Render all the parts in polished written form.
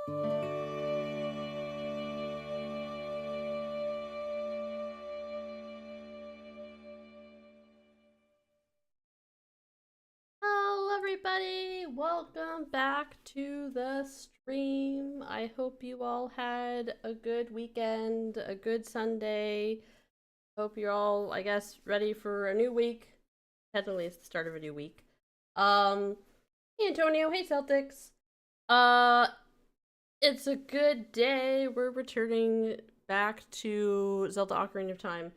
Hello, everybody! Welcome back to the stream. I hope you all had a good weekend, a good Sunday. Hope you're all, I guess, ready for a new week. Technically, it's the start of a new week. Hey Antonio, hey Celtics. Uh, it's a good day. We're returning back to Zelda Ocarina of Time.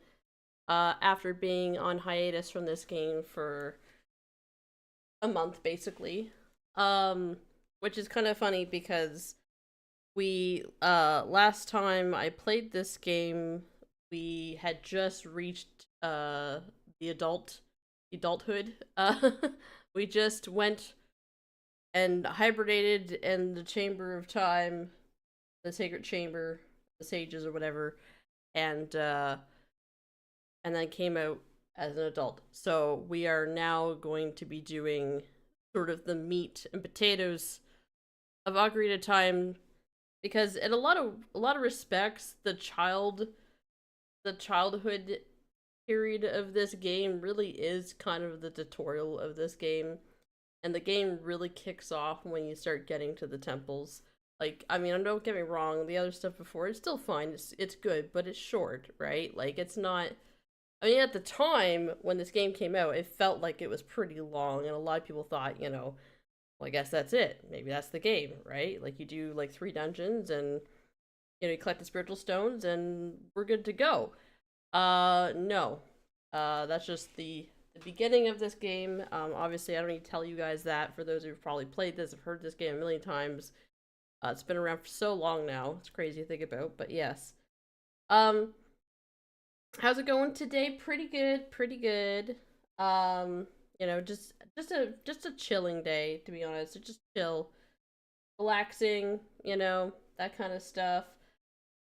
After being on hiatus from this game for a month basically. Um which is kind of funny because we last time I played this game, we had just reached the adulthood. We just went and hibernated in the chamber of time, the sacred chamber, the sages or whatever, and and then came out as an adult. So we are now going to be doing sort of the meat and potatoes of Ocarina of Time, because in a lot of respects, the childhood period of this game really is kind of the tutorial of this game, and the game really kicks off when you start getting to the temples. Like, I mean, don't get me wrong, the other stuff before it's still fine. It's good, but it's short, right? Like, it's not. I mean, at the time when this game came out, it felt like it was pretty long, and a lot of people thought, well, I guess that's it. Maybe that's the game, right? Like, you do like 3 dungeons, and you collect the spiritual stones, and we're good to go. No, that's just the beginning of this game. Obviously, I don't need to tell you guys that. For those who've probably played this, have heard this game a million times. It's been around for so long now. It's crazy to think about, but yes. Um, how's it going today? Pretty good, pretty good. Just a chilling day, to be honest. Just chill, relaxing, that kind of stuff.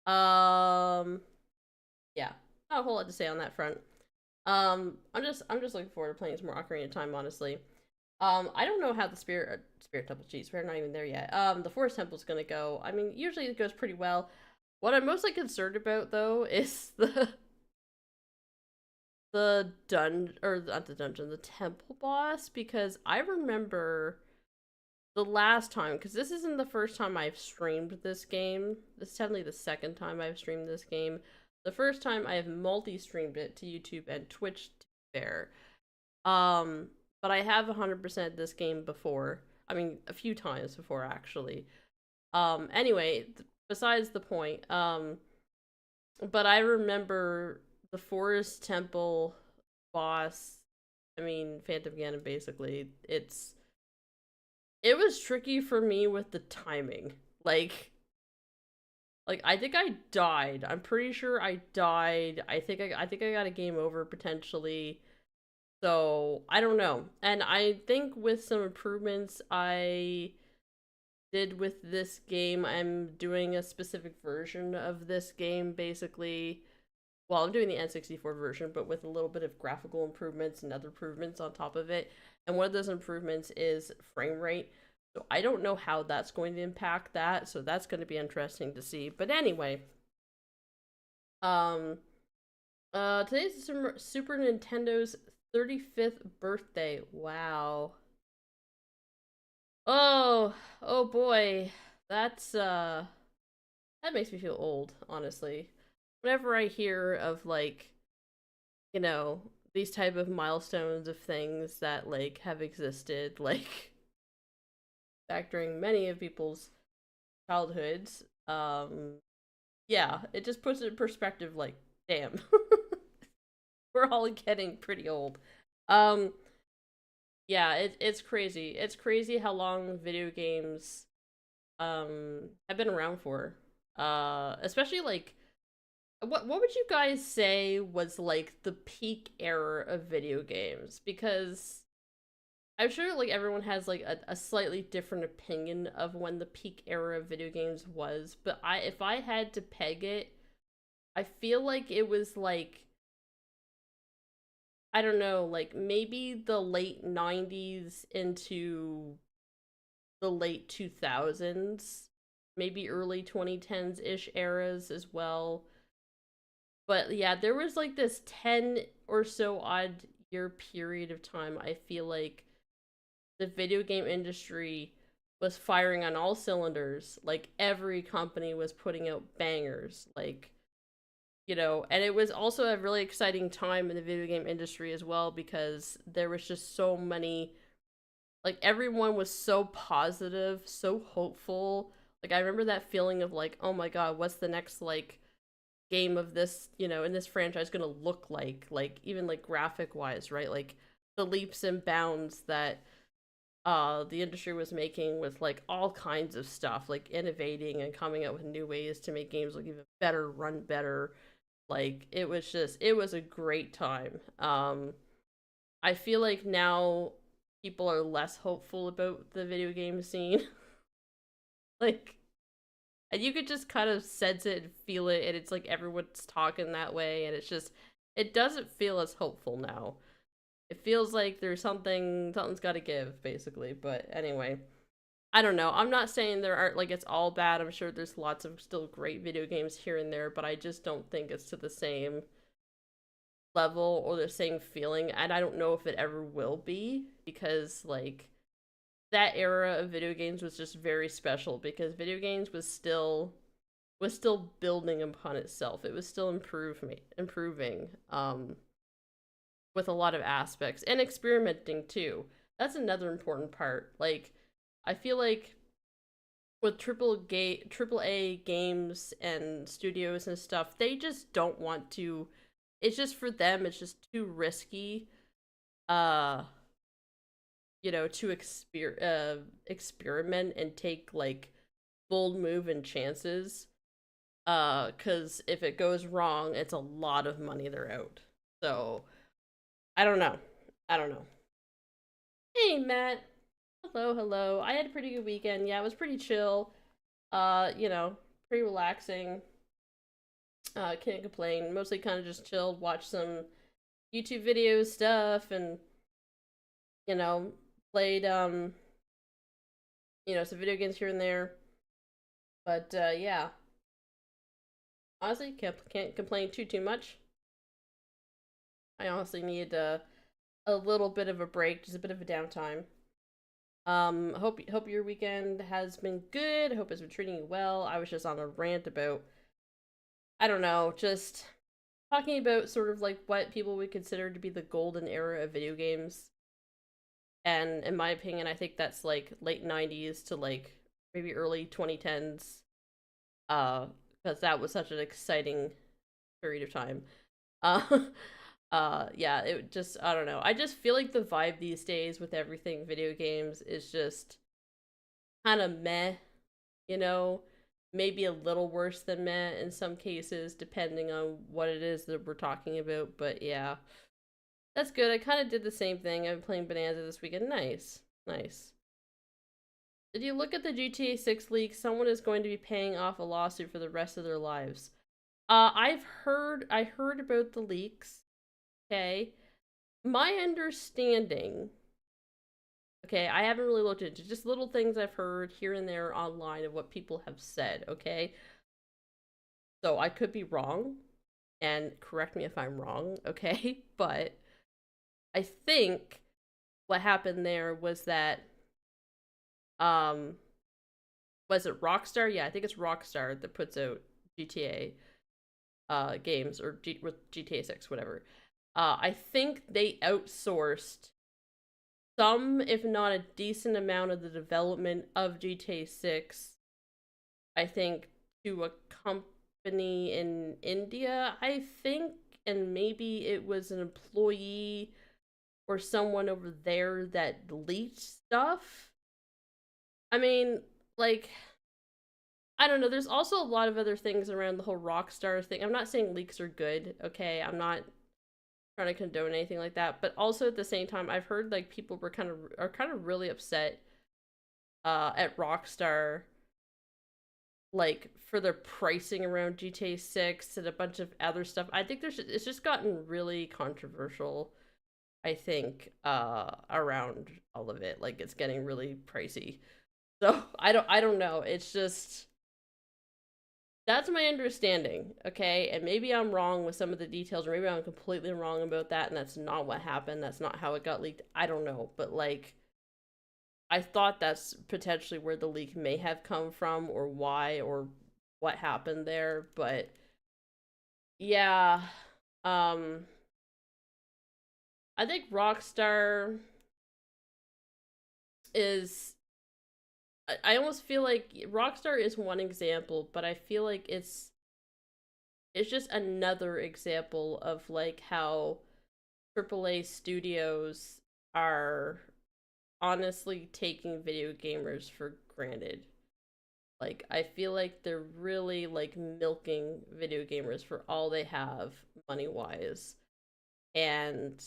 Um, yeah, not a whole lot to say on that front. I'm just looking forward to playing some more Ocarina of Time, honestly. I don't know how the Spirit Temple, geez, we're not even there yet. The Forest Temple's gonna go. I mean, usually it goes pretty well. What I'm mostly concerned about though is the temple boss, because I remember the last time, because this isn't the first time I've streamed this game. This is definitely the second time I've streamed this game. The first time I have multi-streamed it to YouTube and Twitch, to be fair. Um, but I have 100% this game before. I mean, a few times before, actually. Anyway, besides the point. But I remember the Forest Temple boss. I mean, Phantom Ganon, basically. It was tricky for me with the timing. Like I think I died. I'm pretty sure I died. I think I got a game over potentially. So, I don't know. And I think with some improvements I did with this game, I'm doing a specific version of this game basically. Well, I'm doing the N64 version, but with a little bit of graphical improvements and other improvements on top of it. And one of those improvements is frame rate. So I don't know how that's going to impact that. So that's going to be interesting to see. But anyway, um, today's Super Nintendo's 35th birthday. Wow. Oh boy. That's that makes me feel old, honestly. Whenever I hear of like, you know, these type of milestones of things that like have existed like back during many of people's childhoods, yeah, it just puts it in perspective like, damn. We're all getting pretty old. Um yeah, it's crazy. It's crazy how long video games have been around for. Especially like what would you guys say was like the peak era of video games? Because I'm sure like everyone has like a slightly different opinion of when the peak era of video games was, but if I had to peg it, I feel like it was like, I don't know, like maybe the late 90s into the late 2000s. maybe early 2010s ish eras as well. But yeah, there was like this 10 or so odd year period of time. I feel like the video game industry was firing on all cylinders. Like every company was putting out bangers. Like, and it was also a really exciting time in the video game industry as well because there was just so many, like everyone was so positive, so hopeful. Like I remember that feeling of like, oh my god, what's the next like game of this, in this franchise gonna look like even like graphic wise, right? Like the leaps and bounds that the industry was making with like all kinds of stuff, like innovating and coming up with new ways to make games look even better, run better. Like it was a great time. I feel like now people are less hopeful about the video game scene. Like, and you could just kind of sense it and feel it, and it's like everyone's talking that way, and it doesn't feel as hopeful now. It feels like there's something's got to give, basically. But anyway, I don't know. I'm not saying there aren't, like, it's all bad. I'm sure there's lots of still great video games here and there, but I just don't think it's to the same level or the same feeling, and I don't know if it ever will be because, like, that era of video games was just very special because video games was still building upon itself. It was still improving with a lot of aspects and experimenting too. That's another important part. Like I feel like with triple A games and studios and stuff, they just don't want to, it's just for them it's just too risky uh to experiment and take like bold move and chances. Cuz if it goes wrong, it's a lot of money they're out. So, I don't know. I don't know. Hey, Matt. Hello, hello. I had a pretty good weekend. Yeah, it was pretty chill. Pretty relaxing. Can't complain. Mostly kind of just chilled, watched some YouTube video stuff and, you know, played some video games here and there. But yeah, honestly, can't complain too much. I honestly need a little bit of a break, just a bit of a downtime. Hope your weekend has been good. I hope it's been treating you well. I was just on a rant about, I don't know, just talking about sort of like what people would consider to be the golden era of video games. And in my opinion, I think that's like late 90s to like maybe early 2010s. Uh, because that was such an exciting period of time. Uh, yeah, it just, I don't know. I just feel like the vibe these days with everything video games is just kind of meh, you know, maybe a little worse than meh in some cases, depending on what it is that we're talking about. But yeah, that's good. I kind of did the same thing. I've been playing Bonanza this weekend. Nice, nice. Did you look at the GTA 6 leak? Someone is going to be paying off a lawsuit for the rest of their lives. I heard about the leaks. Okay. My understanding, okay, I haven't really looked into just little things I've heard here and there online of what people have said, okay? So I could be wrong, and correct me if I'm wrong, okay? But I think what happened there was that, um, was it Rockstar? Yeah, I think it's Rockstar that puts out GTA games or with GTA 6, whatever. I think they outsourced some, if not a decent amount of the development of GTA 6, I think, to a company in India, I think, and maybe it was an employee or someone over there that leaked stuff. I mean, like, I don't know. There's also a lot of other things around the whole Rockstar thing. I'm not saying leaks are good, okay? I'm not trying to condone anything like that, but also at the same time, I've heard like people are kind of really upset at Rockstar, like for their pricing around GTA 6 and a bunch of other stuff. I think it's just gotten really controversial, I think, around all of it. Like it's getting really pricey. So I don't know. It's just That's my understanding, okay? And maybe I'm wrong with some of the details, or maybe I'm completely wrong about that, and that's not what happened. That's not how it got leaked. I don't know. But, like, I thought that's potentially where the leak may have come from, or why, or what happened there. But, yeah. Um, I think Rockstar is. I almost feel like Rockstar is one example, but I feel like it's just another example of like how AAA studios are honestly taking video gamers for granted. Like I feel like they're really like milking video gamers for all they have money wise, and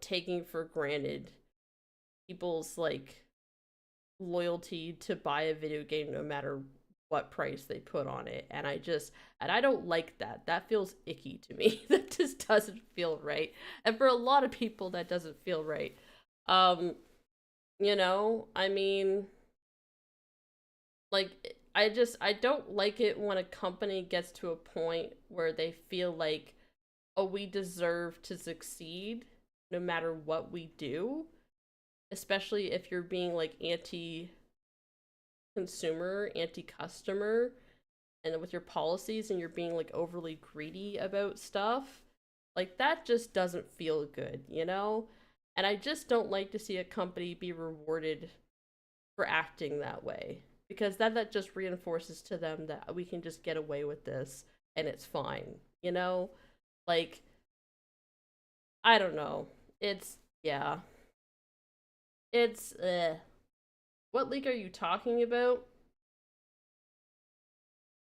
taking for granted people's like loyalty to buy a video game no matter what price they put on it. And I don't like that. That feels icky to me. That just doesn't feel right. And for a lot of people that doesn't feel right. Um, I mean, like I don't like it when a company gets to a point where they feel like, oh, we deserve to succeed no matter what we do, especially if you're being like anti-consumer, anti-customer, and with your policies, and you're being like overly greedy about stuff. Like that just doesn't feel good, you know? And I just don't like to see a company be rewarded for acting that way, because that just reinforces to them that we can just get away with this and it's fine, you know? Like I don't know. It's yeah. It's What leak are you talking about?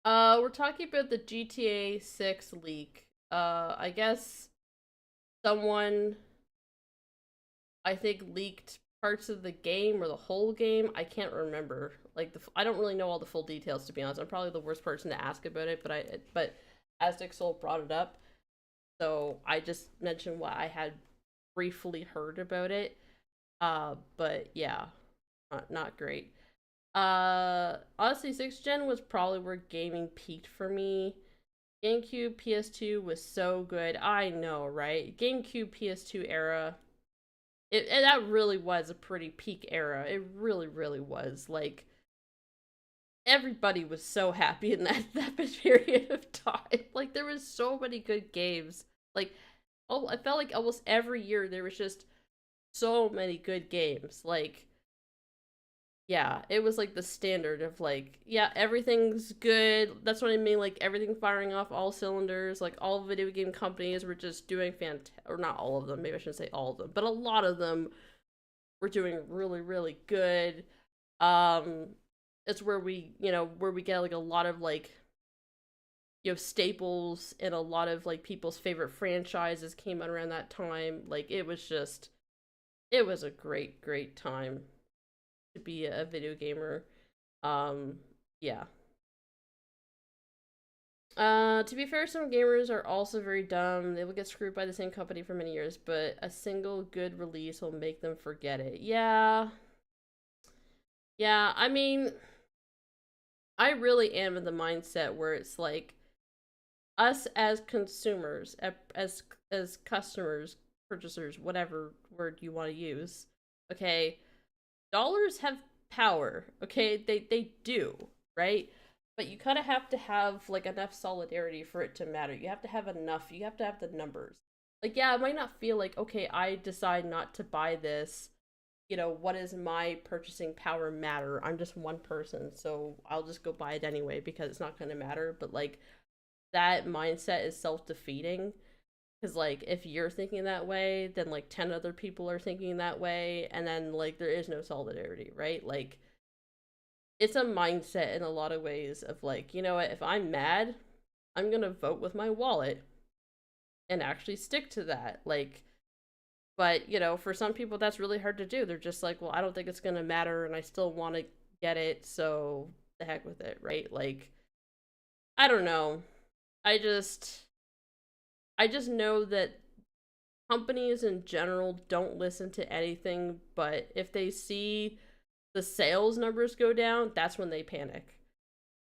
We're talking about the GTA 6 leak. I guess someone, I think, leaked parts of the game or the whole game. I can't remember. Like I don't really know all the full details, to be honest. I'm probably the worst person to ask about it, but Aztec Soul brought it up, so I just mentioned what I had briefly heard about it. But yeah, not great. Honestly, 6th gen was probably where gaming peaked for me. GameCube, PS2 was so good. I know, right? GameCube, PS2 era. That really was a pretty peak era. It really, really was. Like, everybody was so happy in that period of time. Like, there was so many good games. Like, oh, I felt like almost every year there was just so many good games. Like, yeah, it was like the standard of like, yeah, everything's good. That's what I mean, like everything firing off all cylinders. Like all video game companies were just doing or not all of them, maybe I shouldn't say all of them, but a lot of them were doing really, really good. Um, it's where we get like a lot of like, staples, and a lot of like people's favorite franchises came out around that time. Like it was a great, great time to be a video gamer. Um, yeah. To be fair, some gamers are also very dumb. They will get screwed by the same company for many years, but a single good release will make them forget it. Yeah. Yeah, I mean, I really am in the mindset where it's like us as consumers, as customers, purchasers, whatever word you want to use. Okay, dollars have power. Okay, they do, right? But you kind of have to have like enough solidarity for it to matter. You have to have enough. You have to have the numbers. Like, yeah, it might not feel like, okay, I decide not to buy this. What does my purchasing power matter? I'm just one person, so I'll just go buy it anyway because it's not going to matter. But like that mindset is self-defeating, because like if you're thinking that way, then like 10 other people are thinking that way, and then like there is no solidarity, right? Like it's a mindset in a lot of ways of like, you know what, if I'm mad, I'm gonna vote with my wallet and actually stick to that. Like, but for some people that's really hard to do. They're just like, well, I don't think it's gonna matter and I still want to get it, so the heck with it, right? Like, I don't know. I just know that companies in general don't listen to anything, but if they see the sales numbers go down, that's when they panic.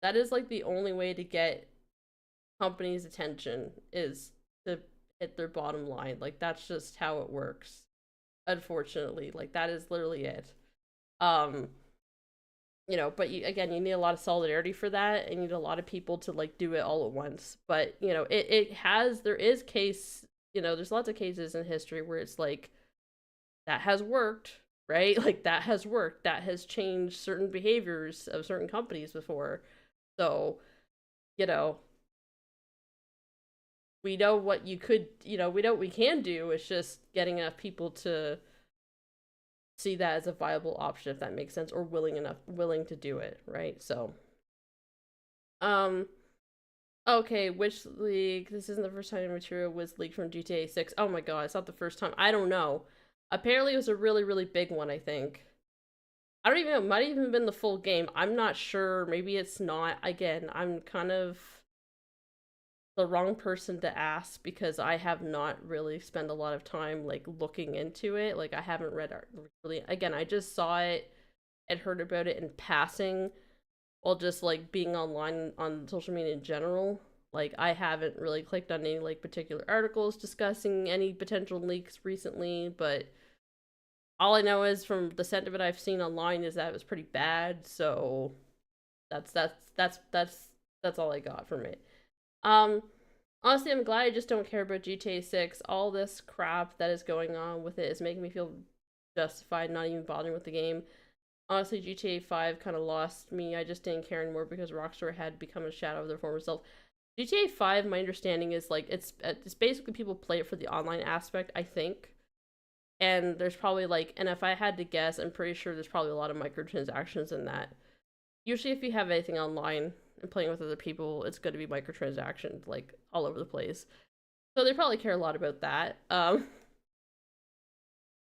That is like the only way to get companies' attention is to hit their bottom line. Like that's just how it works. Unfortunately, like that is literally it. Um, but again, you need a lot of solidarity for that, and you need a lot of people to like do it all at once. But there is case, there's lots of cases in history where it's like that has worked, right? Like that has worked, that has changed certain behaviors of certain companies before. So, you know, we know what you could, we know what we can do. It's just getting enough people to see that as a viable option, if that makes sense, or willing to do it, right? So, um, okay, which league? This isn't the first time material was leaked from GTA 6. Oh my god, it's not the first time. I don't know. Apparently, it was a really, really big one, I think. I don't even know. It might have even been the full game. I'm not sure. Maybe it's not. Again, I'm kind of the wrong person to ask because I have not really spent a lot of time like looking into it. Like I haven't read really. Again, I just saw it and heard about it in passing while just like being online on social media in general. Like I haven't really clicked on any like particular articles discussing any potential leaks recently, but all I know is from the sentiment I've seen online is that it was pretty bad. So that's all I got from it. Um, Honestly, I'm glad I just don't care about GTA 6. All this crap that is going on with it is making me feel justified not even bothering with the game. Honestly, GTA 5 kind of lost me. I just didn't care anymore because Rockstar had become a shadow of their former self. GTA 5, my understanding is like it's basically people play it for the online aspect, I think. And there's probably like, and if I had to guess, I'm pretty sure there's probably a lot of microtransactions in that. Usually, if you have anything online and playing with other people, it's going to be microtransactions like all over the place. So they probably care a lot about that.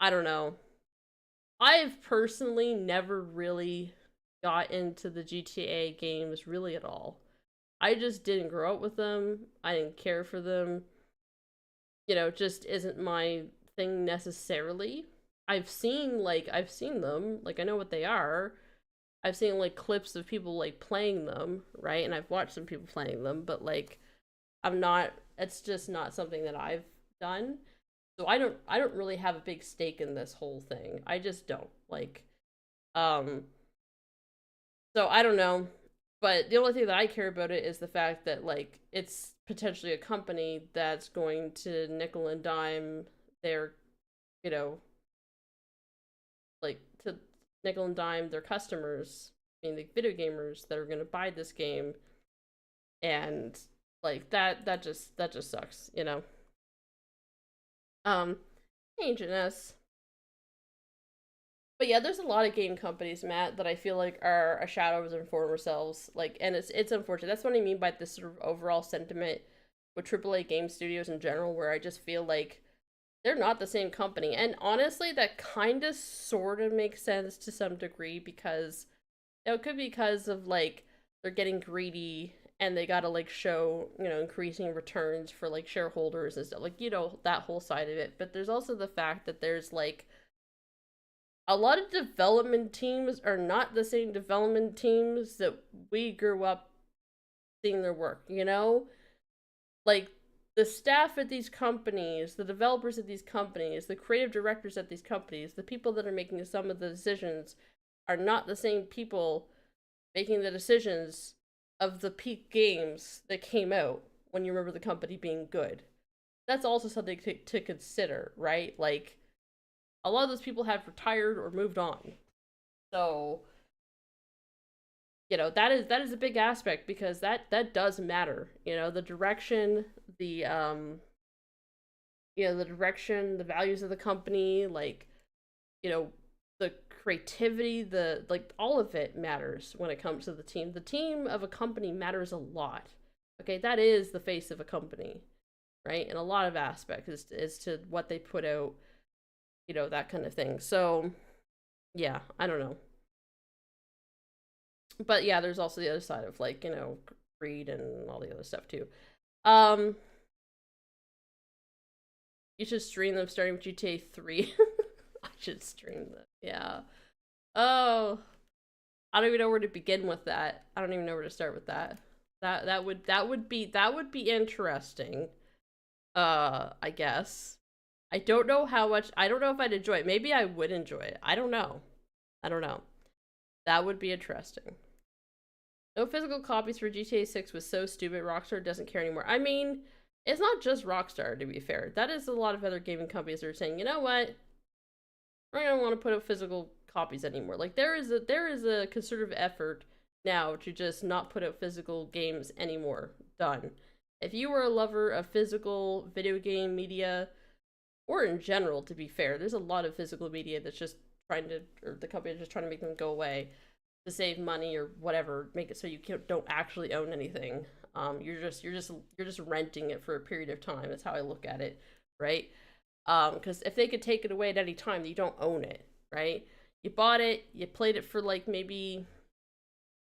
I don't know. I've personally never really got into the GTA games really at all. I just didn't grow up with them. I didn't care for them. It just isn't my thing necessarily. I've seen them, like I know what they are. I've seen like clips of people like playing them, right? And I've watched some people playing them, but like I'm not it's just not something that I've done. So I don't really have a big stake in this whole thing. I just don't. Like um so I don't know. But the only thing that I care about it is the fact that like it's potentially a company that's going to nickel and dime their, you know, like to nickel and dime their customers, I mean the video gamers that are going to buy this game, and like that just sucks. Um, Ancientness. But yeah, there's a lot of game companies, Matt, that I feel like are a shadow of their former selves. Like, and it's unfortunate. That's what I mean by this sort of overall sentiment with AAA game studios in general, where I just feel like they're not the same company. And honestly, that kind of sort of makes sense to some degree because it could be because of like they're getting greedy and they gotta like show increasing returns for like shareholders and stuff, like that whole side of it. But there's also the fact that there's like a lot of development teams are not the same development teams that we grew up seeing their work. Like the staff at these companies, the developers at these companies, the creative directors at these companies, the people that are making some of the decisions are not the same people making the decisions of the peak games that came out when you remember the company being good. That's also something to consider, right? Like, a lot of those people have retired or moved on. So, that is a big aspect because that does matter. The direction, the direction, the values of the company, like, you know, the creativity, the like all of it matters when it comes to the team. The team of a company matters a lot. Okay, that is the face of a company, right? In a lot of aspects as to what they put out, that kind of thing. So, yeah, I don't know. But yeah, there's also the other side of like, greed and all the other stuff too. Um, you should stream them starting with GTA 3. I should stream them. Yeah. Oh, I don't even know where to begin with that. I don't even know where to start with that. That would be interesting. I guess. I don't know how much. I don't know if I'd enjoy it. Maybe I would enjoy it. I don't know. I don't know. That would be interesting. No physical copies for GTA 6 was so stupid. Rockstar doesn't care anymore. I mean, it's not just Rockstar, to be fair. That is a lot of other gaming companies that are saying, you know what? We're gonna want to put out physical copies anymore. Like there is a concerted effort now to just not put out physical games anymore. Done. If you were a lover of physical video game media, or in general, to be fair, there's a lot of physical media that's just trying to, or the company is just trying to make them go away to save money or whatever, make it so you don't actually own anything. You're just renting it for a period of time. That's how I look at it, right? Because if they could take it away at any time, you don't own it, right? You bought it, you played it for like maybe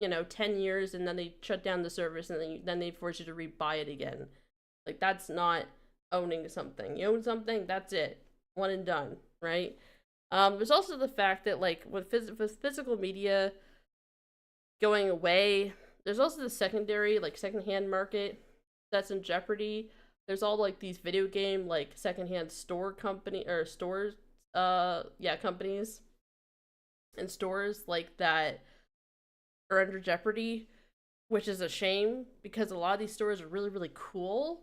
10 years, and then they shut down the service, and then they force you to rebuy it again. Like that's not owning something. You own something, that's it, one and done, right? There's also the fact that like with physical media going away, there's also the secondary, like secondhand market that's in jeopardy. There's all like these video game like secondhand store company or stores, yeah, companies and stores like that are under jeopardy, which is a shame because a lot of these stores are really really cool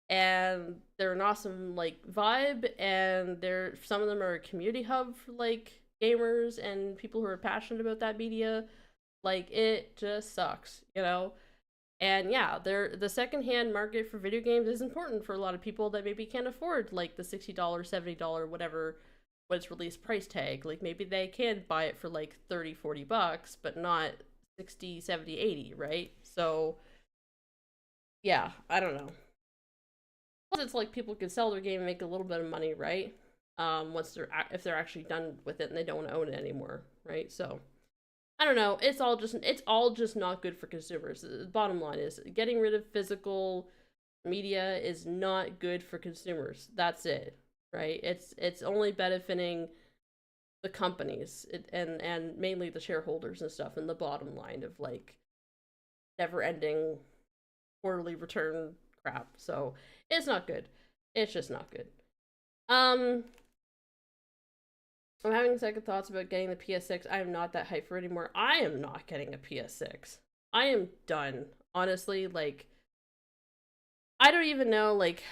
and they're an awesome like vibe, and they're some of them are a community hub for like gamers and people who are passionate about that media. Like it just sucks. And yeah, the secondhand market for video games is important for a lot of people that maybe can't afford like the $60, $70, whatever what its release price tag. Like maybe they can buy it for like 30, $40, but not 60, 70, 80, right? So yeah, I don't know. Plus it's like people can sell their game and make a little bit of money, right? Once if they're actually done with it and they don't want to own it anymore, right? So I don't know. It's all just not good for consumers. The bottom line is getting rid of physical media is not good for consumers. That's it, right? It's only benefiting the companies and mainly the shareholders and stuff, and the bottom line of like never ending quarterly return crap. So it's not good. It's just not good. Um, I'm having second thoughts about getting the PS6. I am not that hyped for it anymore. I am not getting a PS6. I am done. Honestly, like, I don't even know, like,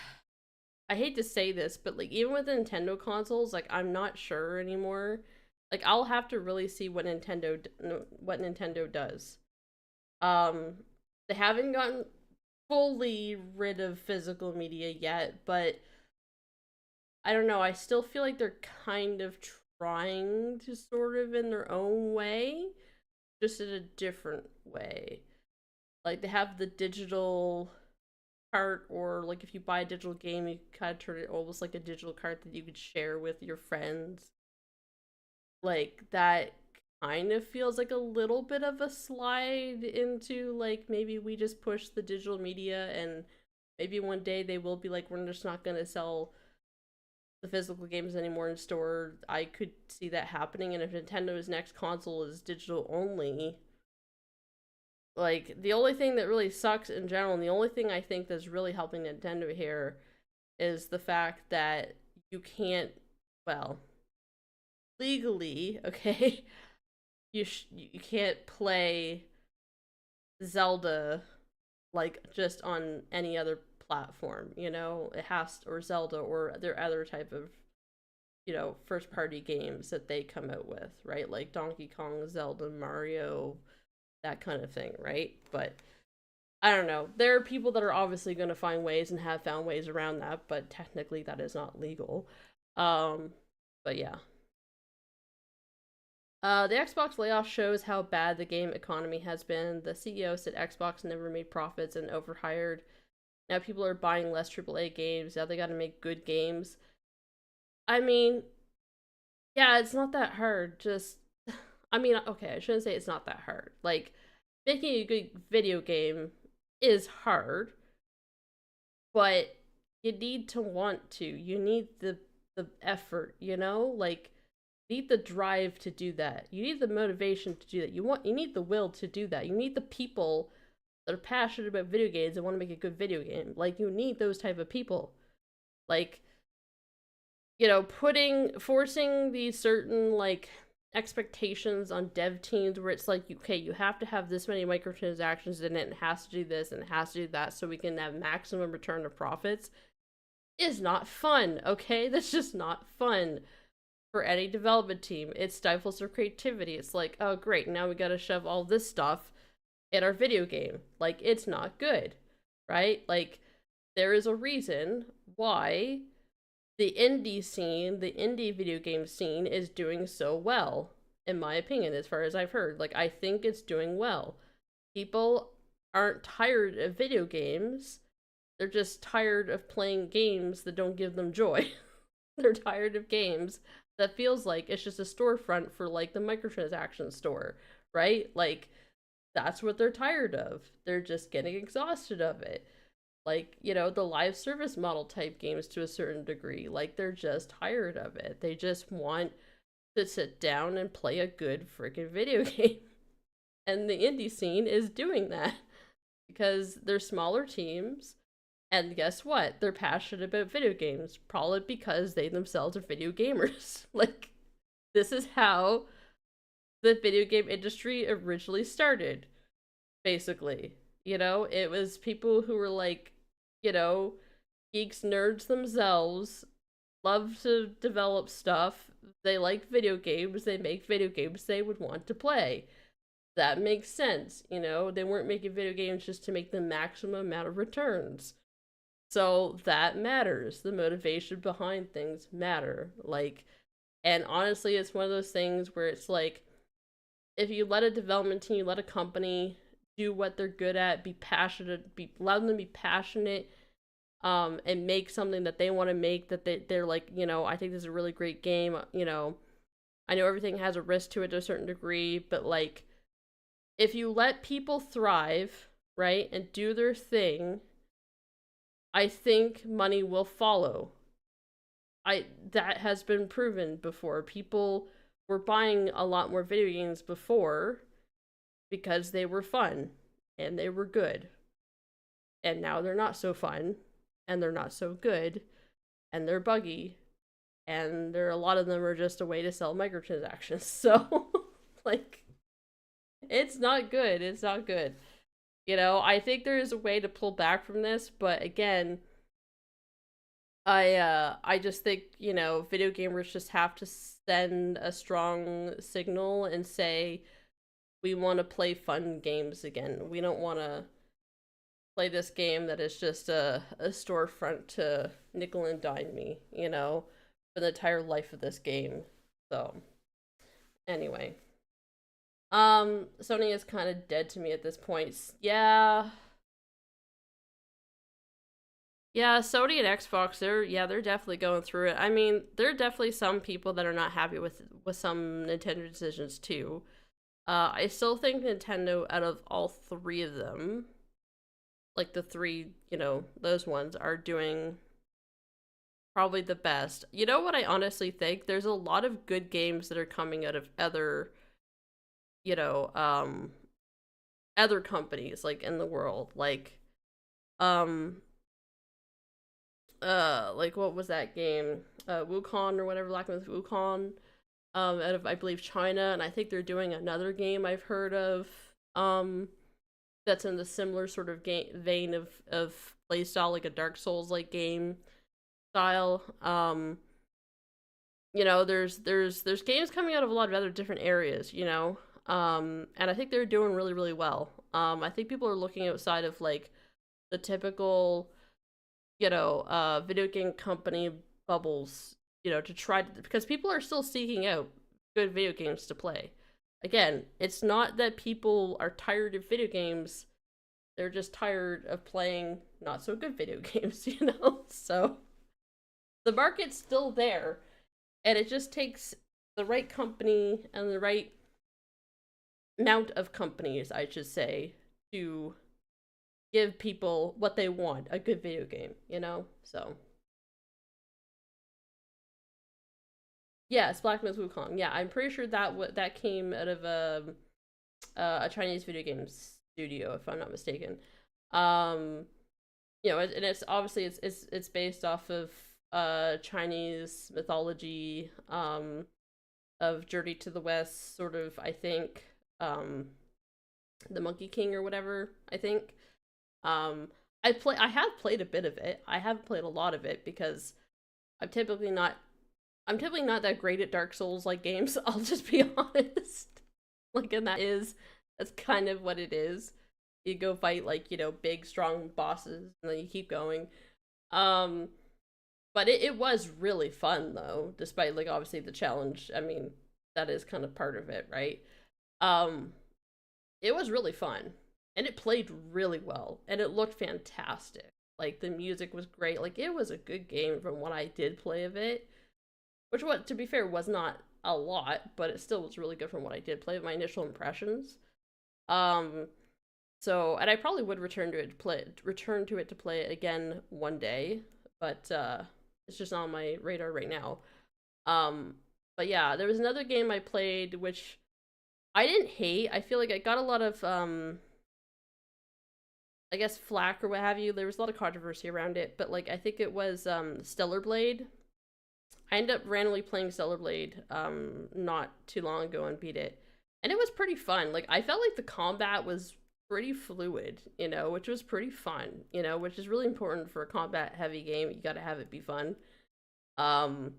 I hate to say this, but, like, even with the Nintendo consoles, like, I'm not sure anymore. Like, I'll have to really see what Nintendo does. Um, they haven't gotten fully rid of physical media yet, but I don't know. I still feel like they're kind of trying to sort of in their own way, just in a different way. Like they have the digital cart, or like if you buy a digital game, you kind of turn it almost like a digital cart that you could share with your friends. Like that kind of feels like a little bit of a slide into like maybe we just push the digital media, and maybe one day they will be like, we're just not going to sell the physical games anymore in store. I could see that happening, and if Nintendo's next console is digital only, like the only thing that really sucks in general, and the only thing I think that's really helping Nintendo here is the fact that you can't, well, legally, okay, you can't play Zelda like just on any other platform. It has to, or Zelda or their other type of first party games that they come out with, right? Like Donkey Kong, Zelda, Mario, that kind of thing, right? But I don't know. There are people that are obviously going to find ways and have found ways around that, but technically that is not legal. Um, but yeah. The Xbox layoff shows how bad the game economy has been. The CEO said Xbox never made profits and overhired. Now people are buying less AAA games. Now they got to make good games. I mean, yeah, it's not that hard. Just, I mean, okay, I shouldn't say it's not that hard. Like, making a good video game is hard, but you need to want to. You need the effort. Like You need the drive to do that. You need the motivation to do that. You need the will to do that. You need the people that are passionate about video games and want to make a good video game. Like, you need those type of people. Like, forcing these certain, like, expectations on dev teams where it's like, okay, you have to have this many microtransactions in it and it has to do this and it has to do that so we can have maximum return of profits is not fun, okay? That's just not fun for any development team. It stifles their creativity. It's like, oh, great, now we gotta shove all this stuff in our video game. Like, it's not good, right? Like, there is a reason why the indie video game scene is doing so well, in my opinion, as far as I've heard. Like, I think it's doing well. People aren't tired of video games. They're just tired of playing games that don't give them joy. They're tired of games that feels like it's just a storefront for, like, the microtransaction store, right? Like, that's what they're tired of. They're just getting exhausted of it. Like, the live service model type games to a certain degree. Like, they're just tired of it. They just want to sit down and play a good freaking video game. And the indie scene is doing that because they're smaller teams. And guess what? They're passionate about video games, probably because they themselves are video gamers. Like, this is how the video game industry originally started, basically. It was people who were like, geeks, nerds themselves, love to develop stuff. They like video games. They make video games they would want to play. That makes sense. They weren't making video games just to make the maximum amount of returns. So that matters. The motivation behind things matter. Like, and honestly, it's one of those things where it's like, if you let a development team, let a company do what they're good at, be passionate, allow them to be passionate, and make something that they want to make, that they're like, I think this is a really great game. I know everything has a risk to it to a certain degree, but like, if you let people thrive, right, and do their thing, I think money will follow. That has been proven before. People were buying a lot more video games before because they were fun and they were good. And now they're not so fun and they're not so good and they're buggy and a lot of them are just a way to sell microtransactions. So like, it's not good. It's not good. I think there is a way to pull back from this, but again, I just think, video gamers just have to send a strong signal and say, we want to play fun games again. We don't want to play this game that is just a storefront to nickel and dime me, for the entire life of this game. So, anyway. Sony is kind of dead to me at this point. Yeah. Yeah, Sony and Xbox, they're definitely going through it. I mean, there are definitely some people that are not happy with some Nintendo decisions too. I still think Nintendo, out of all three of them, like the three, those ones are doing probably the best. You know what I honestly think? There's a lot of good games that are coming out of other, you know, um, other companies like in the world, um, like what was that game? Wukong or whatever, Black Myth Wukong, out of I believe China, and I think they're doing another game I've heard of, that's in the similar sort of vein of playstyle, like a Dark Souls like game style. There's games coming out of a lot of other different areas, and I think they're doing really, really well. I think people are looking outside of like the typical, video game company bubbles, to try to, because people are still seeking out good video games to play. Again, it's not that people are tired of video games, they're just tired of playing not so good video games, So the market's still there, and it just takes the right company and the right amount of companies, I should say, to give people what they want, a good video game, So Yes, Black Myth Wukong. Yeah, I'm pretty sure that came out of a Chinese video game studio, if I'm not mistaken. Um, and it's obviously it's based off of Chinese mythology of Journey to the West, sort of, I think, um the Monkey King or whatever, I think. Um I have played a bit of it. I haven't played a lot of it because I'm typically not I'm typically not that great at Dark Souls like games, I'll just be honest. Like, and that's kind of what it is. You go fight, like, big strong bosses and then you keep going. Um but it was really fun though, despite, like, obviously the challenge. I mean, that is kind of part of it, right? Um it was really fun, and it played really well, and it looked fantastic. Like, the music was great. Like, it was a good game from what I did play of it, which, what, to be fair, was not a lot, but it still was really good from what I did play of my initial impressions. Um so, and I probably would return to it to play it again one day, but it's just not on my radar right now. Um but yeah, there was another game I played which I didn't hate. I feel like I got a lot of I guess flack or what have you. There was a lot of controversy around it, but, like, I think it was Stellar Blade. I ended up randomly playing Stellar Blade not too long ago and beat it. And it was pretty fun. Like, I felt like the combat was pretty fluid, which was pretty fun, which is really important for a combat heavy game. You got to have it be fun. Um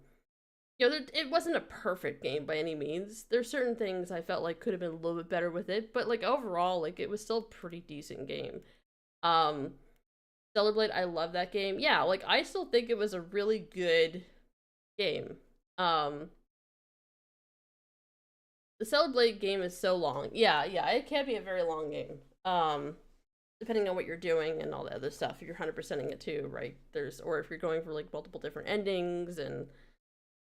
it wasn't a perfect game by any means. There's certain things I felt like could have been a little bit better with it, but, like, overall, like, it was still a pretty decent game. Um, Stellar Blade, I love that game. Yeah, like, I still think it was a really good game. Um, the Stellar Blade game is so long. Yeah, yeah, it can be a very long game. Depending on what you're doing and all the other stuff, if you're 100%ing it too, right? Or if you're going for, like, multiple different endings, and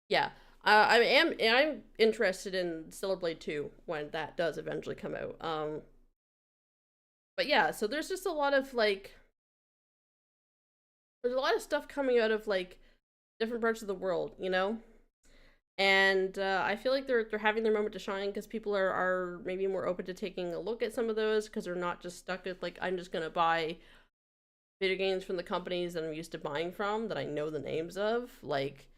yeah. I'm interested in Stellar Blade 2 when that does eventually come out. But yeah, so there's just a lot of, like, there's a lot of stuff coming out of, like, different parts of the world, and I feel like they're having their moment to shine because people are maybe more open to taking a look at some of those because they're not just stuck at, like, I'm just gonna buy video games from the companies that I'm used to buying from that I know the names of, like,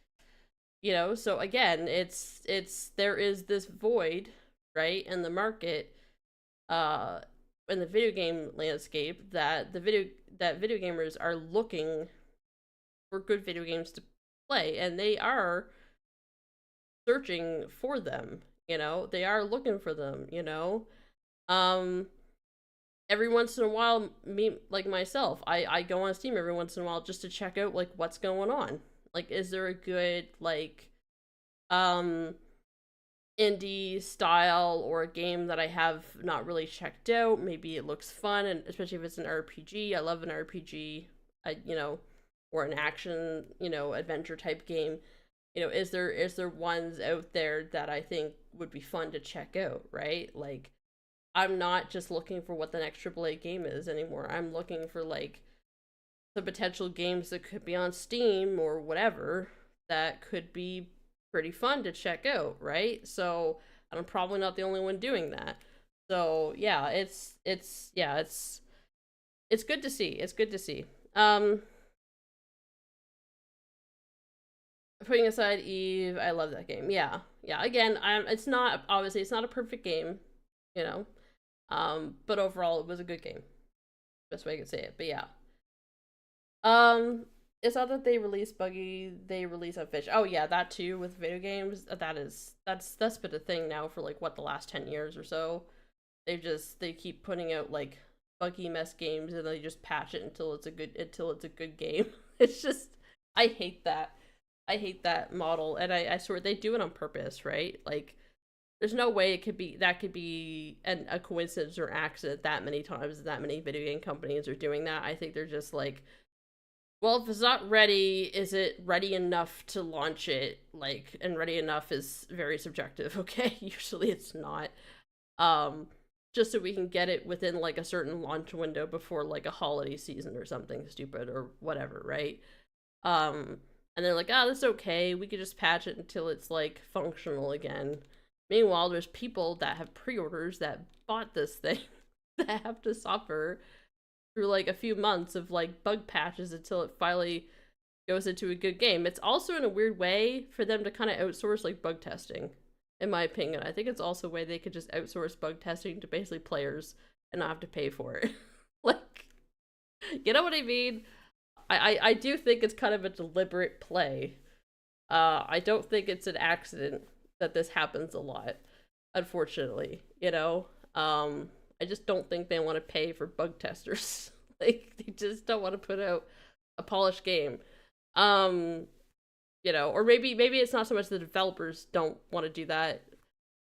so again, it's there is this void, right, in the market, uh in the video game landscape, that video gamers are looking for good video games to play, and they are searching for them, they are looking for them, um every once in a while, me, like myself, I go on Steam every once in a while just to check out, like, what's going on. Like, is there a good, like, um indie style or a game that I have not really checked out? Maybe it looks fun, and especially if it's an RPG. I love an RPG. Or an action, adventure type game. Is there ones out there that I think would be fun to check out, right? Like, I'm not just looking for what the next AAA game is anymore. I'm looking for, like, the potential games that could be on Steam or whatever that could be pretty fun to check out, right? So, and I'm probably not the only one doing that. So, yeah, it's good to see. It's good to see. Putting aside Eve, I love that game. Yeah. Yeah, again, it's not, obviously it's not a perfect game, you know. But overall it was a good game. Best way I could say it. But yeah. Um, it's not that they release Buggy, they release Unfish. Oh yeah, that too with video games. That's been a thing now for, like, what, the last 10 years or so. They keep putting out, like, buggy mess games, and they just patch it until it's a good game. It's just, I hate that. I hate that model, and I swear they do it on purpose, right? Like, there's no way that could be a coincidence or accident that many times that many video game companies are doing that. I think they're just like, well, if it's not ready, is it ready enough to launch it? Like, and ready enough is very subjective, okay? Usually it's not. Um, just so we can get it within, like, a certain launch window before, like, a holiday season or something stupid or whatever, right? Um, And they're like, oh, that's okay. We could just patch it until it's like functional again. Meanwhile, there's people that have pre-orders that bought this thing that have to suffer through like a few months of like bug patches until it finally goes into a good game. It's also in a weird way for them to kind of outsource like bug testing, in my opinion. I think it's also a way they could just outsource bug testing to basically players and not have to pay for it. Like, you know what I mean? I do think it's kind of a deliberate play. I don't think it's an accident that this happens a lot, unfortunately, you know? I just don't think they want to pay for bug testers. Like, they just don't want to put out a polished game. You know, or maybe it's not so much the developers don't want to do that.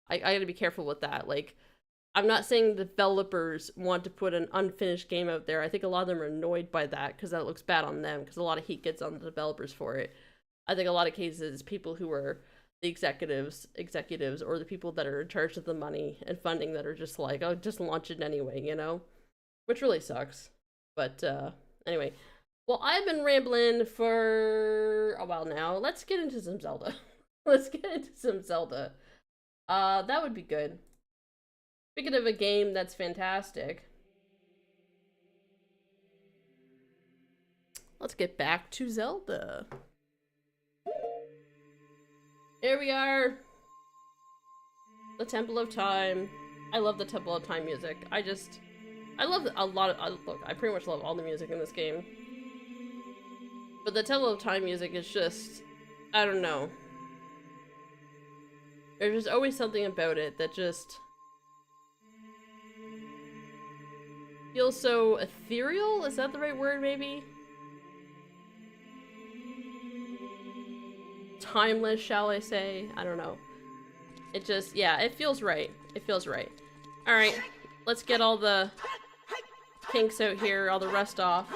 I gotta be careful with that. Like, I'm not saying developers want to put an unfinished game out there. I think a lot of them are annoyed by that because that looks bad on them, because a lot of heat gets on the developers for it. I think a lot of cases, people who are the executives, or the people that are in charge of the money and funding that are just like, oh, just launch it anyway, you know? Which really sucks. But anyway, well, I've been rambling for a while now. Let's get into some Zelda. Let's get into some Zelda. That would be good. Speaking of a game that's fantastic, let's get back to Zelda. Here we are. The Temple of Time. I love the Temple of Time music. I love a lot of, look, I pretty much love all the music in this game. But the Temple of Time music is just, I don't know. There's just always something about it that just feels so ethereal? Is that the right word, maybe? Timeless, shall I say? I don't know. It just, yeah, it feels right. It feels right. Alright, let's get all the kinks out here, all the rust off.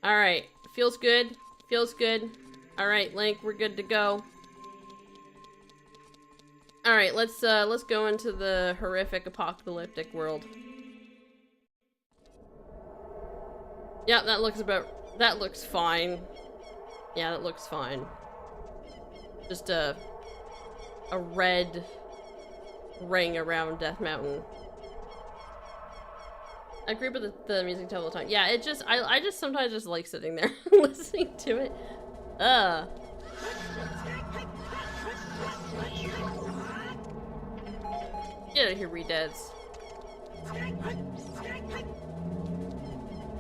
Alright, feels good. Feels good. Alright, Link, we're good to go. Alright, let's go into the horrific apocalyptic world. Yeah, that looks fine. Yeah, that looks fine. Just a red ring around Death Mountain. I agree with the music all the time. Yeah, it just, I just sometimes just like sitting there listening to it. Get out of here, Redeads.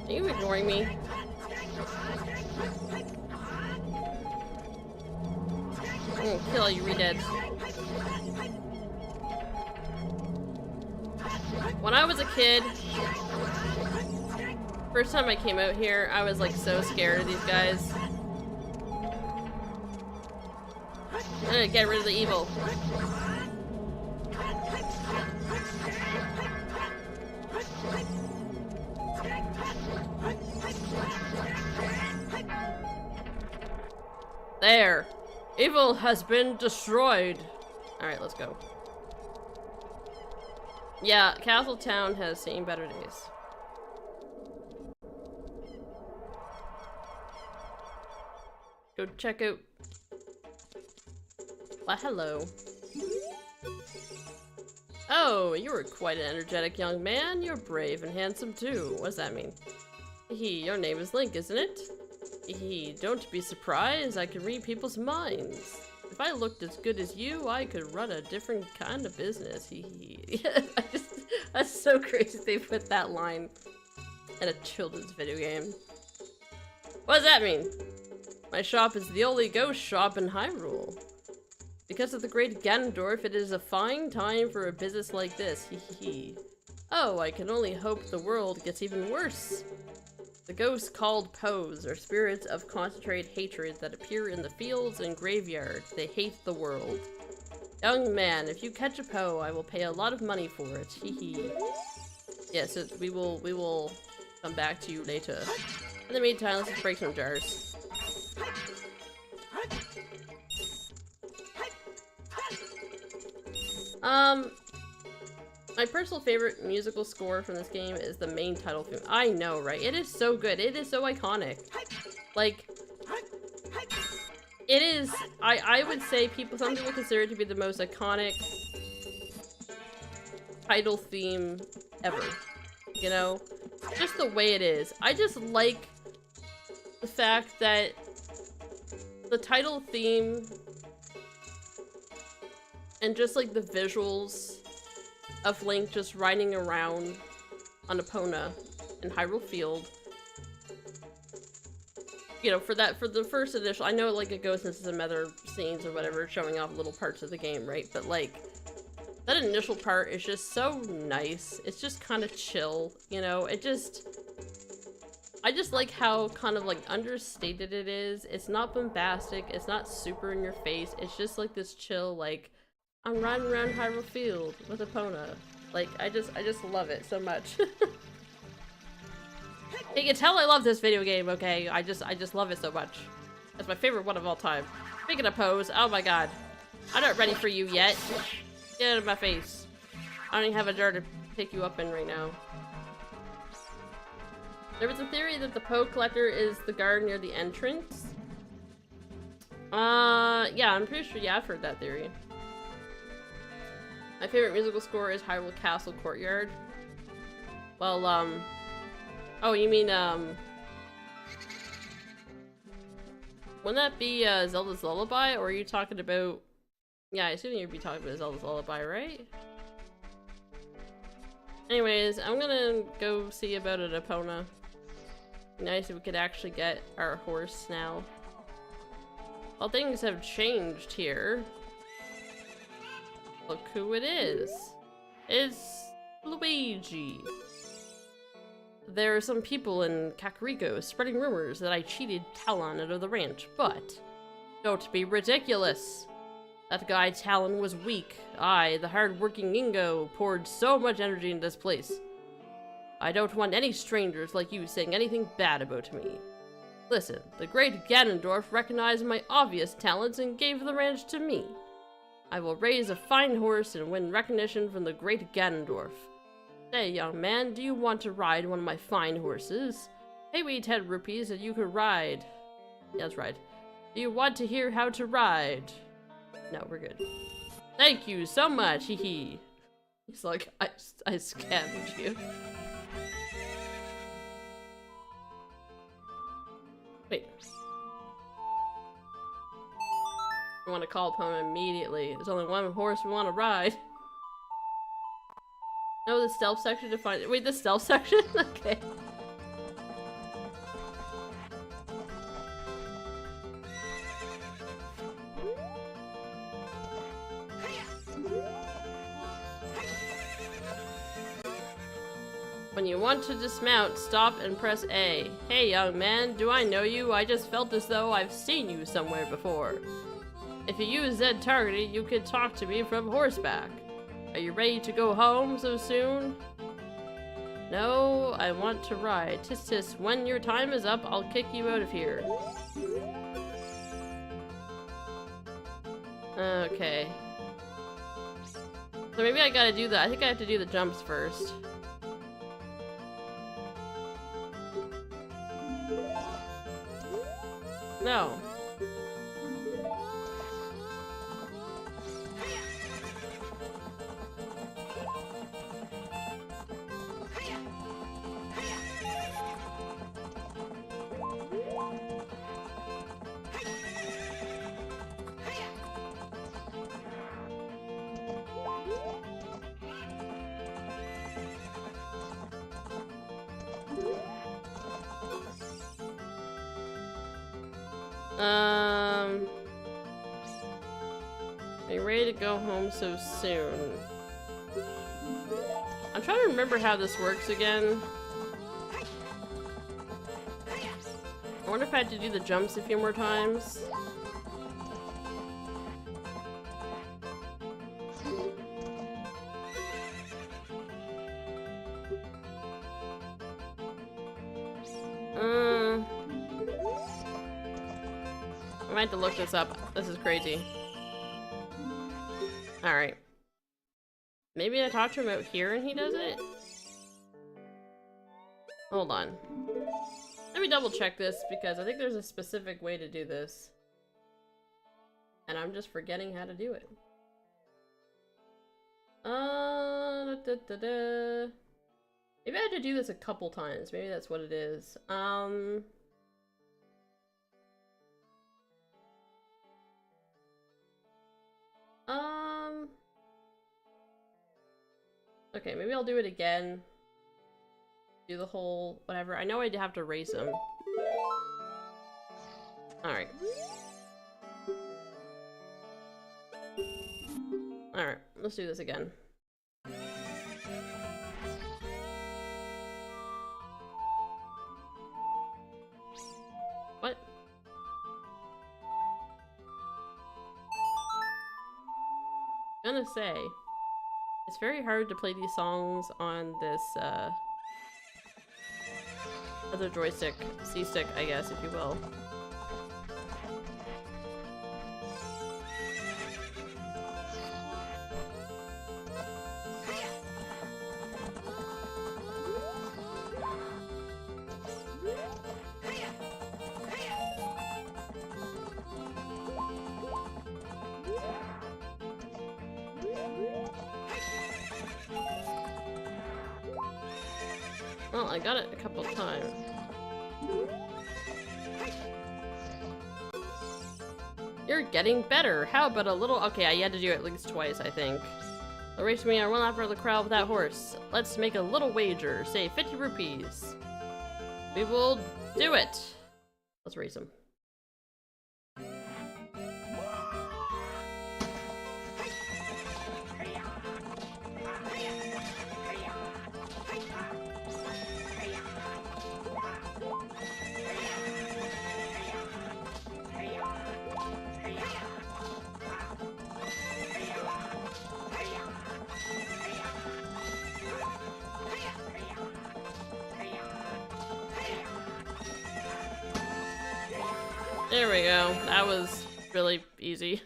Are you ignoring me? I'm gonna kill you, Redeads. When I was a kid, first time I came out here, I was like so scared of these guys. I'm gonna get rid of the evil. There! Evil has been destroyed! Alright, let's go. Yeah, Castle Town has seen better days. Go check out... Well, hello. Oh, you are quite an energetic young man. You're brave and handsome too. What does that mean? Your name is Link, isn't it? Don't be surprised. I can read people's minds. If I looked as good as you, I could run a different kind of business. That's so crazy they put that line in a children's video game. What does that mean? My shop is the only ghost shop in Hyrule. Because of the great Ganondorf, it is a fine time for a business like this. Oh, I can only hope the world gets even worse. The ghosts called Poes are spirits of concentrated hatred that appear in the fields and graveyards. They hate the world. Young man, if you catch a Poe, I will pay a lot of money for it. Yes, we will come back to you later. In the meantime, let's just break some jars. My personal favorite musical score from this game is the main title theme. I know, right? It is so good. It is so iconic. Like, it is, I would say some people consider it to be the most iconic title theme ever. You know? Just the way it is. I just like the fact that the title theme and just like the visuals of Link just riding around on Epona in Hyrule Field. You know, for the first initial, I know like it goes into some other scenes or whatever, showing off little parts of the game, right? But like, that initial part is just so nice. It's just kind of chill, you know? I just like how kind of like understated it is. It's not bombastic, it's not super in your face. It's just like this chill, like, I'm riding around Hyrule Field with Epona. Like, I just love it so much. You can tell I love this video game, okay? I just love it so much. It's my favorite one of all time. Speaking of pose, oh my god. I'm not ready for you yet. Get out of my face. I don't even have a jar to pick you up in right now. There was a theory that the Poe Collector is the guard near the entrance. Yeah, I'm pretty sure, yeah, I've heard that theory. My favorite musical score is Hyrule Castle Courtyard. Well, oh, you mean, wouldn't that be, Zelda's Lullaby, or are you talking about... Yeah, I assume you'd be talking about Zelda's Lullaby, right? Anyways, I'm gonna go see about it, Epona. Nice if we could actually get our horse now. Well, things have changed here. Look who it is. It's Luigi. There are some people in Kakariko spreading rumors that I cheated Talon out of the ranch, but don't be ridiculous. That guy Talon was weak. I, the hard-working Ingo, poured so much energy into this place. I don't want any strangers like you saying anything bad about me. Listen, the great Ganondorf recognized my obvious talents and gave the ranch to me. I will raise a fine horse and win recognition from the great Ganondorf. Say, young man, do you want to ride one of my fine horses? Pay me 10 rupees and you can ride. Yeah, that's right. Do you want to hear how to ride? No, we're good. Thank you so much, hee hee. He's like, I scammed you. Wait. I want to call upon him immediately. There's only one horse we want to ride. No, the stealth section to find- wait, the stealth section? Okay. When you want to dismount, stop and press A. Hey young man, do I know you? I just felt as though I've seen you somewhere before. If you use Z targeting, you can talk to me from horseback. Are you ready to go home so soon? No, I want to ride. Tis tis, when your time is up, I'll kick you out of here. Okay. So maybe I gotta do that. I think I have to do the jumps first. No. Are you ready to go home so soon? I'm trying to remember how this works again. I wonder if I had to do the jumps a few more times. I might have to look this up. This is crazy. Alright. Maybe I talk to him out here and he does it? Hold on. Let me double check this because I think there's a specific way to do this. And I'm just forgetting how to do it. Maybe I had to do this a couple times. Maybe that's what it is. Okay, maybe I'll do it again. Do the whole whatever. I know I'd have to race him. Alright. Alright, let's do this again. What? I'm gonna say, it's very hard to play these songs on this, other joystick, C-stick, I guess, if you will. Well, I got it a couple of times. You're getting better. How about a little— okay, I had to do it at least twice, I think. The race me are one after the crowd with that horse. Let's make a little wager. Say 50 rupees. We will do it. Let's race him. There we go. That was really easy.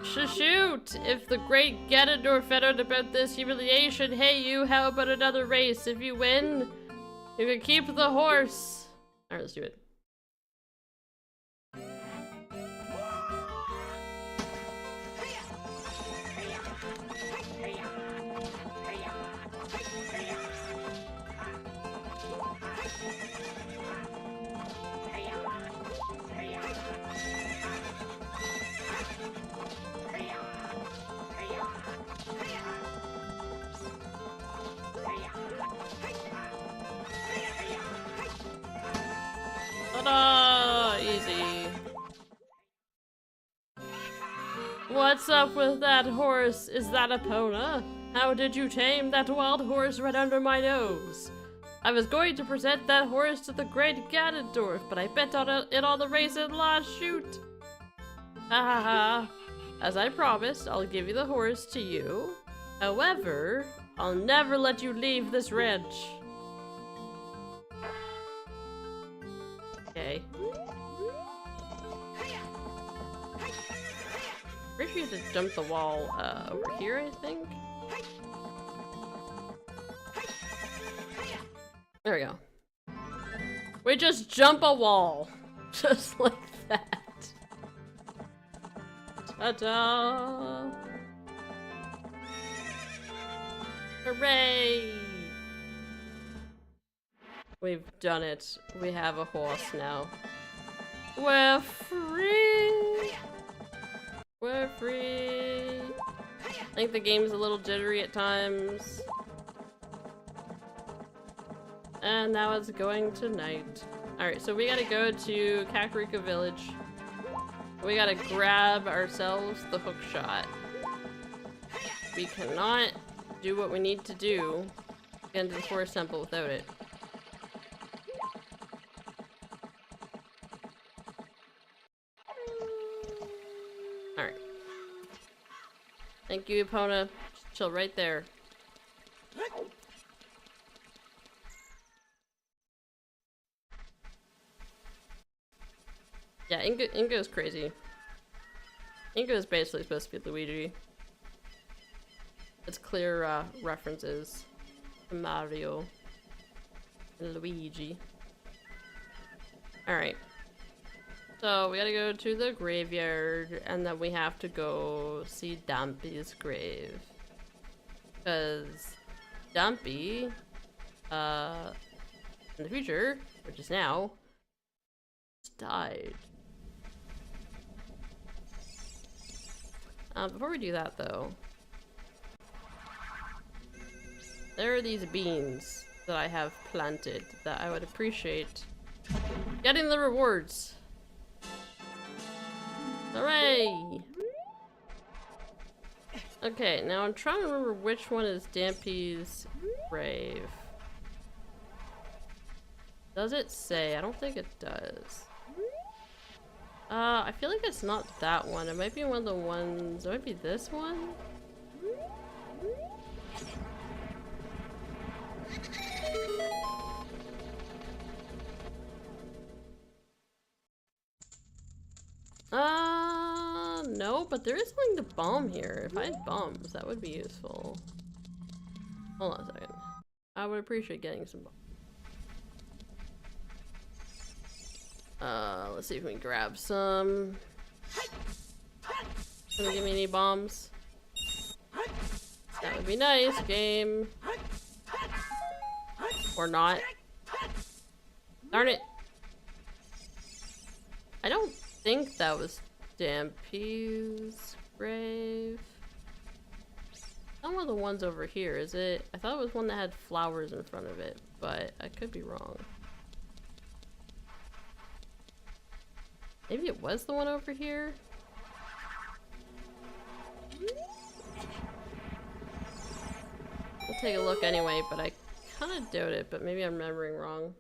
Shoot! If the great Ganondorf found out about this humiliation, hey you, how about another race? If you win, you can keep the horse. Alright, let's do it. Ta-da! Easy. What's up with that horse? Is that Epona? How did you tame that wild horse right under my nose? I was going to present that horse to the great Ganondorf, but I bet on it on the race and lost. Shoot! Ha ha ha. As I promised, I'll give you the horse to you. However, I'll never let you leave this ranch. Okay. Pretty sure you have to jump the wall over here, I think. There we go. We just jump a wall. Just like that. Ta-da! Hooray! We've done it. We have a horse now. We're free! We're free! I think the game's a little jittery at times. And now it's going to night. Alright, so we gotta go to Kakariko Village. We gotta grab ourselves the hook shot. We cannot do what we need to do to get into the forest temple without it. Alright. Thank you, Epona. Just chill right there. Yeah, Ingo's crazy. Ingo is basically supposed to be Luigi. It's clear references to Mario and Luigi. Alright. So we gotta go to the graveyard and then we have to go see Dampy's grave. Because Dampy, in the future, which is now, died. Before we do that though, there are these beans that I have planted that I would appreciate getting the rewards. Hooray! Okay, now I'm trying to remember which one is Dampy's grave. Does it say? I don't think it does. I feel like it's not that one. It might be one of the ones. It might be this one. No, but there is something to bomb here. If I had bombs, that would be useful. Hold on a second. I would appreciate getting some bombs. Let's see if we can grab some. Can you give me any bombs? That would be nice, game. Or not. Darn it. I don't think that was Dampy's grave. Not one of the ones over here, is it? I thought it was one that had flowers in front of it, but I could be wrong. Maybe it was the one over here? I'll take a look anyway, but I kind of doubt it, but maybe I'm remembering wrong.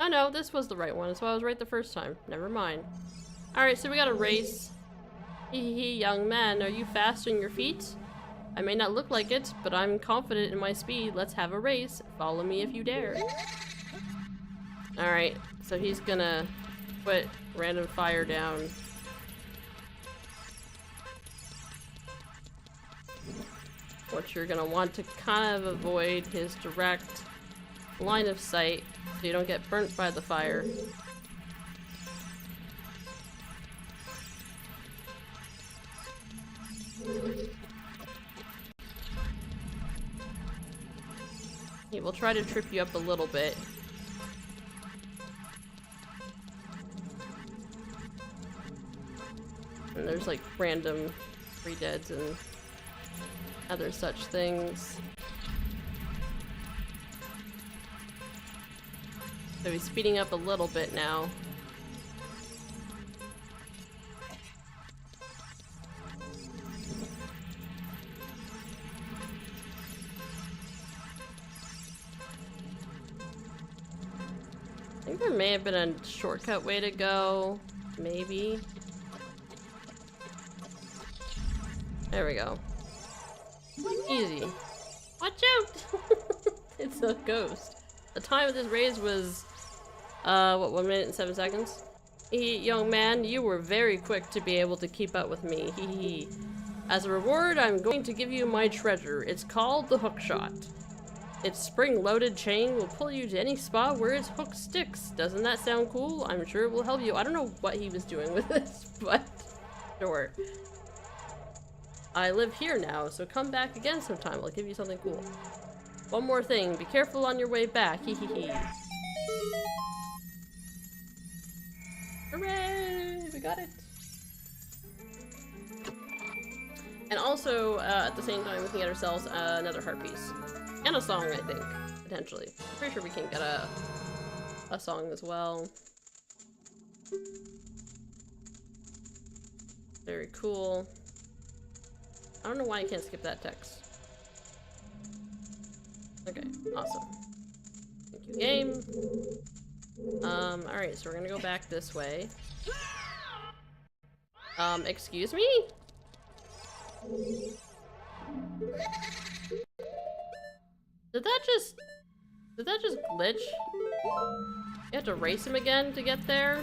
Oh no, this was the right one, so I was right the first time. Never mind. Alright, so we got a race. Hee young man, are you fast on your feet? I may not look like it, but I'm confident in my speed. Let's have a race. Follow me if you dare. Alright, so he's gonna put random fire down. What you're gonna want to kind of avoid his direct line of sight so you don't get burnt by the fire. He will try to trip you up a little bit. And there's like random free deads and other such things. So he's speeding up a little bit now. I think there may have been a shortcut way to go. Maybe. There we go. Easy. Watch out! It's a ghost. The time of this race was, what, 1 minute and 7 seconds? Young man, you were very quick to be able to keep up with me. Hee. As a reward, I'm going to give you my treasure. It's called the hook shot. Its spring-loaded chain will pull you to any spot where its hook sticks. Doesn't that sound cool? I'm sure it will help you. I don't know what he was doing with this, but sure. I live here now, so come back again sometime. I'll give you something cool. One more thing. Be careful on your way back. Hee. Hooray! We got it. And also, at the same time, we can get ourselves another heart piece. And a song, I think, potentially. I'm pretty sure we can get a song as well. Very cool. I don't know why I can't skip that text. Okay, awesome. Thank you, game. Alright, so we're gonna go back this way. Excuse me? Did that just glitch? You have to race him again to get there?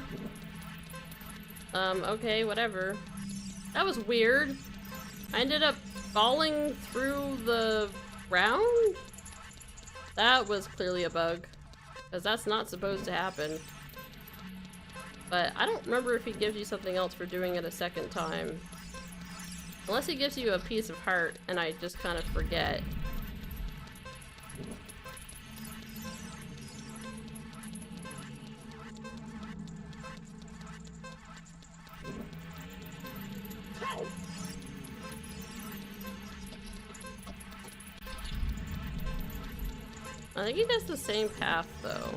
Okay, whatever. That was weird. I ended up falling through the ground? That was clearly a bug, because that's not supposed to happen. But I don't remember if he gives you something else for doing it a second time. Unless he gives you a piece of heart, and I just kind of forget. I think he does the same path, though.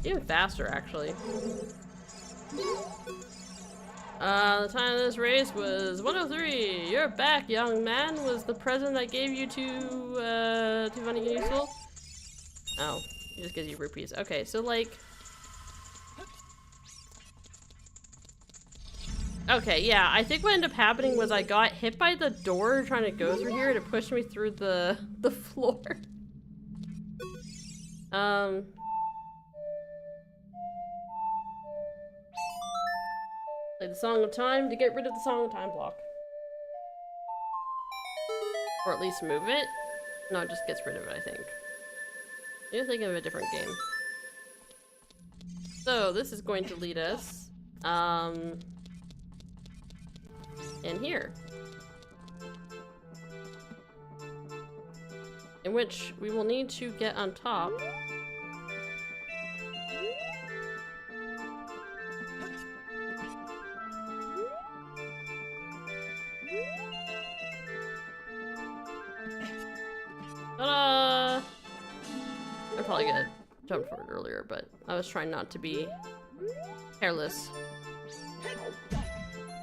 Even faster, actually. The time of this race was 103. You're back, young man. Was the present I gave you too funny and useful? Oh, he just gives you rupees. Okay, so like... Okay, yeah, I think what ended up happening was I got hit by the door trying to go through here to push me through the floor. Play the Song of Time to get rid of the Song of Time block. Or at least move it. No, it just gets rid of it, I think. You're thinking of a different game. So, this is going to lead us, in here. In which we will need to get on top. Ta-da! I probably could have jumped for it earlier, but I was trying not to be careless.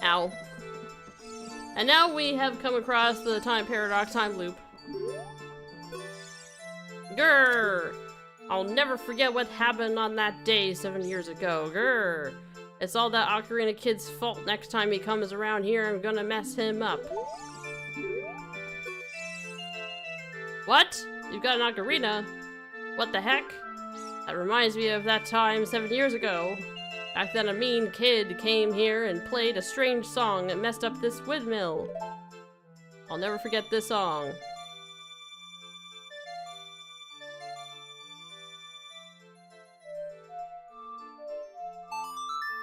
Ow. And now we have come across the time paradox time loop. Grrr! I'll never forget what happened on that day 7 years ago. Grrr! It's all that Ocarina Kid's fault. Next time he comes around here, I'm gonna mess him up. What? You've got an ocarina? What the heck? That reminds me of that time 7 years ago. Back then a mean kid came here and played a strange song that messed up this windmill. I'll never forget this song.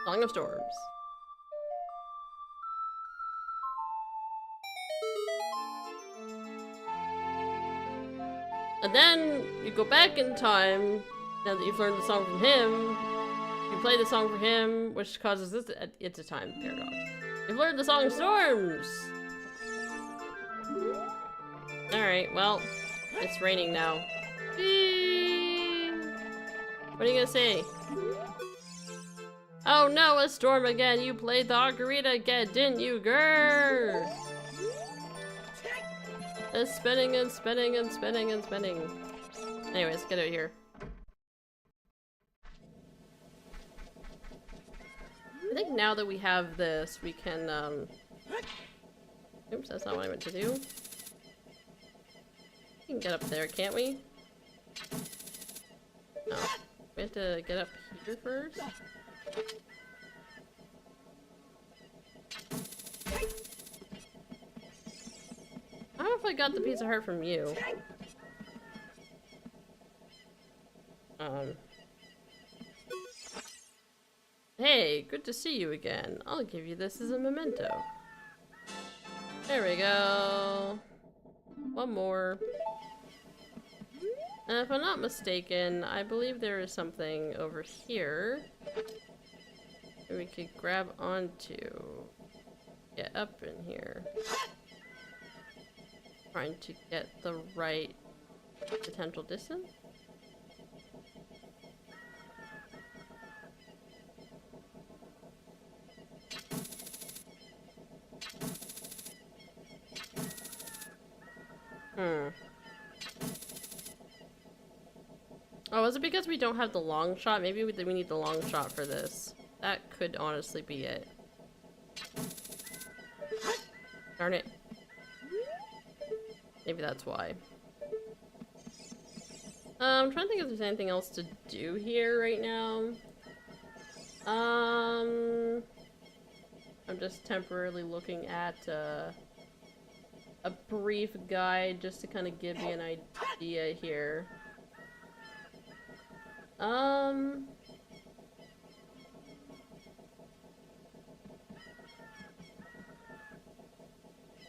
Song of Storms. And then you go back in time, now that you've learned the song from him, you play the song for him, which causes this, it's a time paradox. You've learned the Song of Storms! Alright, well, it's raining now. Whee! What are you gonna say? Oh no, a storm again! You played the ocarina again, didn't you, grrr? It's spinning and spinning and spinning and spinning. Anyways, get out of here. I think now that we have this, we can, oops, that's not what I meant to do. We can get up there, can't we? No. We have to get up here first? I don't know if I got the piece of heart from you. Hey, good to see you again. I'll give you this as a memento. There we go. One more. And if I'm not mistaken, I believe there is something over here that we could grab onto. Get up in here. Trying to get the right potential distance. Oh, is it because we don't have the long shot? Maybe we need the long shot for this. That could honestly be it. Darn it. Maybe that's why. I'm trying to think if there's anything else to do here right now. I'm just temporarily looking at a brief guide just to kind of give you an idea here.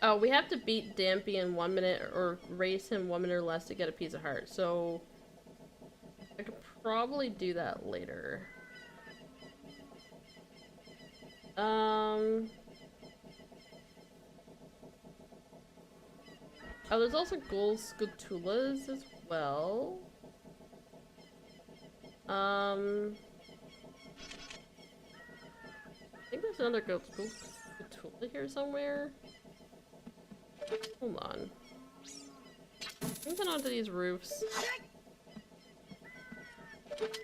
Oh, we have to beat Dampy in 1 minute or race him 1 minute or less to get a piece of heart, so I could probably do that later. Oh, there's also gold Skulltulas as well. I think there's another gold Skulltula here somewhere. Hold on. Let me get onto these roofs.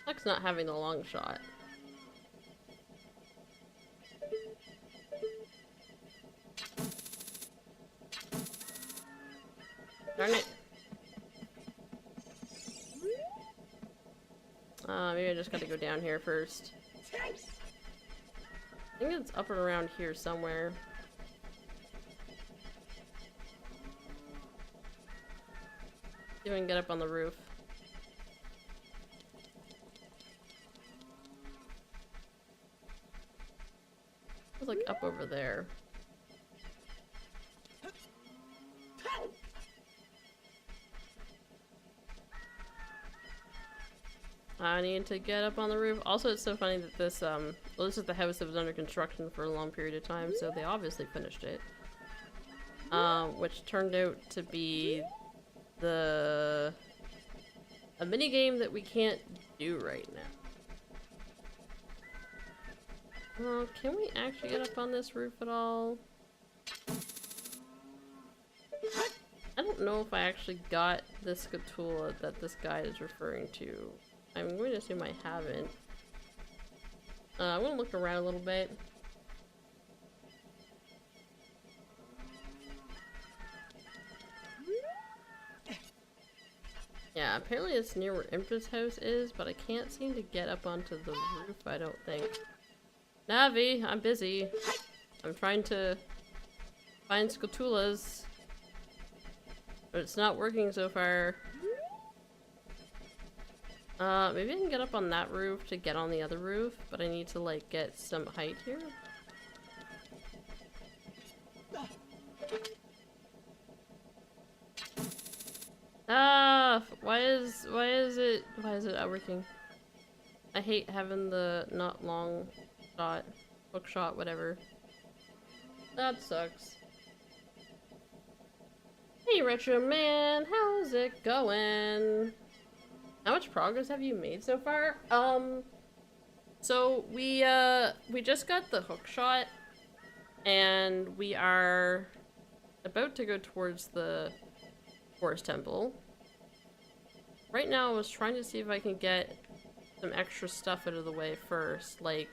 Luck's not having the long shot. Darn it. Maybe I just gotta go down here first. I think it's up and around here somewhere. See if I can get up on the roof. It's like up over there. I need to get up on the roof. Also, it's so funny that this, well, this is the house that was under construction for a long period of time, so they obviously finished it. Which turned out to be a minigame that we can't do right now. Can we actually get up on this roof at all? I don't know if I actually got this Skulltula that this guide is referring to. I'm going to assume I haven't. I'm going to look around a little bit. Yeah, apparently it's near where Empress House is, but I can't seem to get up onto the roof, I don't think. Navi, I'm busy. I'm trying to find Skulltulas. But it's not working so far. Maybe I can get up on that roof to get on the other roof, but I need to, like, get some height here. Ah! Why is it not working? I hate having the not long shot, hook shot, whatever. That sucks. Hey Retro Man, how's it going? How much progress have you made so far? So we just got the hook shot, and we are about to go towards the Forest Temple. Right now I was trying to see if I can get some extra stuff out of the way first, like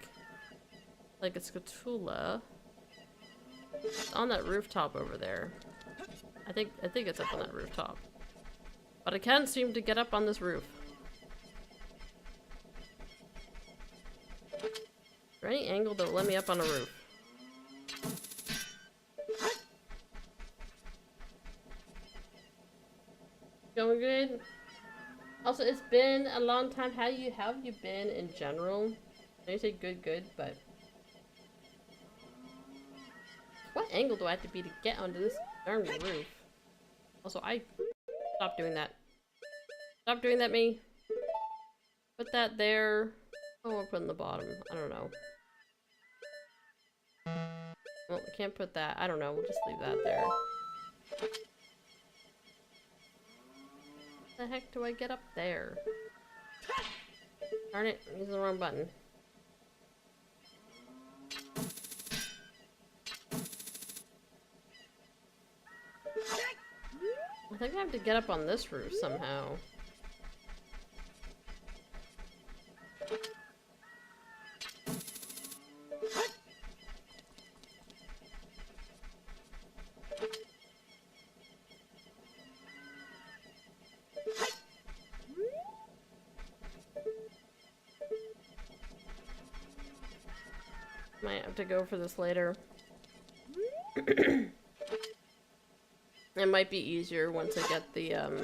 a Skulltula. It's on that rooftop over there. I think it's up on that rooftop. But I can't seem to get up on this roof. Is there any angle that will let me up on a roof? Going good? Also, it's been a long time. How have you been in general? I say good, but what angle do I have to be to get onto this darn roof? Also, stop doing that. Stop doing that, me. Put that there. Oh, I'll put in the bottom. I don't know. Well, I can't put that. I don't know. We'll just leave that there. How the heck do I get up there? Darn it, I'm using the wrong button. I think I have to get up on this roof somehow. have to go for this later. It might be easier once I get the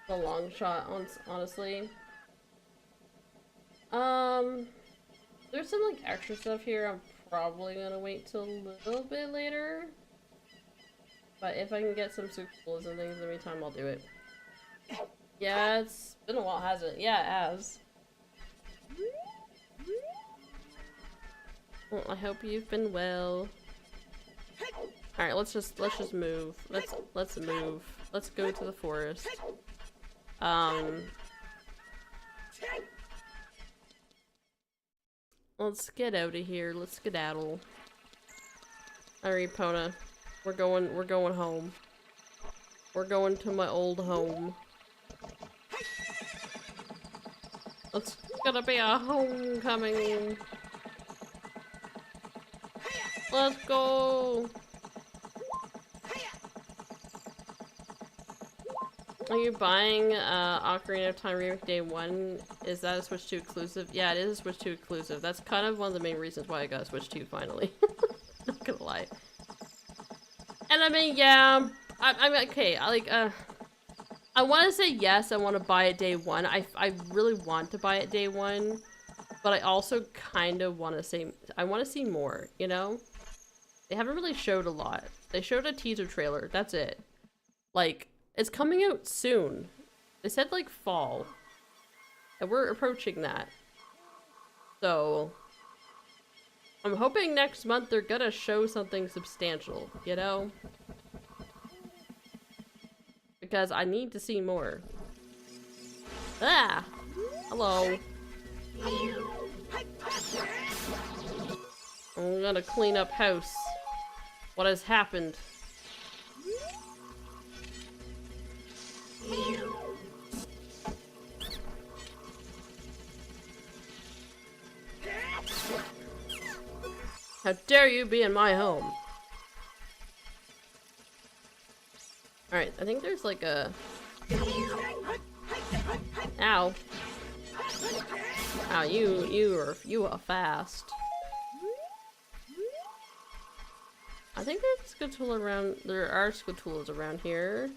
long shot, honestly. There's some, like, extra stuff here. I'm probably gonna wait till a little bit later. But if I can get some succubulas and things in the meantime, I'll do it. Yeah, it's been a while, hasn't it? Yeah, it has. Well, I hope you've been well. Alright, let's just move. Let's move. Let's go to the forest. Let's get out of here. Let's skedaddle. Alright, Pona. We're going home. We're going to my old home. It's gonna be a homecoming. Let's go. Are you buying Ocarina of Time Remake Day 1? Is that a Switch 2 exclusive? Yeah, it is a Switch 2 exclusive. That's kind of one of the main reasons why I got a Switch 2 finally. Not gonna lie. And I mean, yeah, I'm okay. I want to say yes, I want to buy it day one. I really want to buy it day one, but I also kind of want to say, I want to see more, you know? They haven't really showed a lot. They showed a teaser trailer, that's it. Like, it's coming out soon. They said, like, fall. And we're approaching that. So, I'm hoping next month they're gonna show something substantial, you know? Because I need to see more. Ah! Hello. I'm gonna clean up house. What has happened? How dare you be in my home? Alright, I think there's like a... Ow. Ow, you are fast. I think there's Skulltula around, there are Skulltulas around here.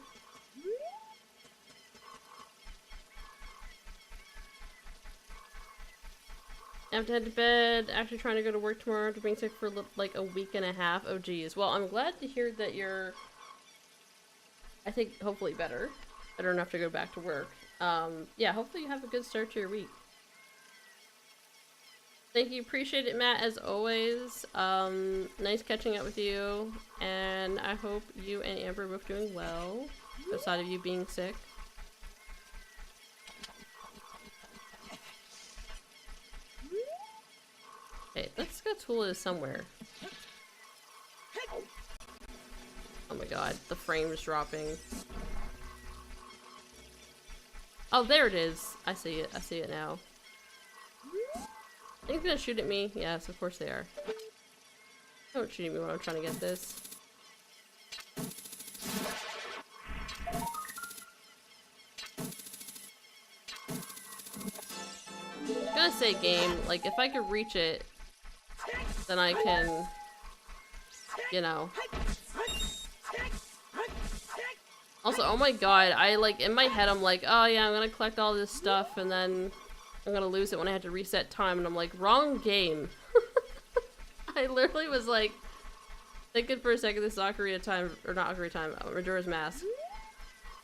I have to head to bed, actually trying to go to work tomorrow after being sick for like a week and a half. Oh geez. Well, I'm glad to hear that you're, I think, hopefully better enough to go back to work. Yeah, hopefully you have a good start to your week. Thank you, appreciate it, Matt, as always. Nice catching up with you, and I hope you and Amber are both doing well, outside of you being sick. Okay, this Skulltula is somewhere. Oh my god, the frame's dropping. Oh, there it is. I see it. I see it now. I think they're gonna shoot at me. Yes, of course they are. Don't shoot at me when I'm trying to get this. I'm gonna say game, like if I could reach it, then I can, you know. Also, oh my god, I like, in my head I'm like, oh yeah, I'm gonna collect all this stuff and then I'm gonna lose it when I have to reset time, and I'm like, wrong game. I literally was like, thinking for a second this is Ocarina of Time, or not Ocarina of Time, Majora's Mask.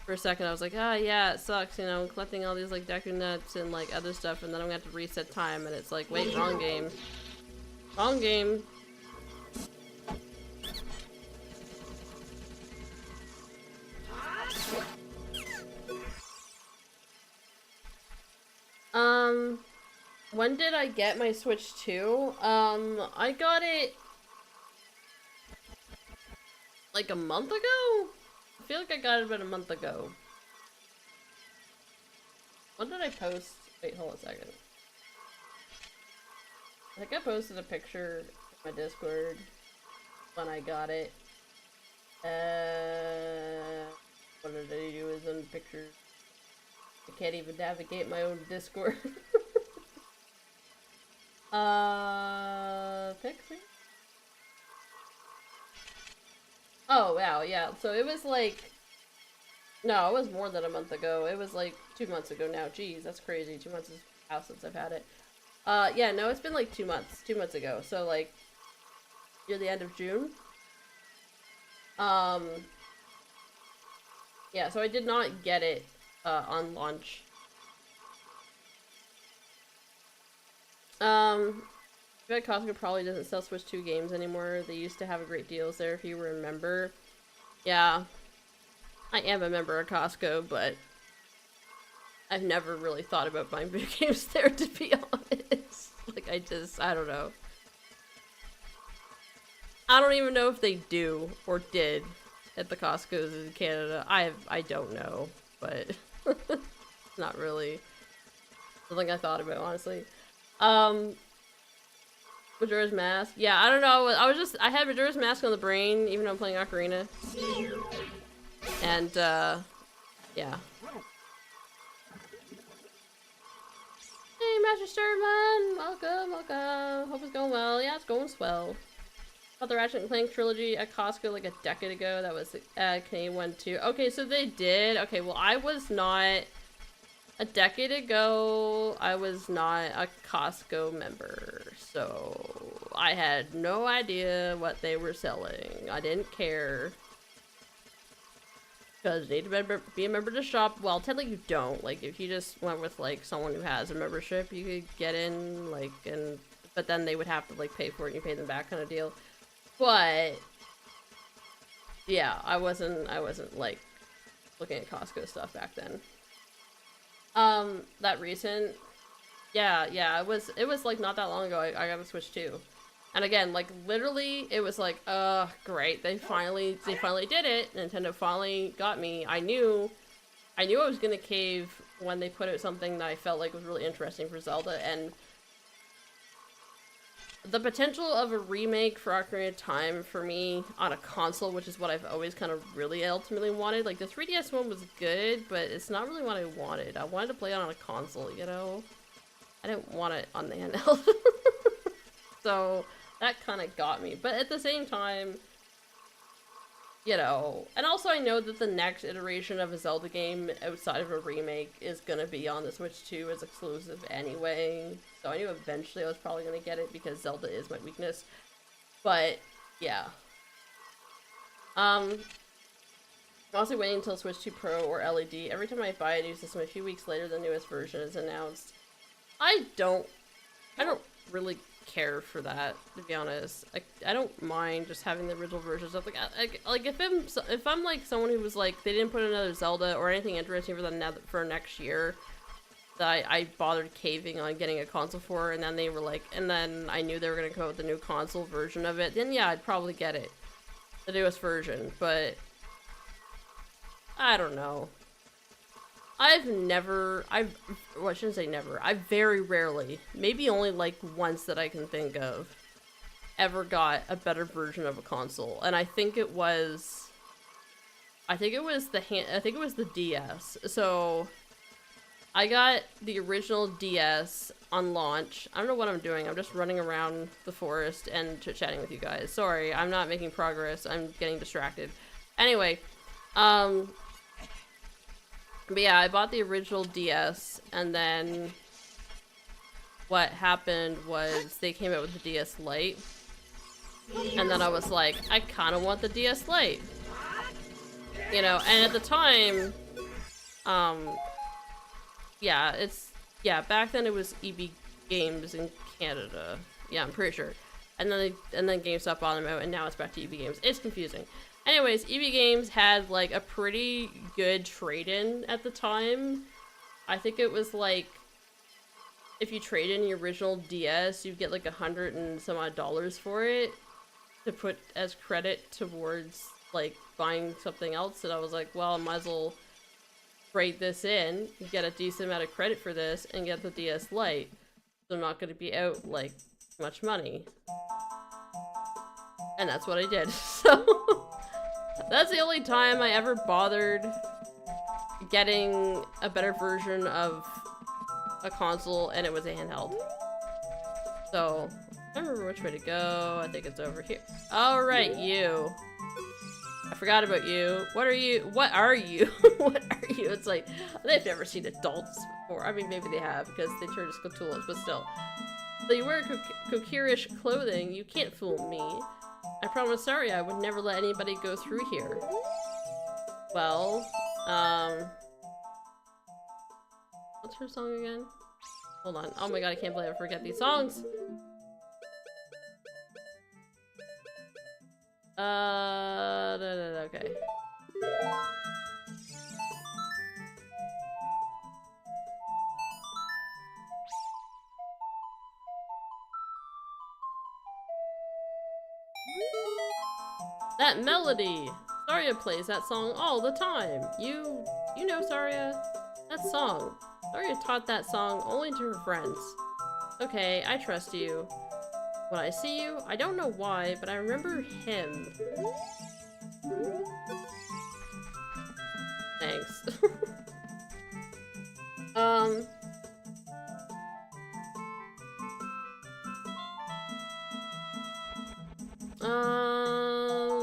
For a second I was like, ah yeah, it sucks, you know, collecting all these like Deku Nuts and like other stuff, and then I'm gonna have to reset time, and it's like, wait, wrong game. Wrong game. When did I get my Switch 2? I got it like a month ago? I feel like I got it about a month ago. When did I post? Wait, hold on a second. I think I posted a picture in my Discord when I got it. What did I do is in pictures? I can't even navigate my own Discord. Pixie? Oh, wow, yeah. So it was like, no, it was more than a month ago. It was like 2 months ago now. Jeez, that's crazy. 2 months is out since I've had it. Yeah, no, it's been like 2 months. 2 months ago. So like, near the end of June. Um, yeah, so I did not get it, on launch. I bet Costco probably doesn't sell Switch 2 games anymore. They used to have great deals there if you remember. Yeah, I am a member of Costco, but I've never really thought about buying video games there, to be honest. Like, I don't know. I don't even know if they do or did at the Costco's in Canada. I don't know, but not really something I thought about, honestly. Majora's Mask. Yeah, I don't know. I had Majora's Mask on the brain, even though I'm playing Ocarina. And, yeah. Hey, Master Sturman! Welcome, welcome. Hope it's going well. Yeah, it's going swell. Bought the Ratchet and Clank trilogy at Costco like a decade ago. That was a Canadian one too. Okay, so they did. Okay, well, I was not... A decade ago, I was not a Costco member, so I had no idea what they were selling. I didn't care. Because you need to be a member to shop. Well, technically you don't. Like, if you just went with, like, someone who has a membership, you could get in, like, and... But then they would have to, like, pay for it and you pay them back kind of deal. But... Yeah, I wasn't, like, looking at Costco stuff back then. That recent, yeah, it was like not that long ago I got a Switch 2. And again, like literally it was like, great, they finally did it. Nintendo finally got me. I knew I was gonna cave when they put out something that I felt like was really interesting for Zelda, and the potential of a remake for Ocarina of Time for me on a console, which is what I've always kind of really ultimately wanted. Like, the 3DS one was good, but it's not really what I wanted. I wanted to play it on a console, you know? I didn't want it on the handheld. So, that kind of got me. But at the same time, you know, and also I know that the next iteration of a Zelda game outside of a remake is gonna be on the Switch 2 as exclusive anyway. So I knew eventually I was probably gonna get it because Zelda is my weakness. But, yeah. I'm also waiting until Switch 2 Pro or LED. Every time I buy a new system, a few weeks later the newest version is announced. I don't really care for that, to be honest. I don't mind just having the original version stuff. Like if I'm like someone who was like they didn't put another Zelda or anything interesting for next year that I bothered caving on getting a console for, and then they were like, and then I knew they were gonna come out with the new console version of it, then yeah, I'd probably get it, the newest version. But I don't know. Well, I shouldn't say never. I very rarely, maybe only like once that I can think of, ever got a better version of a console. And I think it was the DS. So I got the original DS on launch. I don't know what I'm doing. I'm just running around the forest and chit-chatting with you guys. Sorry, I'm not making progress. I'm getting distracted. Anyway, but yeah, I bought the original DS, and then what happened was they came out with the DS Lite, and then I was like, I kind of want the DS Lite, you know. And at the time, back then it was EB Games in Canada. Yeah, I'm pretty sure. And then GameStop bought them out, and now it's back to EB Games. It's confusing. Anyways, EB Games had, like, a pretty good trade-in at the time. I think it was, like, if you trade in your original DS, you'd get, like, $100 and some odd for it to put as credit towards, like, buying something else. And I was like, well, I might as well trade this in, get a decent amount of credit for this, and get the DS Lite. So I'm not going to be out, like, much money. And that's what I did. So... That's the only time I ever bothered getting a better version of a console, and it was a handheld. So, I don't remember which way to go. I think it's over here. Alright, you. forgot about you. What are you? What are you? What are you? It's like, they've never seen adults before. I mean, maybe they have, because they turn to Skulltulas, but still. So you wear Kokirish clothing, you can't fool me. I promise Saria I would never let anybody go through here. Well, what's her song again? Hold on. Oh my god, I can't believe I forget these songs! Okay. That melody! Saria plays that song all the time. You know Saria? That song. Saria taught that song only to her friends. Okay, I trust you. When I see you, I don't know why, but I remember him. Thanks.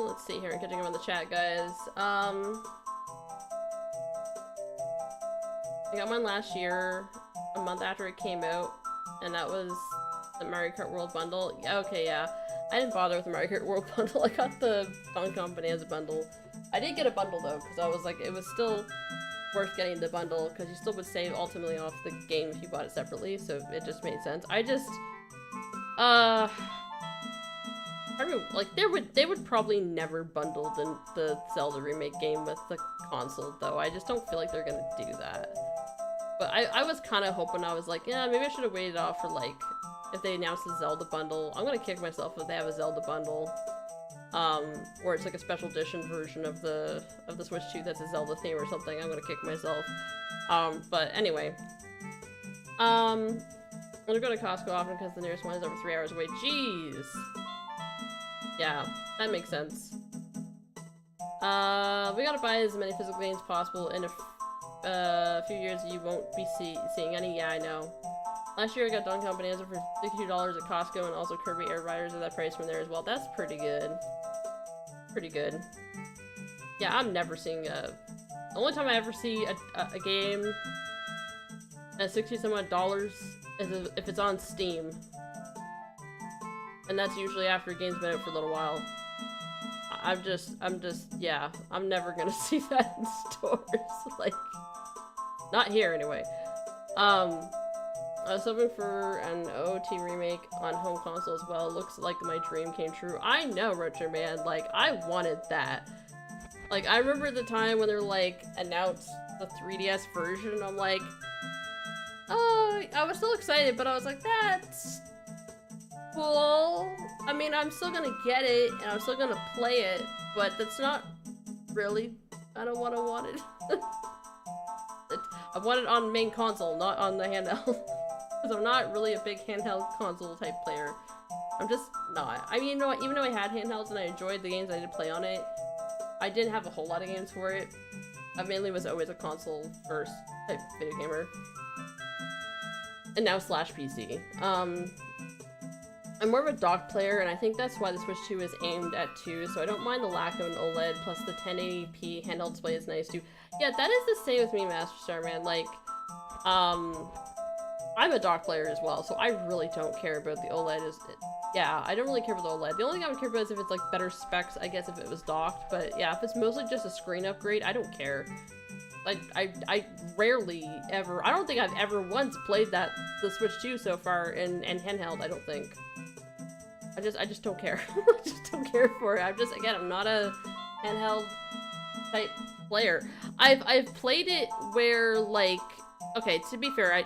Let's see here. I'm catching up on the chat, guys. I got mine last year, a month after it came out, and that was the Mario Kart World Bundle. Yeah, okay, yeah. I didn't bother with the Mario Kart World Bundle. I got the Donkey Kong Bonanza bundle. I did get a bundle though, because I was like, it was still worth getting the bundle, because you still would save ultimately off the game if you bought it separately, so it just made sense. I just, I mean, like, they would probably never bundle the Zelda remake game with the console, though. I just don't feel like they're gonna do that. But I was kind of hoping, I was like, yeah, maybe I should have waited off for, like, if they announced the Zelda bundle. I'm gonna kick myself if they have a Zelda bundle. Or it's like a special edition version of the Switch 2 that's a Zelda theme or something. I'm gonna kick myself. But anyway. I'm gonna go to Costco often because the nearest one is over 3 hours away. Jeez! Yeah, that makes sense. We gotta buy as many physical games possible. In a few years you won't be seeing any. Yeah, I know. Last year I got Donkey Kong Bonanza for $62 at Costco, and also Kirby Air Riders at that price from there as well. That's pretty good. Pretty good. Yeah, I'm never seeing the only time I ever see a game at $60-some-odd is if it's on Steam. And that's usually after a game's been out for a little while. Yeah, I'm never gonna see that in stores. Like, not here anyway. I was hoping for an OT remake on home console as well. Looks like my dream came true. I know, Roger Man. Like, I wanted that. Like, I remember the time when they were like announced the 3DS version. I'm like, oh, I was still excited, but I was like, that's cool. I mean, I'm still gonna get it and I'm still gonna play it, but that's not really kind of what I wanted. I want it on main console, not on the handheld. Because I'm not really a big handheld console type player. I'm just not. I mean, you know what? Even though I had handhelds and I enjoyed the games I did play on it, I didn't have a whole lot of games for it. I mainly was always a console first type video gamer. And now slash PC. I'm more of a dock player, and I think that's why the Switch 2 is aimed at 2, so I don't mind the lack of an OLED, plus the 1080p handheld display is nice too. Yeah, that is the same with me, Master Star Man. Like, I'm a dock player as well, so I really don't care about the OLED. Yeah, I don't really care about the OLED. The only thing I would care about is if it's like better specs, I guess, if it was docked. But yeah, if it's mostly just a screen upgrade, I don't care. I rarely ever, I don't think I've ever once played the Switch 2 so far in handheld, I don't think. I just don't care. I just don't care for it. I'm not a handheld type player. I've played it where, like, okay, to be fair,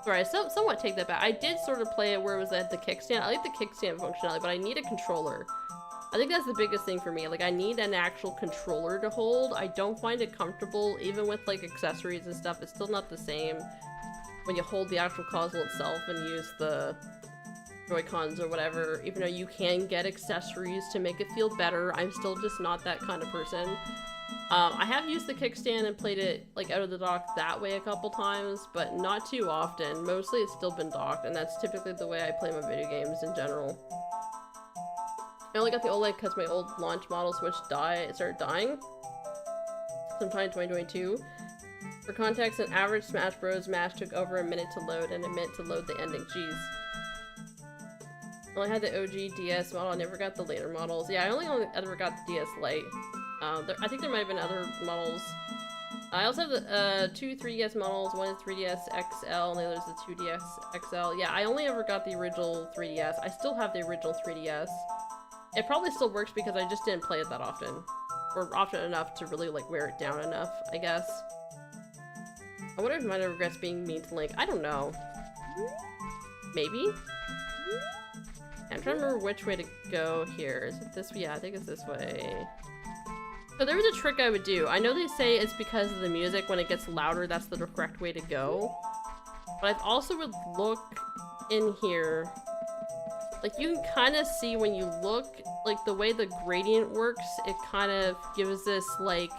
sorry, I somewhat take that back. I did sort of play it where it was at the kickstand. I like the kickstand functionality, but I need a controller. I think that's the biggest thing for me. Like, I need an actual controller to hold. I don't find it comfortable, even with, like, accessories and stuff. It's still not the same when you hold the actual console itself and use the Joy-Cons or whatever. Even though you can get accessories to make it feel better, I'm still just not that kind of person. I have used the kickstand and played it, like, out of the dock that way a couple times, but not too often. Mostly it's still been docked, and that's typically the way I play my video games in general. I only got the OLED because my old launch model Switch started dying sometime in 2022. For context, an average Smash Bros. Match took over a minute to load and a minute to load the ending. Jeez. I only had the OG DS model. I never got the later models. Yeah, I only ever got the DS Lite. I think there might have been other models. I also have the 2 3DS models. One is 3DS XL and the other is the 2DS XL. Yeah, I only ever got the original 3DS. I still have the original 3DS. It probably still works because I just didn't play it that often. Or often enough to really, like, wear it down enough, I guess. I wonder if mine regrets being mean to Link. I don't know. Maybe? I'm trying to remember which way to go here. Is it this way? Yeah, I think it's this way. So there was a trick I would do. I know they say it's because of the music. When it gets louder, that's the correct way to go. But I also would look in here. Like, you can kind of see when you look, like, the way the gradient works, it kind of gives this, like,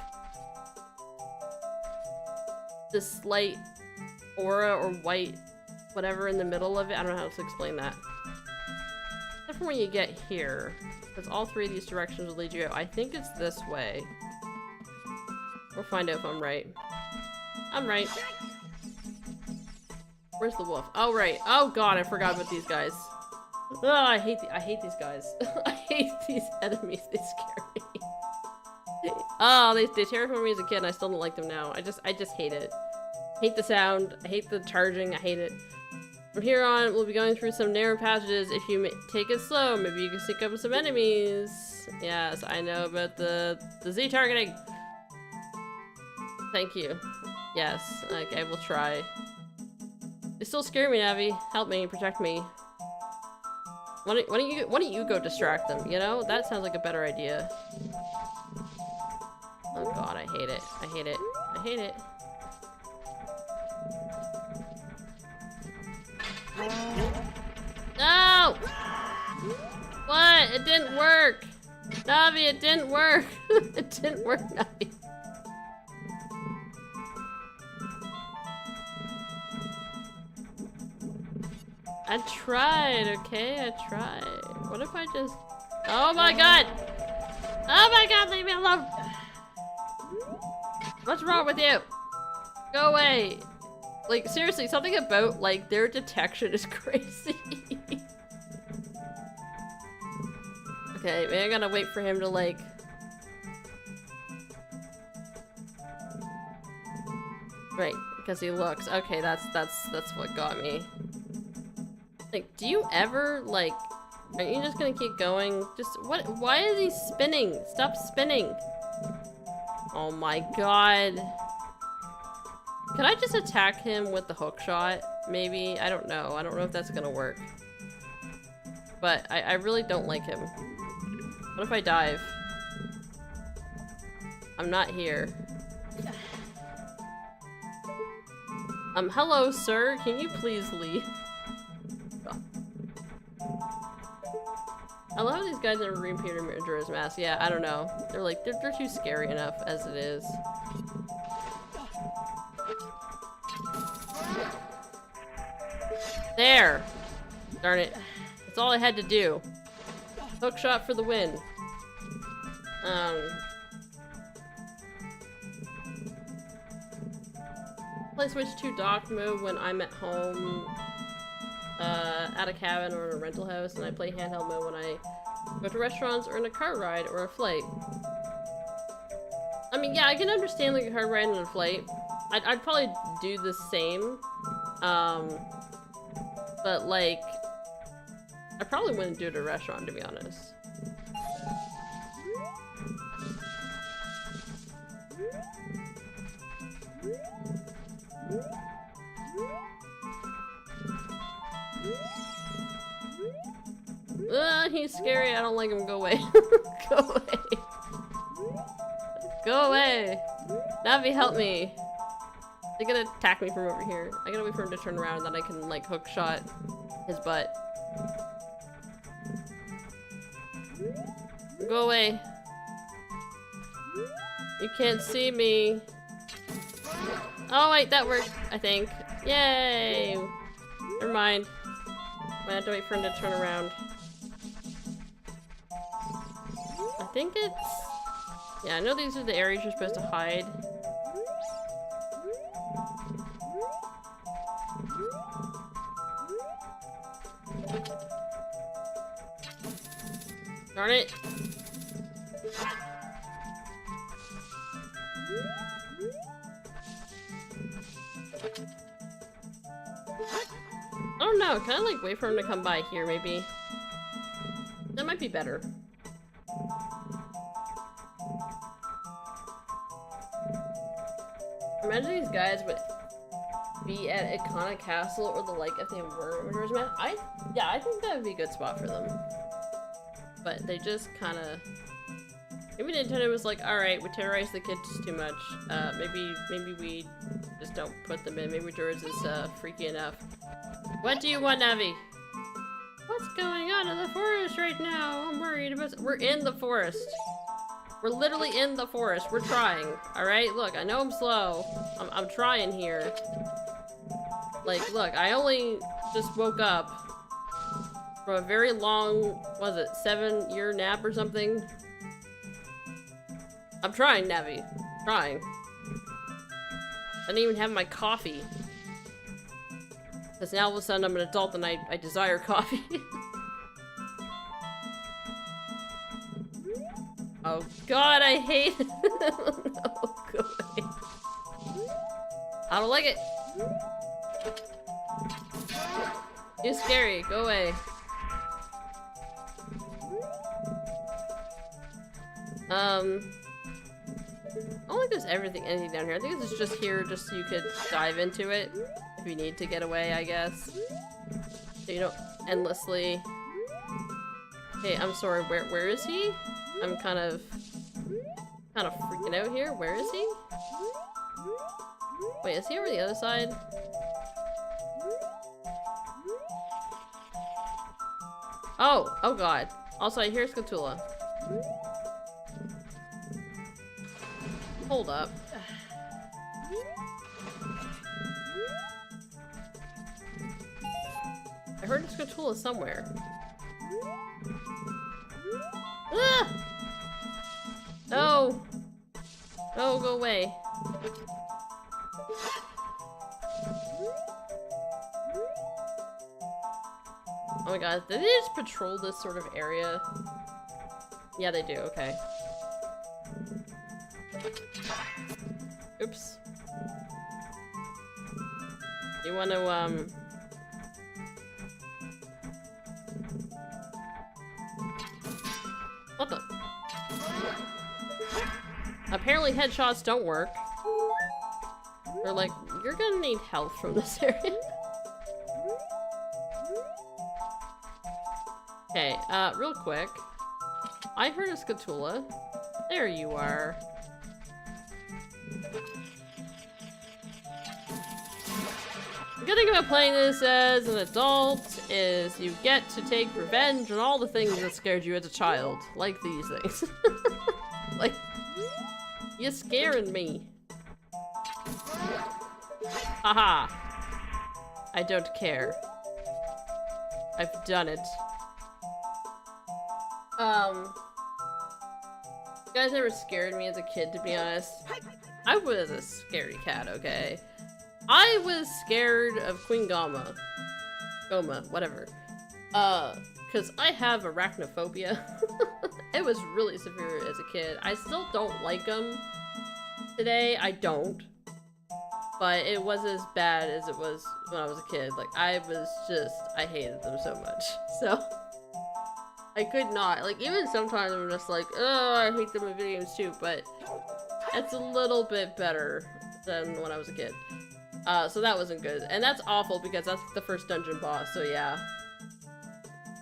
this slight aura or white whatever in the middle of it. I don't know how to explain that. Except for when you get here. Because all three of these directions will lead you out. I think it's this way. We'll find out if I'm right. I'm right. Where's the wolf? Oh, right. Oh, God, I forgot about these guys. Oh, I hate these guys. I hate these enemies. They scare me. Oh, they terrified me as a kid and I still don't like them now. I just hate it. I hate the sound. I hate the charging. I hate it. From here on, we'll be going through some narrow passages. If you take it slow, maybe you can sneak up with some enemies. Yes, I know about the Z targeting. Thank you. Yes, okay, we'll try. They still scare me, Navi. Help me, protect me. Why don't you go distract them, you know? That sounds like a better idea. Oh god, I hate it. I hate it. I hate it. No! What? It didn't work! Navi, it didn't work! It didn't work, Navi. I tried, okay? I tried. What if I just... Oh my god! Oh my god, leave me alone! What's wrong with you? Go away! Like, seriously, something about, like, their detection is crazy. Okay, maybe I gotta wait for him to, like... Right, because he looks. Okay, that's what got me. Like, do you ever, like... Aren't you just gonna keep going? Just, what? Why is he spinning? Stop spinning! Oh my god. Could I just attack him with the hook shot? Maybe? I don't know. I don't know if that's gonna work. But I really don't like him. What if I dive? I'm not here. Hello, sir. Can you please leave? I love how these guys never reappear in Majora's Mask. Yeah, I don't know. They're like, they're too scary enough as it is. There! Darn it. That's all I had to do. Hook shot for the win. Play Switch 2 dock mode when I'm at home, at a cabin or in a rental house, and I play handheld mode when I go to restaurants or in a car ride or a flight. I mean, yeah, I can understand like a car ride and a flight. I'd probably do the same. But like, I probably wouldn't do it at a restaurant, to be honest. He's scary. I don't like him. Go away. Go away. Go away. Navi, help me. They're gonna attack me from over here. I gotta wait for him to turn around and then I can like hook shot his butt. Go away. You can't see me. Oh wait, that worked, I think. Yay! Never mind. I have to wait for him to turn around. think it's... Yeah, I know these are the areas you're supposed to hide. Darn it. I don't know, can I like wait for him to come by here maybe? That might be better. Imagine these guys would be at Icona Castle or the like if they were Majora's Mask. Yeah, I think that would be a good spot for them. But they just kind of... Maybe Nintendo was like, alright, we terrorized the kids too much. Maybe we just don't put them in. Maybe Majora's is freaky enough. What do you want, Navi? What's going on in the forest right now? I'm worried about... We're in the forest. We're literally in the forest. We're trying. Alright? Look, I know I'm slow. I'm trying here. Like, look, I only just woke up from a very long, what was it, 7-year nap or something? I'm trying, Navi. Trying. I didn't even have my coffee. Because now all of a sudden I'm an adult and I desire coffee. Oh god, I hate it. No, go away. I don't like it. You're scary, go away. I don't think there's anything down here. I think it's just here just so you could dive into it if you need to get away, I guess. So you don't endlessly... Hey, I'm sorry, where is he? I'm kind of freaking out here. Where is he? Wait, is he over the other side? Oh god. Also, I hear Scatula. Hold up. I heard Scatula somewhere. Ah! No! No, go away. Oh my god, did they just patrol this sort of area? Yeah, they do, okay. Oops. You wanna, What the? Apparently headshots don't work. They're like, you're gonna need health from this area. Okay, real quick. I heard a Scatula. There you are. The good thing about playing this as an adult is you get to take revenge on all the things that scared you as a child. Like these things. Like, you're scaring me. Haha. I don't care. I've done it. You guys never scared me as a kid, to be honest. I was a scary cat, okay? I was scared of Queen Goma. Goma, whatever. Cause I have arachnophobia. It was really severe as a kid. I still don't like them. Today, I don't. But it was as bad as it was when I was a kid. Like, I hated them so much. So, I could not. Like, even sometimes I'm just like, oh, I hate them in video games too, but it's a little bit better than when I was a kid. So that wasn't good. And that's awful because that's the first dungeon boss, so yeah.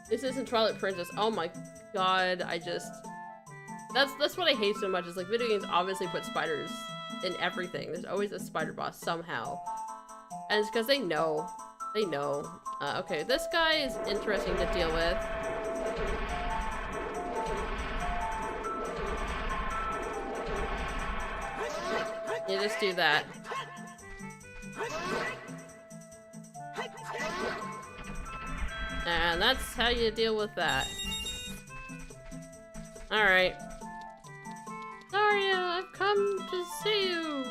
This isn't Twilight Princess. Oh my god, that's what I hate so much, is like video games obviously put spiders in everything. There's always a spider boss somehow. And it's because they know. They know. Okay, this guy is interesting to deal with. You just do that. And that's how you deal with that. Alright. See you!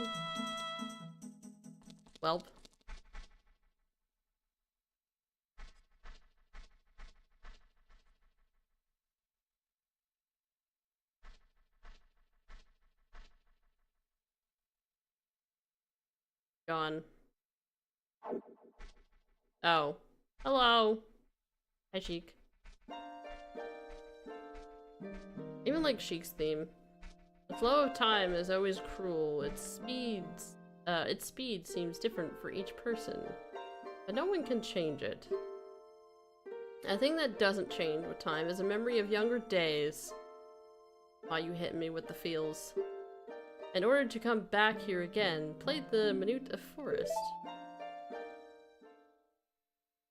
Welp. Gone. Oh. Hello. Hi, Sheik. Even like Sheik's theme. The flow of time is always cruel. Its speed seems different for each person. But no one can change it. A thing that doesn't change with time is a memory of younger days. Why you hit me with the feels. In order to come back here again, play the Minute of Forest.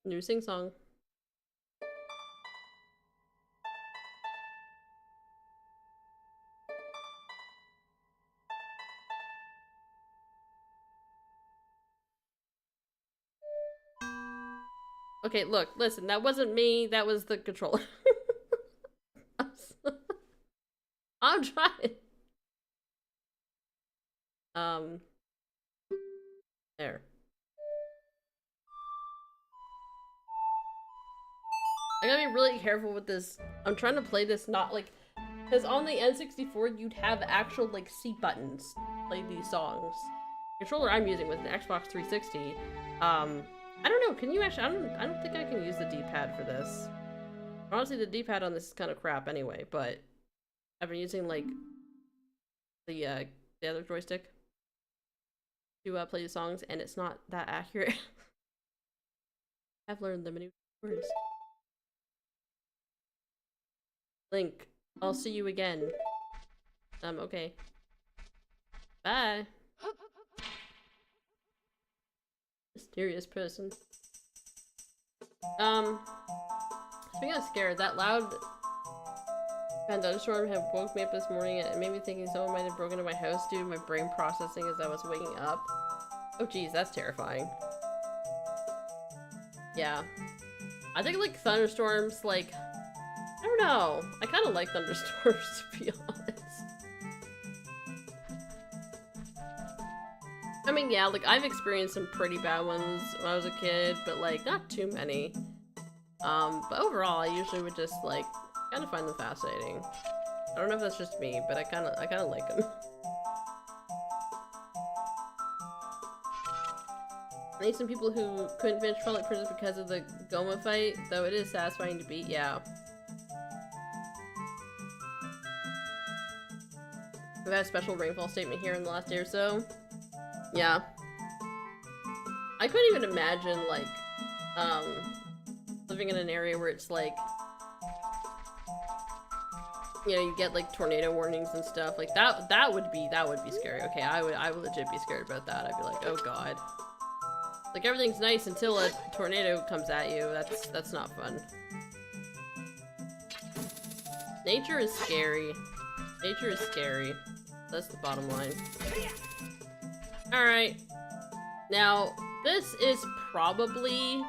New sing-song. Okay, look, listen, that wasn't me, that was the controller. I'm trying. There. I gotta be really careful with this. I'm trying to play this not like, because on the N64 you'd have actual like C buttons to play these songs. The controller I'm using with an Xbox 360. I don't know. Can you actually? I don't think I can use the D-pad for this. Honestly, the D-pad on this is kind of crap anyway. But I've been using like the other joystick to play the songs, and it's not that accurate. I've learned the many words. Link, I'll see you again. Okay. Bye. Mysterious person. Speaking of scared, that loud thunderstorm had woke me up this morning and it made me thinking someone might have broken into my house due to my brain processing as I was waking up. Oh geez, that's terrifying. Yeah. I think like thunderstorms, like, I don't know. I kind of like thunderstorms, to be honest. I mean, yeah, like, I've experienced some pretty bad ones when I was a kid, but, like, not too many. But overall, I usually would just, like, kind of find them fascinating. I don't know if that's just me, but I kind of like them. I need some people who couldn't finish Twilight Princess because of the Goma fight, though it is satisfying to beat, yeah. We've had a special rainfall statement here in the last day or so. Yeah. I couldn't even imagine, like, living in an area where it's like, you know, you get like tornado warnings and stuff. Like that would be scary. Okay, I would legit be scared about that. I'd be like, oh god. Like everything's nice until a tornado comes at you. That's not fun. Nature is scary. Nature is scary. That's the bottom line. Alright. Now, this is probably...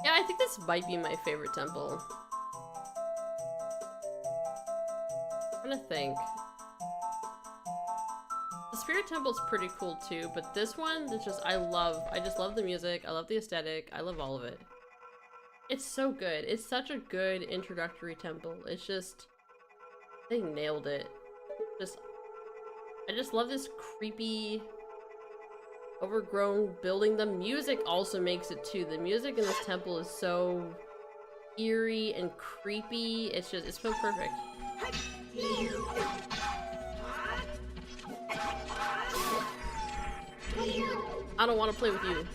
Yeah, I think this might be my favorite temple. I'm trying to think. The Spirit Temple's pretty cool too, but this one, it's just, I just love the music, I love the aesthetic, I love all of it. It's so good. It's such a good introductory temple. It's just, they nailed it. I just love this creepy, overgrown building. The music also makes it too. The music in this temple is so eerie and creepy. It's so perfect. I don't want to play with you.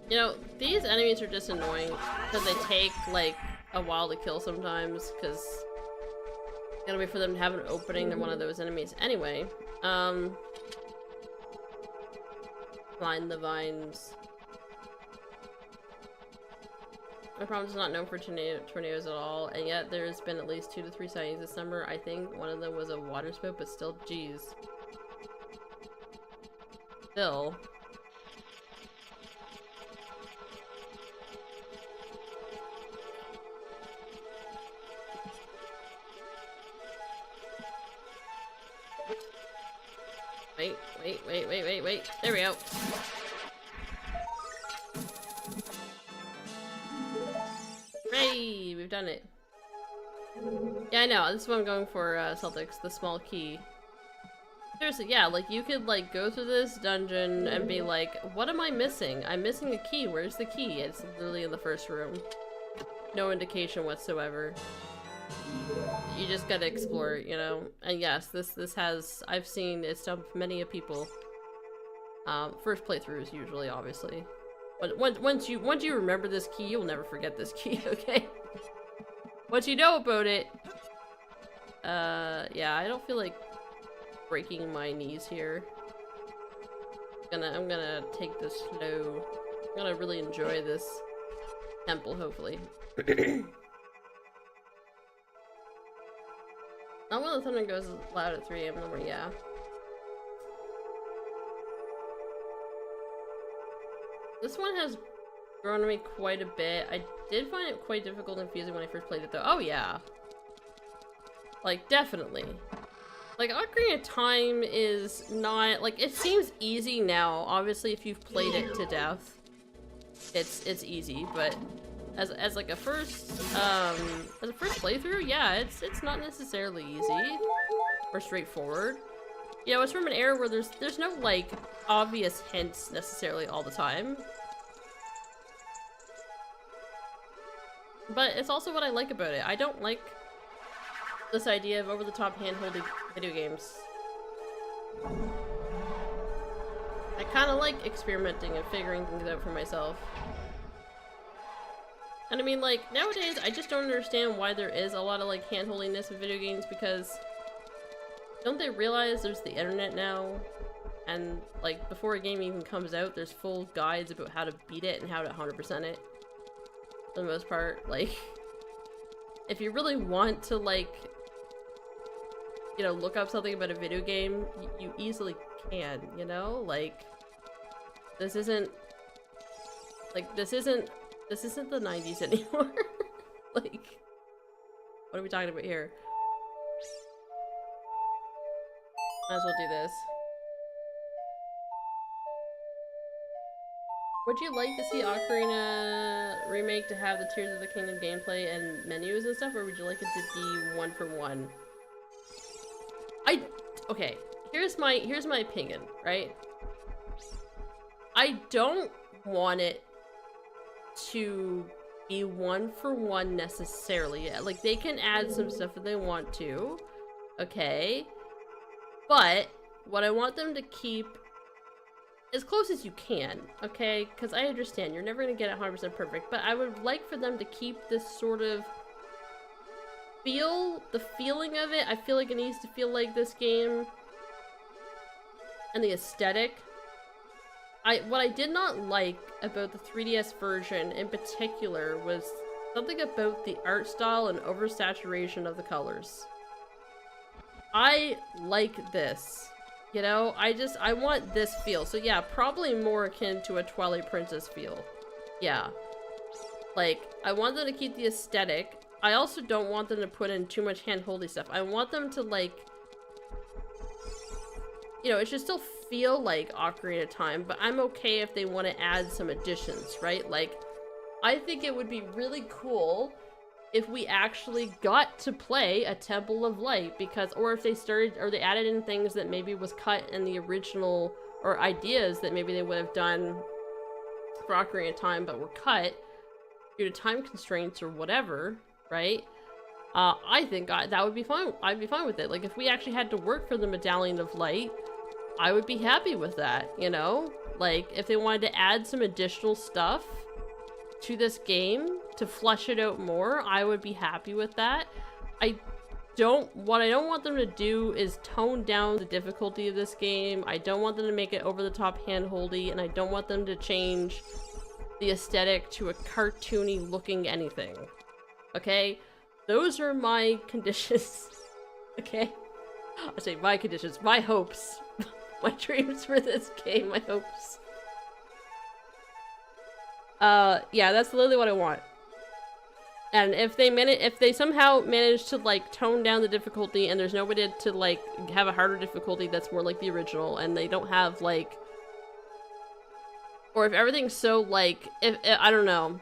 You know, these enemies are just annoying because they take like a while to kill sometimes because you gotta wait for them to have an opening. They're one of those enemies anyway. Line the vines. My province is not known for tornadoes at all, and yet there's been at least 2 to 3 sightings this summer. I think one of them was a water spout, but still, geez. Still. Wait. There we go. Hooray! We've done it. Yeah, I know. This is what I'm going for, Celtics. The small key. Seriously, yeah, like, you could, like, go through this dungeon and be like, what am I missing? I'm missing a key. Where's the key? It's literally in the first room. No indication whatsoever. You just gotta explore it, you know? And yes, this has... I've seen it stump many a people. First playthroughs, usually, obviously. But once you remember this key, you'll never forget this key, okay? Once you know about it... yeah, I don't feel like breaking my knees here. I'm gonna take this slow. I'm gonna really enjoy this temple, hopefully. Not when the thunder goes loud at 3 AM no more, yeah. This one has grown on me quite a bit. I did find it quite difficult and confusing when I first played it though. Oh yeah. Like, definitely. Like, Ocarina of Time is not, like, it seems easy now. Obviously, if you've played it to death, it's easy, but as like a first playthrough, yeah, it's not necessarily easy or straightforward. You know, it's from an era where there's no, like, obvious hints necessarily all the time. But it's also what I like about it. I don't like this idea of over-the-top hand-holding video games. I kind of like experimenting and figuring things out for myself. And I mean, like, nowadays, I just don't understand why there is a lot of, like, hand-holdingness in video games, because don't they realize there's the internet now? And, like, before a game even comes out, there's full guides about how to beat it and how to 100% it. For the most part, like, if you really want to, like, you know, look up something about a video game, you easily can, you know? Like, this isn't the 90s anymore. Like, what are we talking about here? Might as well do this. Would you like to see Ocarina remake to have the Tears of the Kingdom gameplay and menus and stuff, or would you like it to be one for one? Okay, here's my opinion, right? I don't want it to be one for one necessarily. Yeah, like, they can add some stuff if they want to, okay? But what I want them to keep as close as you can, okay? Because I understand you're never gonna get it 100% perfect, but I would like for them to keep this sort of the feeling of it. I feel like it needs to feel like this game. And the aesthetic. What I did not like about the 3DS version in particular was something about the art style and oversaturation of the colors. I like this. You know, I want this feel. So yeah, probably more akin to a Twilight Princess feel. Yeah. Like, I want them to keep the aesthetic. I also don't want them to put in too much hand-holdy stuff. I want them to, like, you know, it should still feel like Ocarina of Time, but I'm okay if they want to add some additions, right? Like, I think it would be really cool if we actually got to play a Temple of Light, because, or if they started, or they added in things that maybe was cut in the original, or ideas that maybe they would have done for Ocarina of Time, but were cut due to time constraints or whatever, right? I think that would be fine. I'd be fine with it. Like, if we actually had to work for the Medallion of Light, I would be happy with that, you know? Like, if they wanted to add some additional stuff to this game to flesh it out more, I would be happy with that. What I don't want them to do is tone down the difficulty of this game. I don't want them to make it over the top hand-holdy, and I don't want them to change the aesthetic to a cartoony looking anything. Okay? Those are my conditions. Okay? I say my conditions, my hopes. My dreams for this game, my hopes. Yeah, that's literally what I want. And if they somehow manage to like tone down the difficulty and there's nobody to like have a harder difficulty that's more like the original, and they don't have like, or if everything's so like, if I don't know,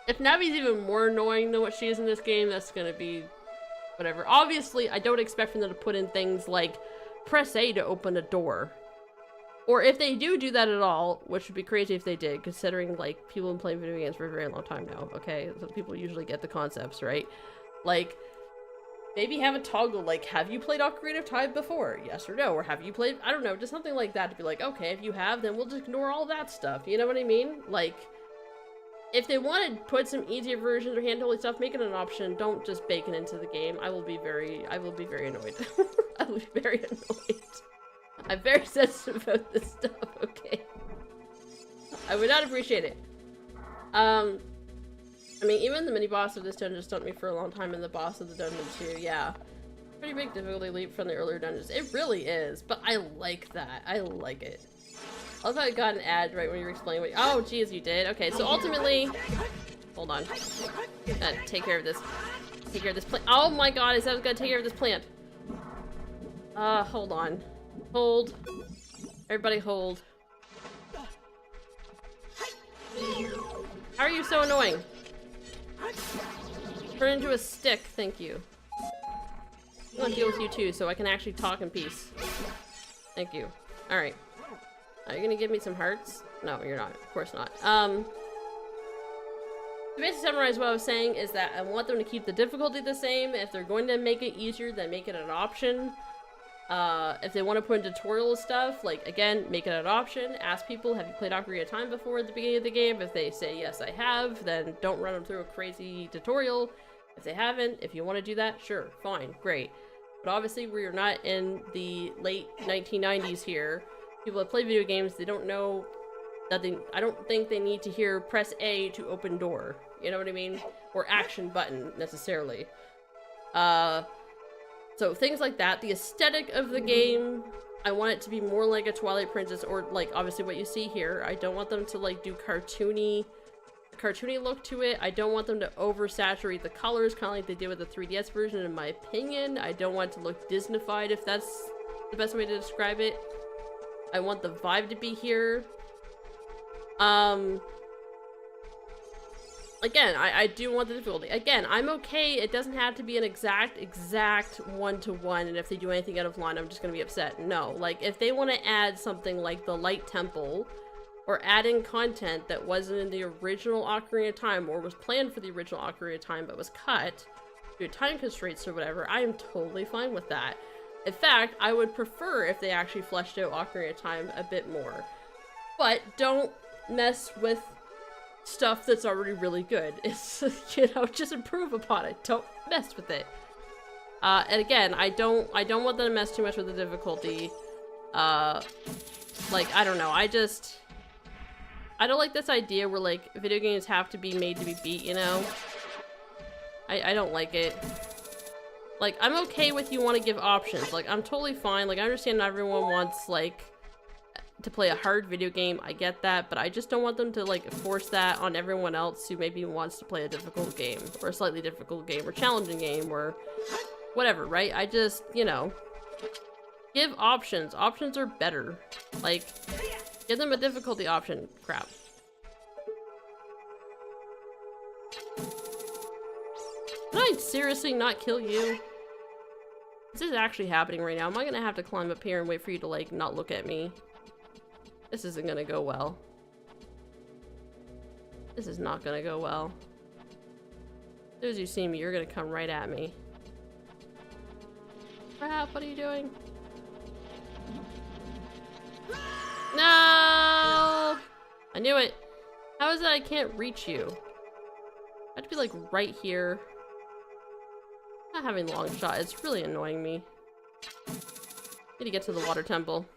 if Navi's even more annoying than what she is in this game, that's gonna be whatever. Obviously, I don't expect for them to put in things like press A to open a door. Or if they do that at all, which would be crazy if they did, considering, like, people have been playing video games for a very long time now, okay? So people usually get the concepts, right? Like, maybe have a toggle, like, have you played Ocarina of Time before? Yes or no? Or have you played, I don't know, just something like that to be like, okay, if you have, then we'll just ignore all that stuff, you know what I mean? Like, if they want to put some easier versions or hand-holding stuff, make it an option. Don't just bake it into the game. I will be very annoyed. I will be very annoyed. I'm very sensitive about this stuff, okay? I would not appreciate it. I mean, even the mini-boss of this dungeon stumped me for a long time, and the boss of the dungeon too, yeah. Pretty big difficulty leap from the earlier dungeons. It really is, but I like that. I like it. I love how I got an ad right when you were explaining what— oh, geez, you did. Okay, so ultimately— hold on. Take care of this. Take care of this plant. Oh my god, I said I was gonna take care of this plant. Hold on. Hold. Everybody hold. How are you so annoying? Turn into a stick, thank you. I want to deal with you too, so I can actually talk in peace. Thank you. Alright. Are you gonna give me some hearts? No, you're not. Of course not. To basically summarize what I was saying is that I want them to keep the difficulty the same. If they're going to make it easier, then make it an option. If they want to put in tutorial stuff, like, again, make it an option. Ask people, have you played Ocarina of Time before at the beginning of the game? If they say, yes, I have, then don't run them through a crazy tutorial. If they haven't, if you want to do that, sure, fine, great. But obviously, we're not in the late 1990s here. People that play video games, they don't know that I don't think they need to hear press A to open door. You know what I mean? Or action button, necessarily. So things like that. The aesthetic of the game, I want it to be more like a Twilight Princess, or like obviously what you see here. I don't want them to like do cartoony look to it. I don't want them to oversaturate the colors, kind of like they did with the 3DS version, in my opinion. I don't want it to look Disneyfied, if that's the best way to describe it. I want the vibe to be here. Again, I do want the difficulty. Again, I'm okay. It doesn't have to be an exact one-to-one, and if they do anything out of line, I'm just gonna be upset. No, like, if they want to add something like the Light Temple, or add in content that wasn't in the original Ocarina of Time, or was planned for the original Ocarina of Time, but was cut due to time constraints or whatever, I am totally fine with that. In fact, I would prefer if they actually fleshed out Ocarina of Time a bit more. But don't mess with stuff that's already really good. It's, you know, just improve upon it. Don't mess with it. And again, I don't want them to mess too much with the difficulty. Like, I don't know, I don't like this idea where, like, video games have to be made to be beat, you know? I don't like it. Like, I'm okay with you want to give options. Like, I'm totally fine. Like, I understand not everyone wants, like, to play a hard video game. I get that, but I just don't want them to, like, force that on everyone else who maybe wants to play a difficult game, or a slightly difficult game, or challenging game, or whatever, right? I just, you know, give options. Options are better. Like, give them a difficulty option. Crap. Did I seriously not kill you? This is actually happening right now. Am I gonna have to climb up here and wait for you to, like, not look at me? This isn't gonna go well. This is not gonna go well. As soon as you see me, you're gonna come right at me. Crap, what are you doing? No! I knew it. How is it I can't reach you? I have to be, like, right here. Not having long shot. It's really annoying me. Need to get to the water temple.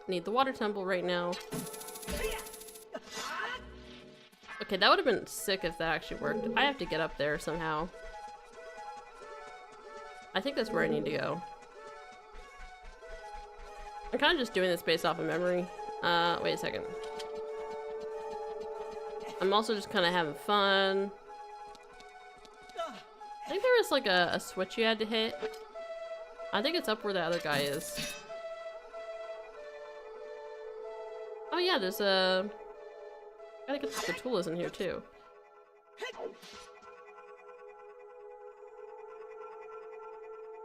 Need the water temple right now. Okay, that would have been sick if that actually worked. I have to get up there somehow. I think that's where I need to go. I'm kind of just doing this based off of memory. Wait a second. I'm also just kind of having fun. I think there was like a switch you had to hit. I think it's up where the other guy is. Oh yeah, there's a... I think the tool is in here too.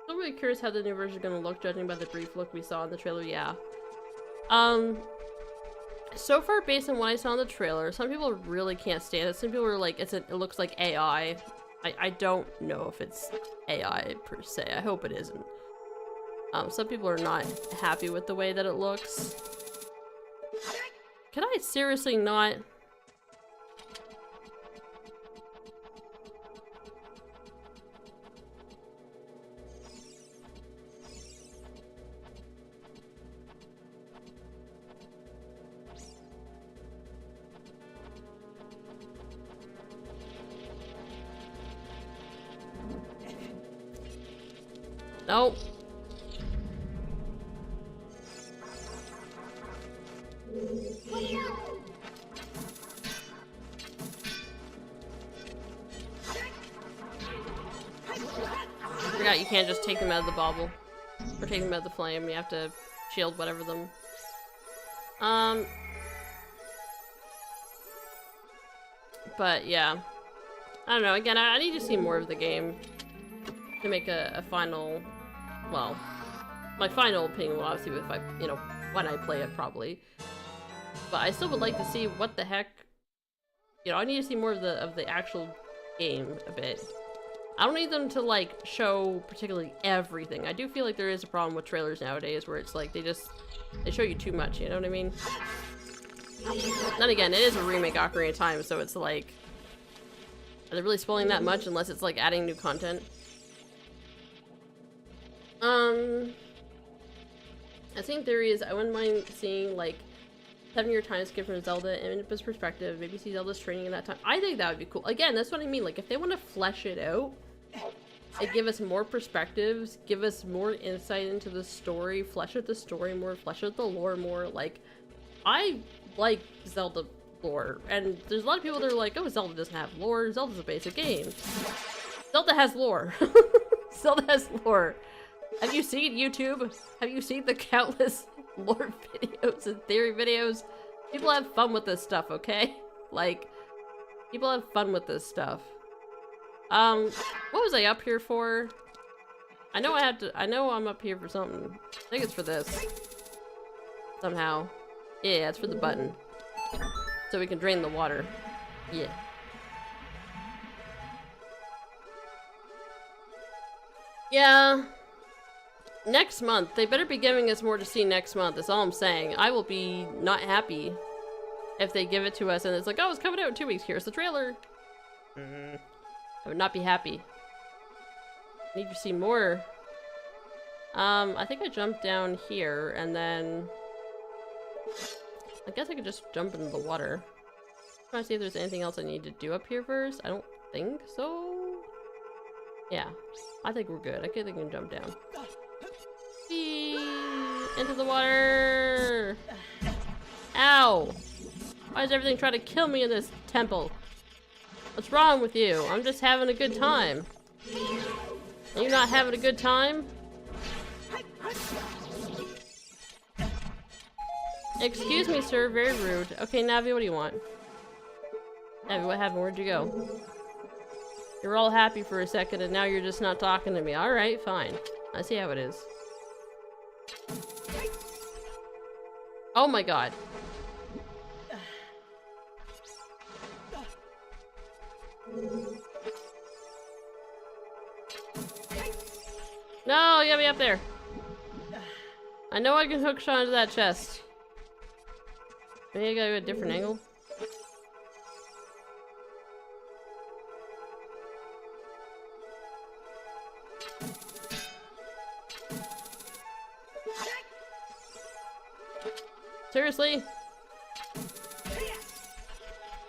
I'm really curious how the new version is gonna look, judging by the brief look we saw in the trailer. Yeah. So far, based on what I saw in the trailer, some people really can't stand it. Some people are like, it looks like AI. I don't know if it's AI per se. I hope it isn't. Some people are not happy with the way that it looks. Can I seriously not? Nope. I forgot you can't just take them out of the bauble. Or take them out of the flame. You have to shield whatever them. But yeah. I don't know, again, I need to see more of the game to make a final, well, my final opinion will obviously if I, you know, when I play it probably. But I still would like to see what the heck, you know, I need to see more of the actual game a bit. I don't need them to like show particularly everything. I do feel like there is a problem with trailers nowadays where it's like they show you too much, you know what I mean? Then again, it is a remake Ocarina of Time, so it's like, are they really spoiling that much unless it's like adding new content? I think theory is I wouldn't mind seeing like 7-year time skip from Zelda in its perspective, maybe see Zelda's training in that time. I think that would be cool. Again, that's what I mean, like if they want to flesh it out and give us more perspectives, give us more insight into the story, flesh out the story more, flesh out the lore more, like I like Zelda lore, and there's a lot of people that are like, oh, Zelda doesn't have lore, Zelda's a basic game. Zelda has lore. Zelda has lore. Have you seen YouTube? Have you seen the countless lore videos and theory videos? People have fun with this stuff, okay? Like, people have fun with this stuff. What was I up here for? I know I'm up here for something. I think it's for this. Somehow. Yeah, it's for the button. So we can drain the water. Yeah. Yeah. Next month. They better be giving us more to see next month. That's all I'm saying. I will be not happy if they give it to us and it's like, oh, it's coming out in 2 weeks. Here's the trailer. I would not be happy. I need to see more. I think I jumped down here and then... I guess I could just jump into the water. I'm trying to see if there's anything else I need to do up here first. I don't think so. Yeah, I think we're good. I think I can jump down. Whee! Into the water! Ow! Why does everything try to kill me in this temple? What's wrong with you? I'm just having a good time. Are you not having a good time? Excuse me, sir. Very rude. Okay, Navi, what do you want? Navi, what happened? Where'd you go? You're all happy for a second, and now you're just not talking to me. Alright, fine. I see how it is. Oh my god. No, get me up there. I know I can hook shot into that chest. Maybe I gotta go a different angle. Seriously?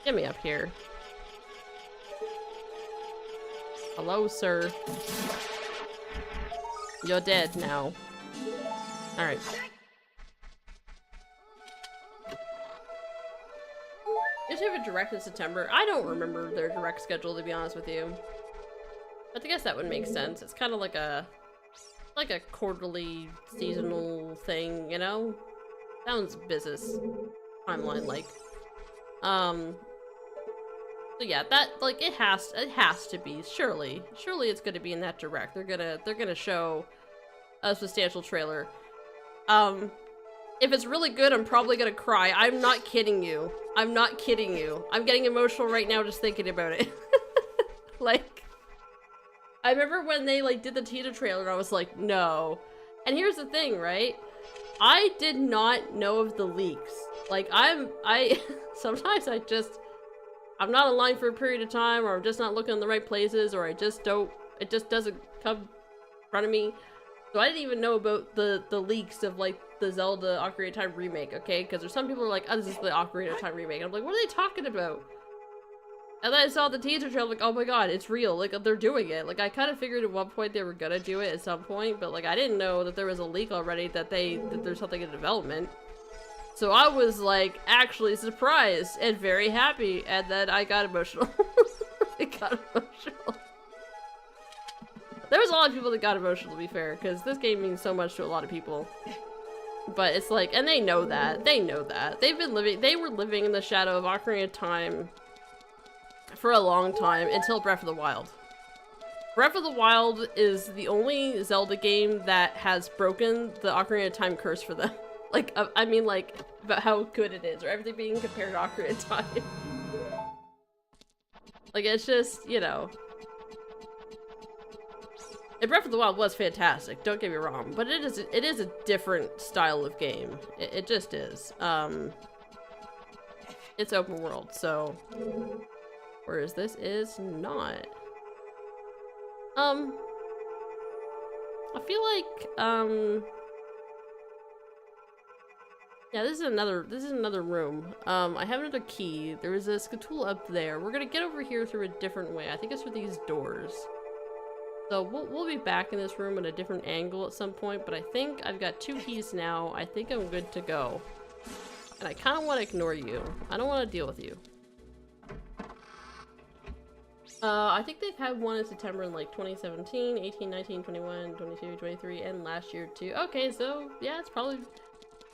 Get me up here. Hello, sir. You're dead now. Alright. Just have a direct in September? I don't remember their direct schedule, to be honest with you. But I guess that would make sense. It's kind of like a quarterly, seasonal thing, you know? Sounds business timeline-like. So yeah, that, like, it has to be, surely it's gonna be in that direct. They're gonna show a substantial trailer. If it's really good, I'm probably gonna cry. I'm not kidding you. I'm not kidding you. I'm getting emotional right now just thinking about it. Like, I remember when they, like, did the teaser trailer and I was like, no. And here's the thing, right? I did not know of the leaks. Like, sometimes I'm not online for a period of time, or I'm just not looking in the right places, or it just doesn't come in front of me. So I didn't even know about the leaks of, like, the Zelda Ocarina of Time remake, okay? Because there's some people who are like, oh, this is the Ocarina of Time remake. And I'm like, what are they talking about? And then I saw the teaser trailer, like, oh my god, it's real. Like, they're doing it. Like, I kind of figured at one point they were gonna do it at some point, but, like, I didn't know that there was a leak already that there's something in development. So I was, like, actually surprised and very happy, and then I got emotional. I got emotional. There was a lot of people that got emotional, to be fair, because this game means so much to a lot of people. But it's like, and they know that. They know that. They were living in the shadow of Ocarina of Time for a long time, until Breath of the Wild. Breath of the Wild is the only Zelda game that has broken the Ocarina of Time curse for them. Like, I mean, like, about how good it is, or everything being compared to Ocarina of Time. Like, it's just, you know. And Breath of the Wild was fantastic, don't get me wrong, but it is a different style of game. It just is. It's open world, so... Whereas this is not. I feel like, yeah, this is another room. I have another key. There is a Skatool up there. We're gonna get over here through a different way. I think it's through these doors. So we'll be back in this room at a different angle at some point, but I think I've got 2 keys now. I think I'm good to go. And I kind of want to ignore you. I don't want to deal with you. I think they've had one in September in like 2017, 18, 19, 21, 22, 23, and last year too. Okay, so yeah,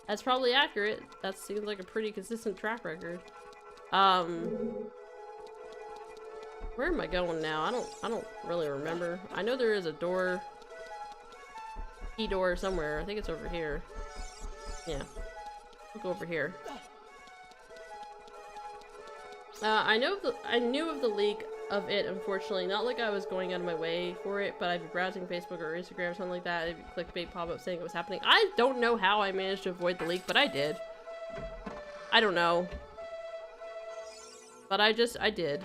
that's probably accurate. That seems like a pretty consistent track record. Where am I going now? I don't really remember. I know there is a door, key door somewhere. I think it's over here. Yeah, we'll go over here. I knew of the leak of it, unfortunately. Not like I was going out of my way for it, but I'd be browsing Facebook or Instagram or something like that. I'd be clickbait pop-up saying it was happening. I don't know how I managed to avoid the leak, but I did. I don't know. But I did.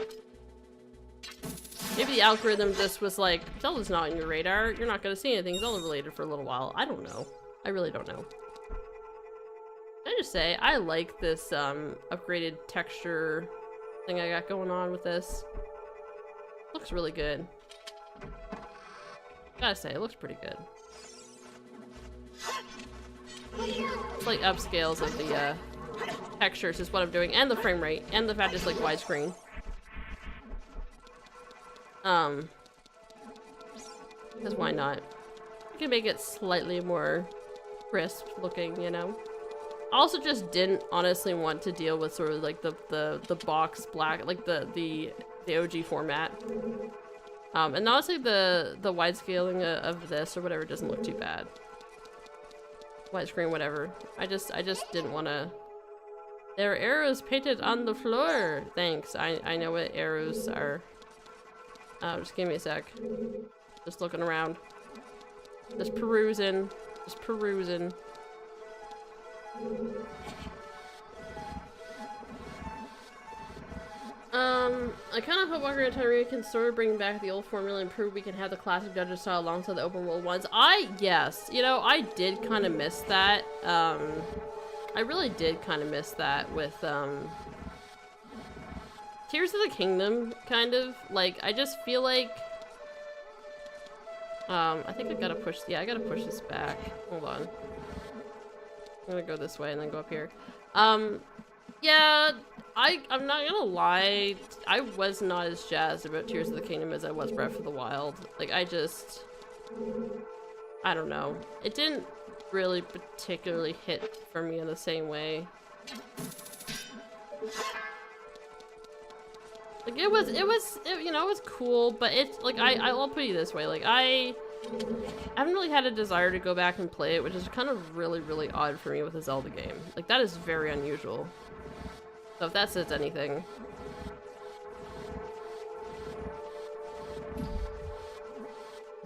Maybe the algorithm just was like, Zelda's not on your radar. You're not gonna see anything Zelda related for a little while. I don't know. I really don't know. Can I just say, I like this upgraded texture thing I got going on with this. Looks really good. Gotta say, it looks pretty good. It's like upscales of the textures is what I'm doing, and the frame rate, and the fact it's like widescreen. Because why not? You can make it slightly more crisp looking, you know? I also just didn't honestly want to deal with sort of like the box black, like the OG format. And honestly the wide scaling of this or whatever doesn't look too bad. Widescreen, whatever. I just didn't want to. There are arrows painted on the floor. Thanks. I know what arrows are. Just give me a sec. Just looking around. Just perusing. Just perusing. I kind of hope Ocarina of Time can sort of bring back the old formula and prove we can have the classic dungeon style alongside the open world ones. Yes, you know, I did kind of miss that. I really did kind of miss that with, Tears of the Kingdom, kind of. Like, I just feel like, I think I gotta push, yeah, I gotta push this back. Hold on. I'm gonna go this way and then go up here. Yeah, I'm not gonna lie, I was not as jazzed about Tears of the Kingdom as I was Breath of the Wild. Like, I don't know. It didn't really particularly hit for me in the same way. Like, it was, you know, it was cool, but it's, like, I'll put it this way, like, I haven't really had a desire to go back and play it, which is kind of really odd for me with a Zelda game. Like, that is very unusual. So if that says anything.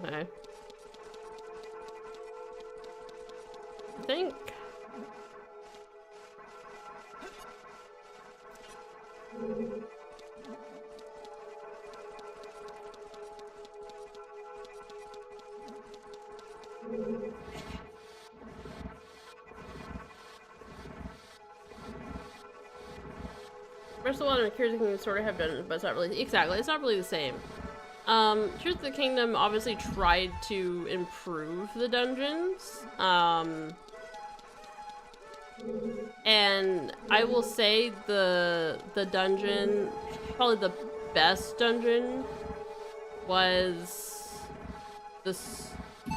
Okay. I think... Breath of the Wild and Tears of the Kingdom sort of have done, but it's not really exactly. It's not really the same. Tears of the Kingdom obviously tried to improve the dungeons. And I will say the dungeon, probably the best dungeon, was the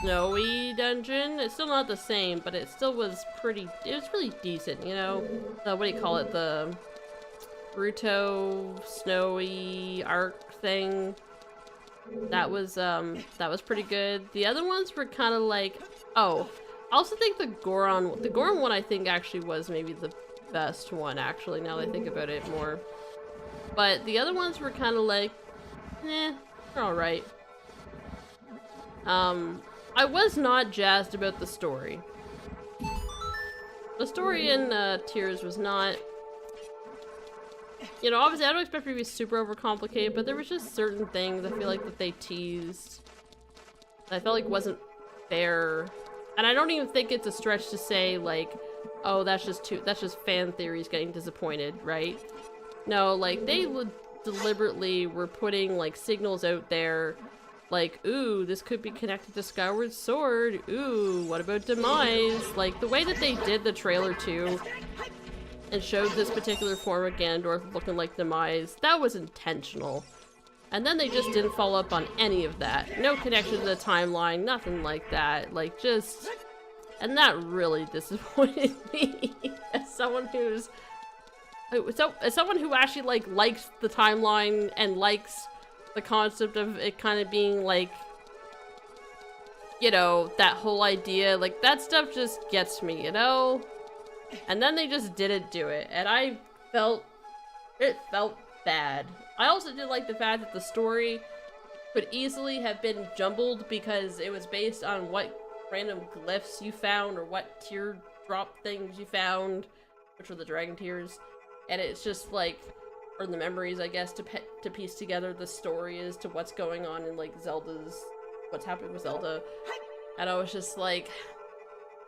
snowy dungeon. It's still not the same, but it still was it was really decent, you know? What do you call it? The Naruto snowy arc thing. That was pretty good. The other ones were kind of like, oh, I also think the Goron one I think actually was maybe the best one, actually, now that I think about it more. But the other ones were kind of like, they're alright. I was not jazzed about the story. The story in Tears was not, you know, obviously I don't expect it to be super overcomplicated, but there was just certain things I feel like that they teased that I felt like wasn't fair. And I don't even think it's a stretch to say, like, oh, that's just fan theories getting disappointed, right? No, like, they deliberately were putting, like, signals out there, like, ooh, this could be connected to Skyward Sword, ooh, what about Demise? Like, the way that they did the trailer, too, and showed this particular form of Ganondorf looking like Demise, that was intentional. And then they just didn't follow up on any of that. No connection to the timeline, nothing like that. Like, just... And that really disappointed me as someone who's... as someone who actually, like, likes the timeline and likes the concept of it kind of being, like... You know, that whole idea. Like, that stuff just gets me, you know? And then they just didn't do it. And I felt... It felt bad. I also did like the fact that the story could easily have been jumbled because it was based on what random glyphs you found or what teardrop things you found, which were the dragon tears. And it's just like, or the memories, I guess, to piece together the story as to what's going on in, like, what's happening with Zelda. And I was just like,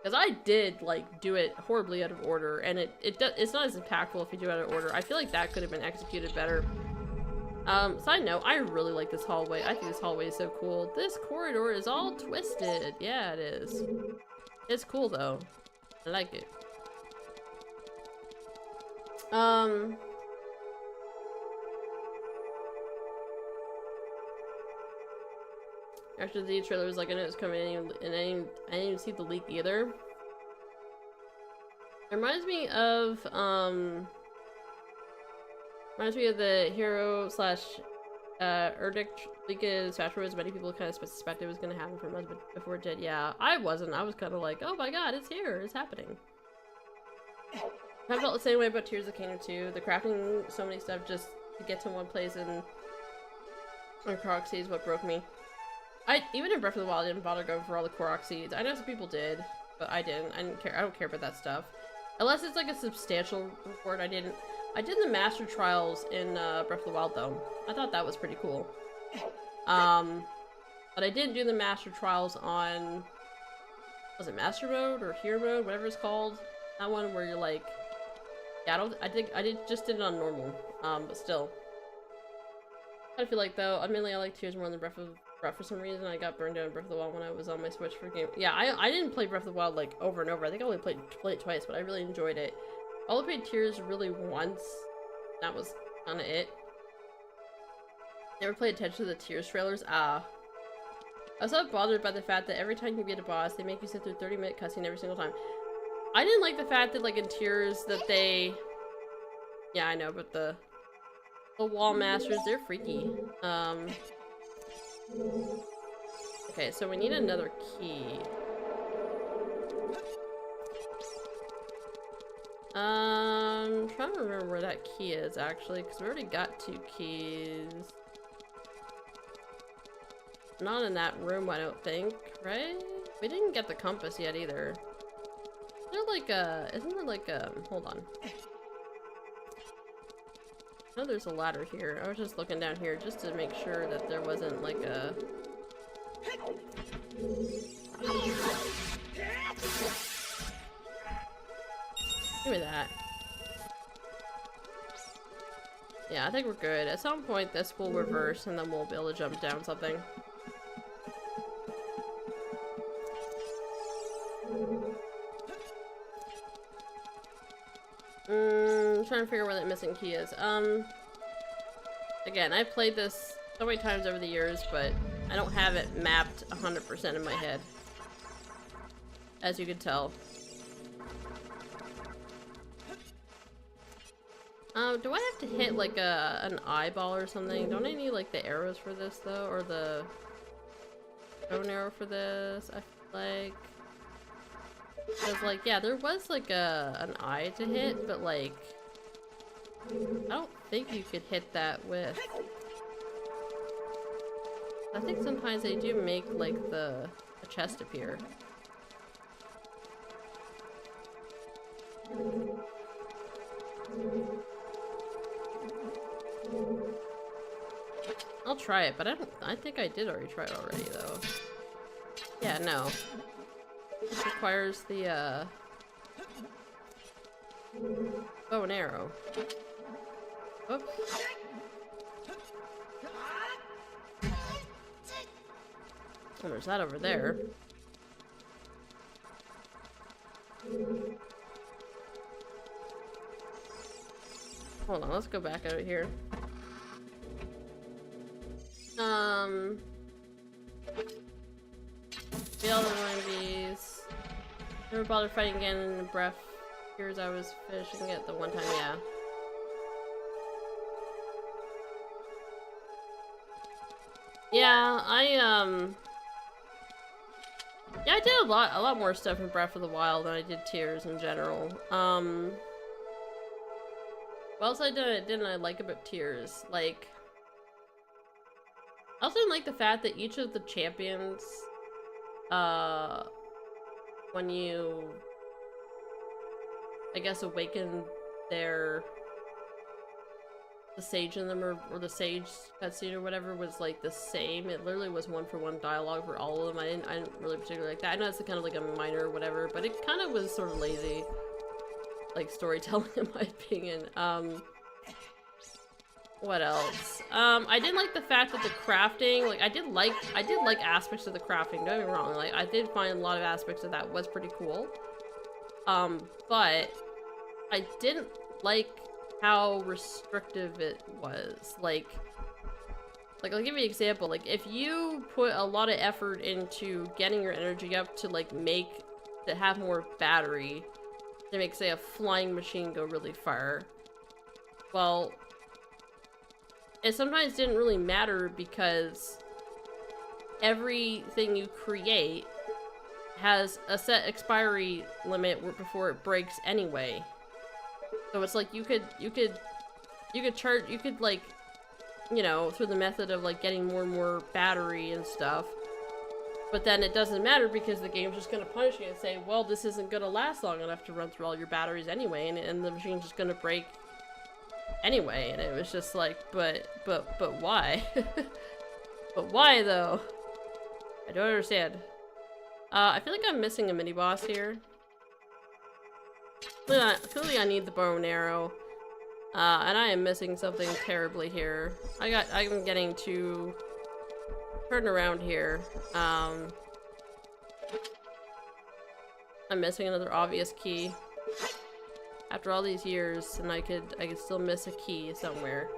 because I did, like, do it horribly out of order, and it's not as impactful if you do it out of order. I feel like that could have been executed better. Side note, I really like this hallway. I think this hallway is so cool. This corridor is all twisted. Yeah, it is. It's cool, though. I like it. After the trailer was like, I know it's coming, and I didn't even see the leak either. It reminds me of the hero slash Erdic leak of Smash Bros. Many people kind of suspected it was going to happen for months before it did. Yeah, I wasn't. I was kind of like, oh my god, it's here, it's happening. I felt the same way about Tears of the Kingdom 2. The crafting so many stuff just to get to one place and Korok seeds what broke me. Even in Breath of the Wild, I didn't bother going for all the Korok seeds. I know some people did, but I didn't. I didn't care. I don't care about that stuff. Unless it's like a substantial reward, I didn't. I did the Master Trials in Breath of the Wild, though. I thought that was pretty cool. But I didn't do the Master Trials on... Was it Master Mode or Hero Mode? Whatever it's called. That one where you're like... Yeah, just did it on normal. But still. I feel like, though, I like Tears more than Breath for some reason. I got burned out in Breath of the Wild when I was on my Switch for game. Yeah, I didn't play Breath of the Wild, like, over and over. I think I only played it twice, but I really enjoyed it. only played Tears really once. That was kinda it. Never paid attention to the Tears trailers? Ah. I was so bothered by the fact that every time you beat a boss, they make you sit through 30-minute cutscene every single time. I didn't like the fact that, like, in Tears, that they... Yeah, I know, but the wall masters, they're freaky. Okay, so we need another key. I'm trying to remember where that key is, actually, because we already got 2 keys. Not in that room, I don't think, right? We didn't get the compass yet, either. Is there like a... Isn't there like a... Hold on. I know there's a ladder here. I was just looking down here just to make sure that there wasn't like a... Give me that. Yeah, I think we're good. At some point this will reverse and then we'll be able to jump down something. Trying to figure out where that missing key is. Again, I've played this so many times over the years, but I don't have it mapped 100% in my head. As you can tell. Do I have to hit like an eyeball or something? Don't I need like the arrows for this though? Or the bow and arrow for this? I feel like... Because like, yeah, there was like an eye to hit, but like... I don't think you could hit that with... I think sometimes they do make like a chest appear. I'll try it, but I think I did already try it already though. Yeah, no. This requires the bow and arrow. Oops. Oh, there's that over there. Hold on, let's go back out of here. The other one of these. Never bothered fighting again in the breath. Here's I was finishing it the one time, yeah. Yeah, yeah, I did a lot more stuff in Breath of the Wild than I did Tears in general. What else didn't I like about Tears? Like, I also didn't like the fact that each of the champions, when you, I guess, awaken the sage in them, or the sage cutscene or whatever, was like the same. It literally was one-for-one dialogue for all of them. I didn't really particularly like that. I know it's kind of like a minor or whatever, but it kind of was sort of lazy, like, storytelling in my opinion. What else? I did like the fact that the crafting, like, I did like aspects of the crafting, don't get me wrong. Like, I did find a lot of aspects of that was pretty cool. But I didn't like how restrictive it was. Like I'll give you an example. Like, if you put a lot of effort into getting your energy up to, like, to have more battery, to make, say, a flying machine go really far, well, it sometimes didn't really matter because everything you create has a set expiry limit before it breaks anyway. So it's like you could like, you know, through the method of like getting more and more battery and stuff, but then it doesn't matter because the game's just gonna punish you and say, well, this isn't gonna last long enough to run through all your batteries anyway, and the machine's just gonna break anyway. And it was just like, but why? But why though? I don't understand. I feel like I'm missing a mini boss here. Clearly I need the bow and arrow. And I am missing something terribly here. I'm getting too turned around here. I'm missing another obvious key. After all these years, and I could still miss a key somewhere.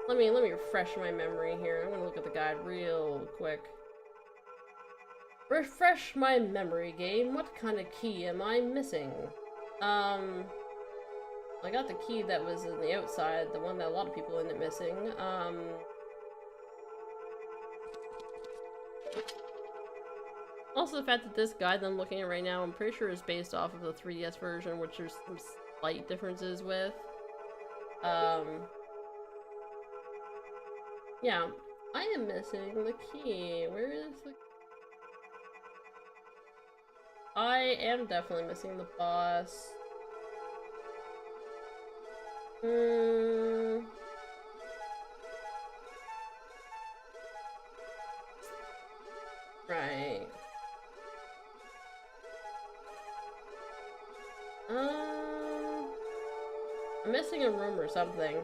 Let me refresh my memory here. I'm gonna look at the guide real quick. Refresh my memory, game. What kind of key am I missing? I got the key that was in the outside, the one that a lot of people ended up missing. Also the fact that this guide that I'm looking at right now, I'm pretty sure is based off of the 3DS version, which there's some slight differences with. Yeah, I am missing the key. Where is the... I am definitely missing the boss. Right. I'm missing a room or something.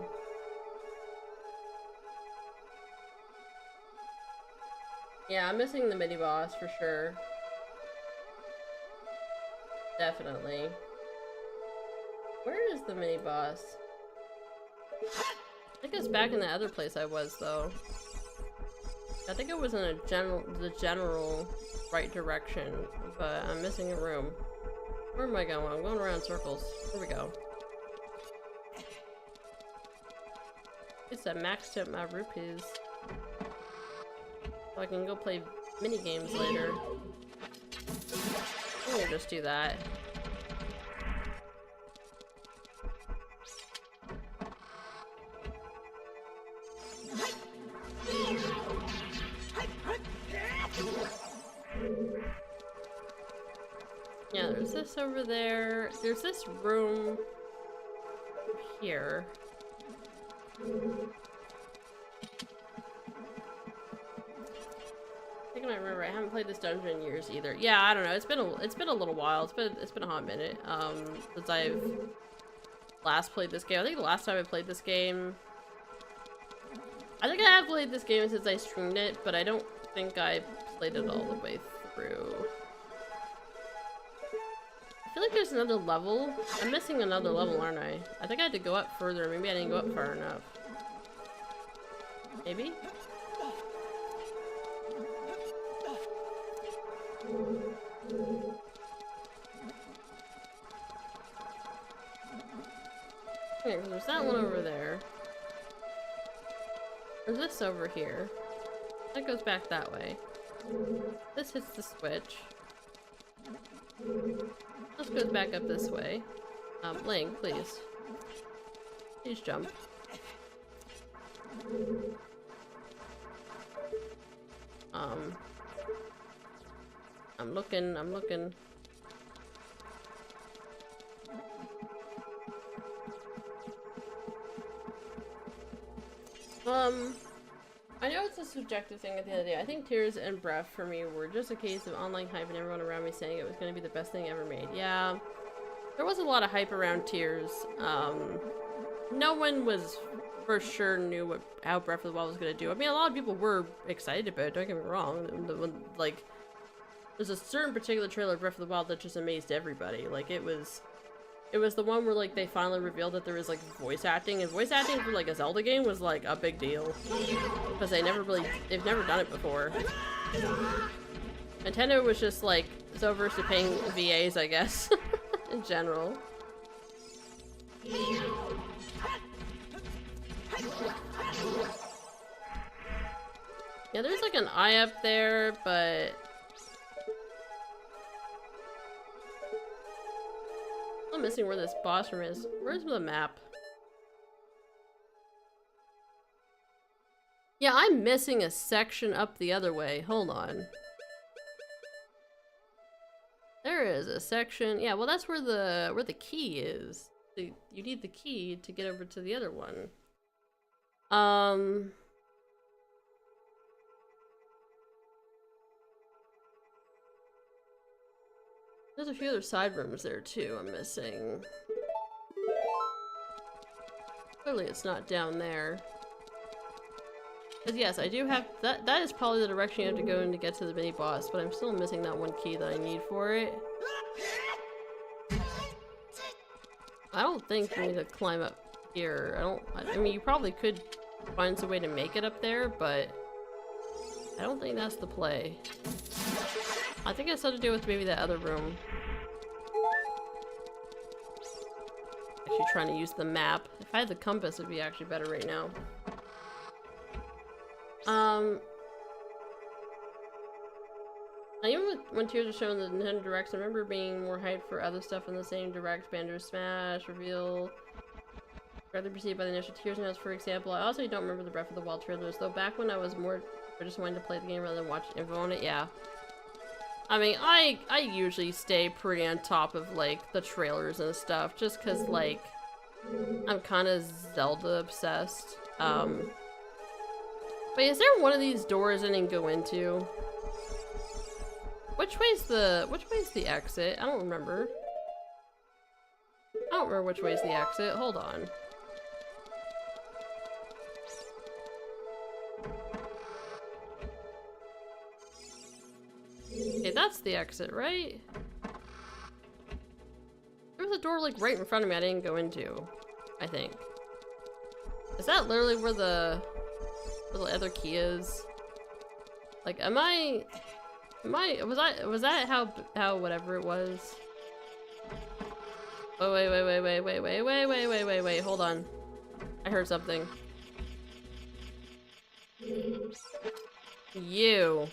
Yeah, I'm missing the mini boss for sure. Definitely. Where is the mini boss? I think it's back in the other place I was though. I think it was in the general right direction, but I'm missing a room. Where am I going? I'm going around in circles. Here we go. It's that maxed out my rupees. So I can go play mini games later. I'm gonna just do that. Yeah, there's this over there. There's this room here. I think I remember. I haven't played this dungeon in years either. Yeah, I don't know. It's been a little while. It's been a hot minute since I've last played this game. I think the last time I played this game, I think I have played this game since I streamed it, but I don't think I played it all the way through. I feel like there's another level. I'm missing another level, aren't I? I think I had to go up further. Maybe I didn't go up far enough. Maybe? Okay, there's that one over there. There's this over here. That goes back that way. This hits the switch. This goes back up this way. Link, please. Please jump. I'm looking. I know it's a subjective thing at the end of the day. I think Tears and Breath for me were just a case of online hype and everyone around me saying it was going to be the best thing ever made. Yeah, there was a lot of hype around Tears. No one was for sure knew how Breath of the Wild was going to do. I mean, a lot of people were excited about it, don't get me wrong. Like, there's a certain particular trailer of Breath of the Wild that just amazed everybody. Like, it was the one where, like, they finally revealed that there was, like, voice acting, and voice acting for, like, a Zelda game was, like, a big deal. Because they've never done it before. Nintendo was just, like, so averse to paying VAs, I guess, in general. Yeah, there's, like, an eye up there, but... I'm missing where this boss room is. Where's the map? Yeah, I'm missing a section up the other way. Hold on. There is a section. Yeah, well that's where the key is. You need the key to get over to the other one. There's a few other side rooms there too I'm missing. Clearly it's not down there. But yes, I do have that is probably the direction you have to go in to get to the mini boss, but I'm still missing that one key that I need for it. I don't think you need to climb up here. I mean, you probably could find some way to make it up there, but I don't think that's the play. I think it has something to do with maybe that other room. Actually trying to use the map. If I had the compass, it'd be actually better right now. Even when Tears are shown in the Nintendo Directs, I remember being more hyped for other stuff in the same Direct. Banjo Smash, Reveal, rather perceived by the initial Tears notes, for example. I also don't remember the Breath of the Wild trailers, though back when I was more just wanting to play the game rather than watch info on it, yeah. I mean, I usually stay pretty on top of, like, the trailers and stuff, just because, like, I'm kind of Zelda obsessed. Wait, is there one of these doors I didn't go into? Which way's the exit? I don't remember. I don't remember which way's the exit. Hold on. Okay, that's the exit, right? There was a door, like, right in front of me I didn't go into, I think. Is that literally where the other key is? Like, was that how whatever it was? Oh, wait, hold on. I heard something. You.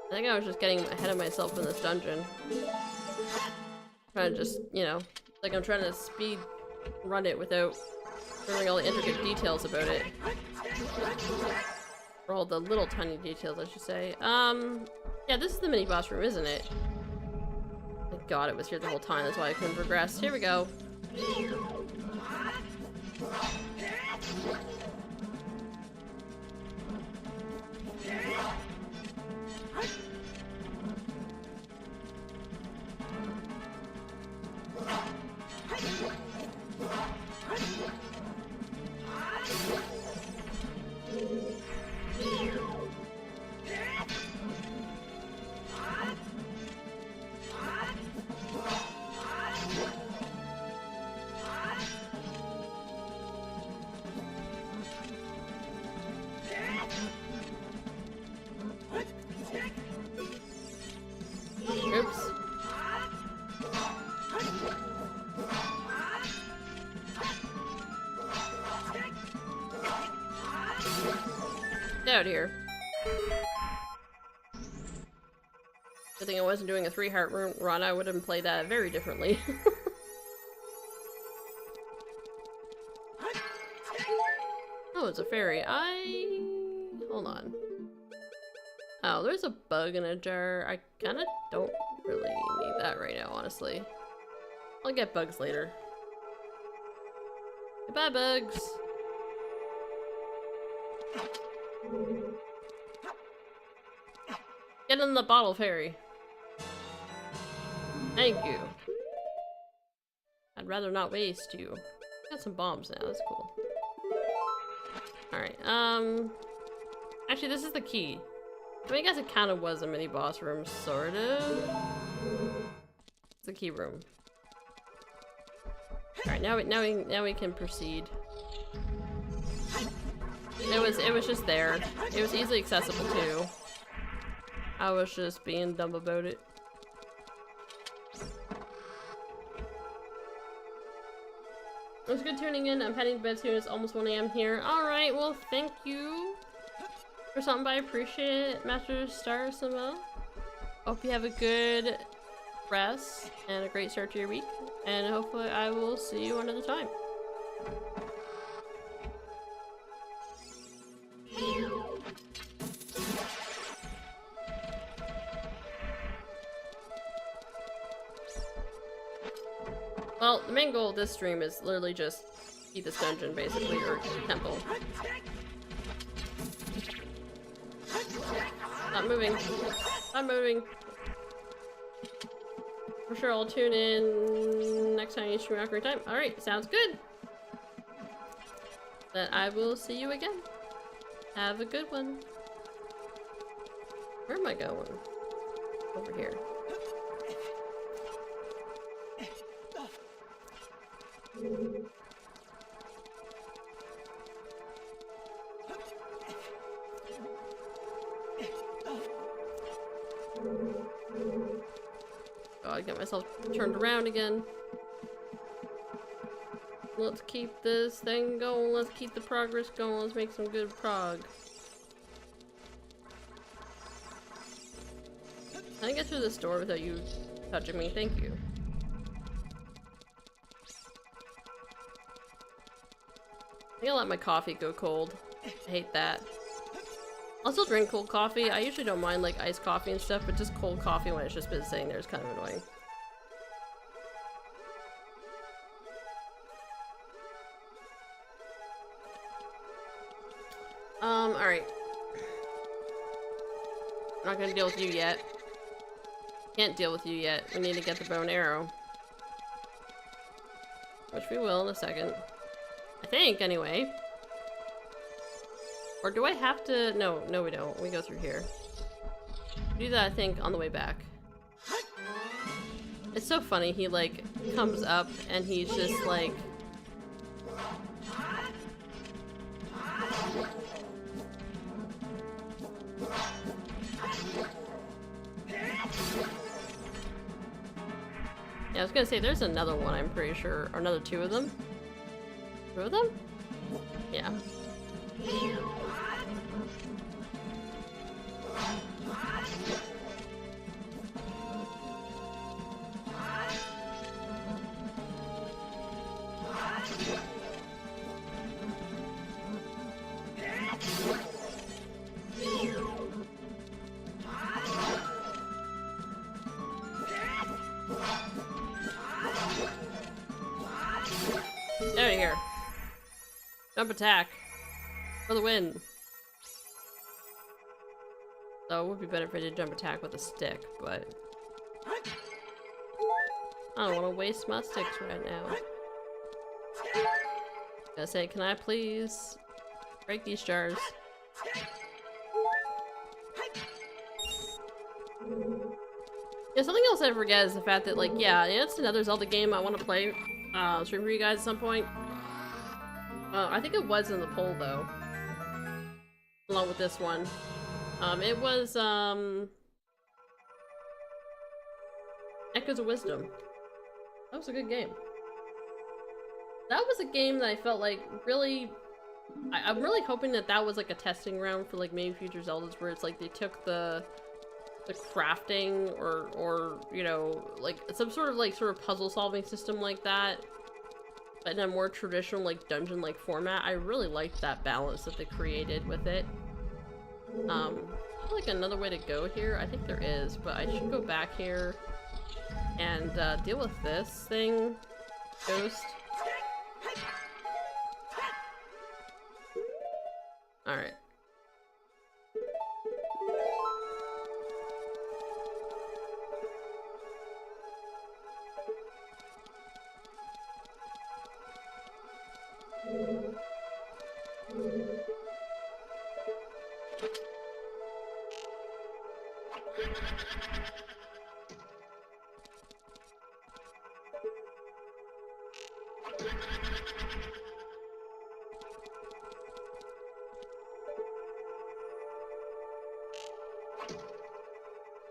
I think I was just getting ahead of myself in this dungeon. Trying to just, you know, like I'm trying to speed run it without knowing all the intricate details about it. Or all the little tiny details, I should say. Yeah, this is the mini boss room, isn't it? Thank God it was here the whole time, that's why I couldn't progress. Here we go. Oops. Get out of here. Good thing I wasn't doing a 3-heart run, I would have played that very differently. Oh, it's a fairy. Hold on. Oh, there's a bug in a jar. I kinda don't really need that right now, honestly. I'll get bugs later. Goodbye, bugs! Get in the bottle, fairy. Thank you. I'd rather not waste you. Got some bombs now, that's cool. Alright, actually this is the key. I mean, I guess it kind of was a mini boss room, sort of. It's the key room. Alright, now we can proceed. It was just there. It was easily accessible too. I was just being dumb about it. It was good tuning in. I'm heading to bed soon. It's almost 1 AM here. Alright, well, thank you for something, but I appreciate it, Master Star Samuel. Hope you have a good rest and a great start to your week. And hopefully I will see you another time. Well, the main goal of this stream is literally just beat this dungeon, basically, or temple. Stop moving. Stop moving. For sure, I'll tune in next time you stream Ocarina of Time. Alright, sounds good. Then I will see you again. Have a good one. Where am I going? Over here. Oh, I get myself turned around again. Let's keep this thing going. Let's keep the progress going. Let's make some good prog. Can I get through this door without you touching me? Thank you. I think I'll let my coffee go cold. I hate that. I'll still drink cold coffee. I usually don't mind like iced coffee and stuff, but just cold coffee when it's just been sitting there is kind of annoying. Alright. I'm not gonna deal with you yet. Can't deal with you yet. We need to get the bow and arrow. Which we will in a second. I think, anyway. Or do I have to? No, we don't. We go through here. Do that, I think, on the way back. It's so funny. He, like, comes up and he's just, like... Yeah, I was gonna say, there's another one, I'm pretty sure. Or another two of them? Two of them? Yeah. Out of here. Jump attack. For the win. So it would be better if I did jump attack with a stick, but... I don't want to waste my sticks right now. Gonna say, can I please break these jars? Yeah, something else I forget is the fact that, like, yeah, it's another Zelda game I want to play. Stream for you guys at some point. I think it was in the poll though, along with this one. It was Echoes of Wisdom. That was a good game. That was a game that I felt like really. I'm really hoping that that was like a testing round for like maybe future Zeldas, where it's like they took the crafting or you know, like some sort of puzzle solving system like that, but in a more traditional like dungeon like format. I really liked that balance that they created with it. I feel like another way to go here, I think there is, but I should go back here and deal with this thing, Ghost. Alright.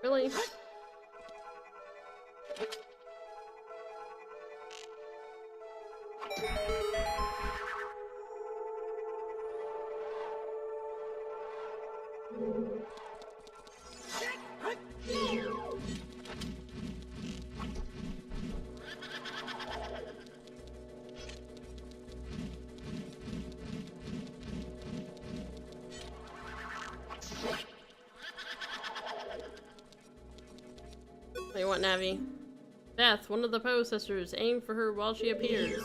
Really? What do you want, Navi? Beth, one of the Poe sisters. Aim for her while she appears.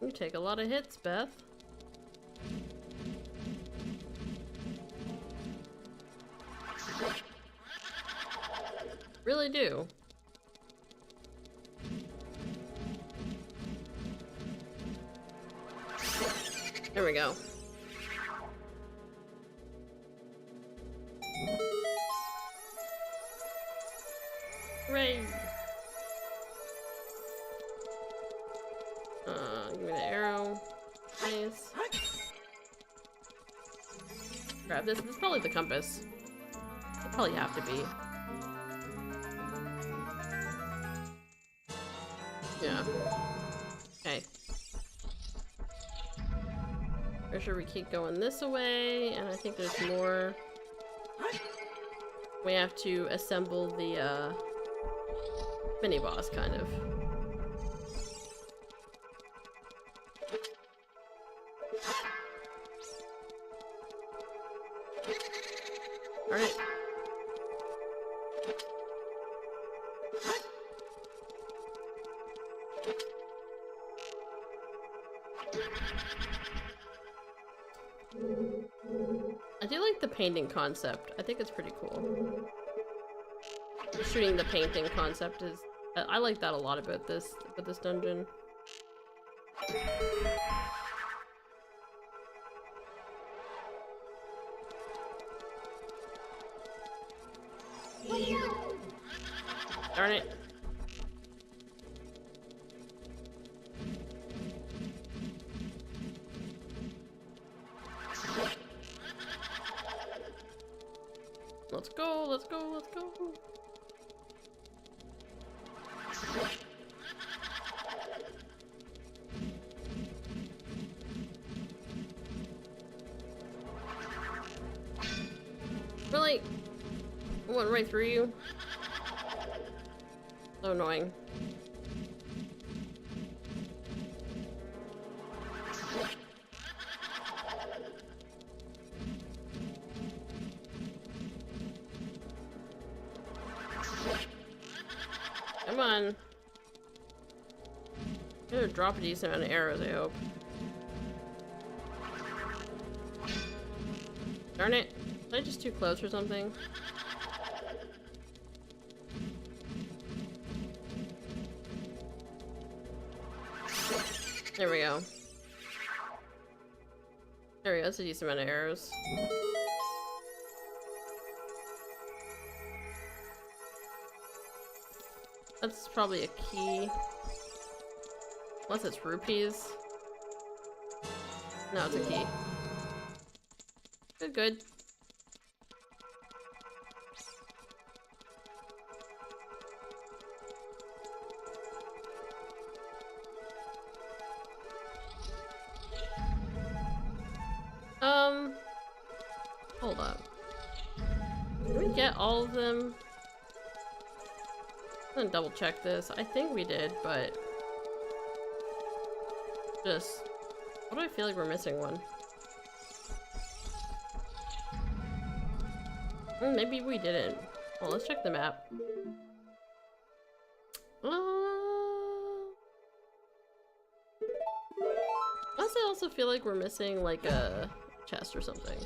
You take a lot of hits, Beth. Really do. There we go. Hooray! Give me the arrow. Nice. Grab this. This is probably the compass. It'll probably have to be. Yeah. Okay. Make sure we keep going this way, and I think there's more. We have to assemble the mini boss, kind of. Alright. I do like the painting concept. I think it's pretty cool. Shooting the painting concept is... I like that a lot about this dungeon. Darn it. Let's go, let's go, let's go. Really? I went right through you? So annoying. Come on. I'm gonna drop a decent amount of arrows, I hope. Darn it. Was I just too close or something? There we go. There we go, that's a decent amount of arrows. That's probably a key. Unless it's rupees. No, it's a key. Good, good. Hold up. Did we get all of them? I'm gonna double check this. I think we did, but just, what do I feel like we're missing one? Maybe we didn't. Well, let's check the map. I also feel like we're missing like a chest or something.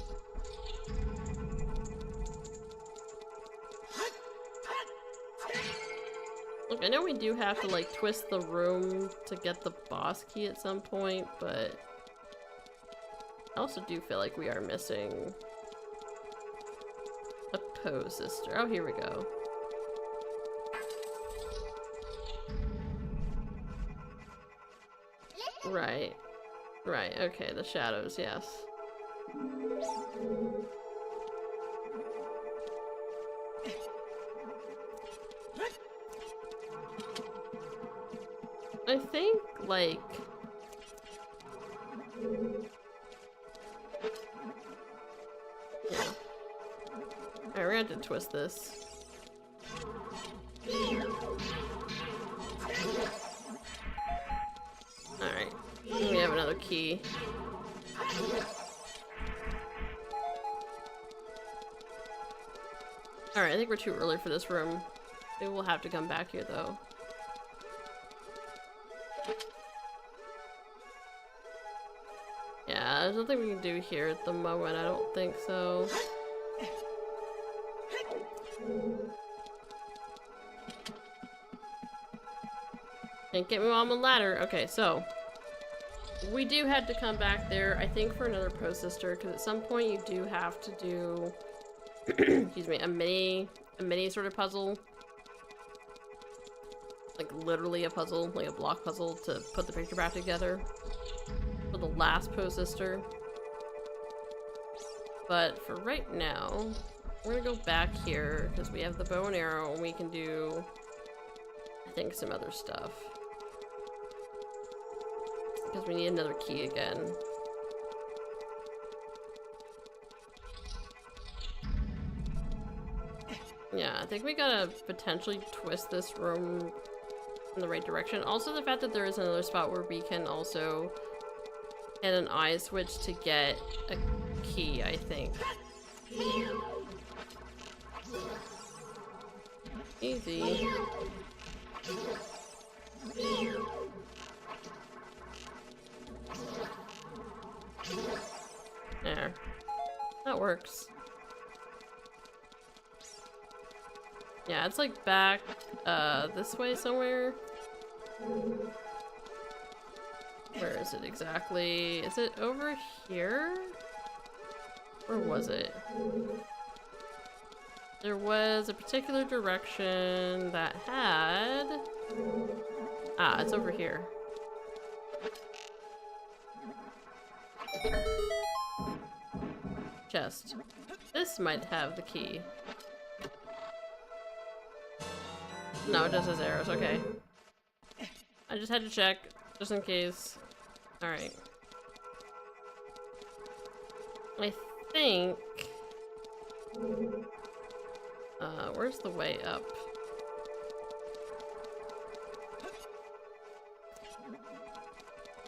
Look, I know we do have to like twist the room to get the boss key at some point, but I also do feel like we are missing a pose sister. Oh, here we go. Right. Right, okay, the shadows, yes. I think, like... yeah. Alright, we're gonna have to twist this. Alright, we have another key. Alright, I think we're too early for this room. Maybe we'll have to come back here, though. Yeah, there's nothing we can do here at the moment, I don't think so. Can't get me while I'm on ladder. Okay, so we do have to come back there, I think, for another Pro Sister, because at some point you do have to do, excuse me, a mini sort of puzzle. Like literally a puzzle, like a block puzzle to put the picture back together for the last Pro Sister. But for right now, we're gonna go back here because we have the bow and arrow and we can do, I think, some other stuff. Because we need another key again. Yeah, I think we gotta potentially twist this room in the right direction. Also, the fact that there is another spot where we can also hit an eye switch to get a key, I think. Easy. There. That works. Yeah, it's like back, this way somewhere. Where is it exactly? Is it over here? Or was it? There was a particular direction that had... Ah, it's over here. Chest. This might have the key. No, it just has arrows, okay. I just had to check, just in case. Alright. I think... where's the way up?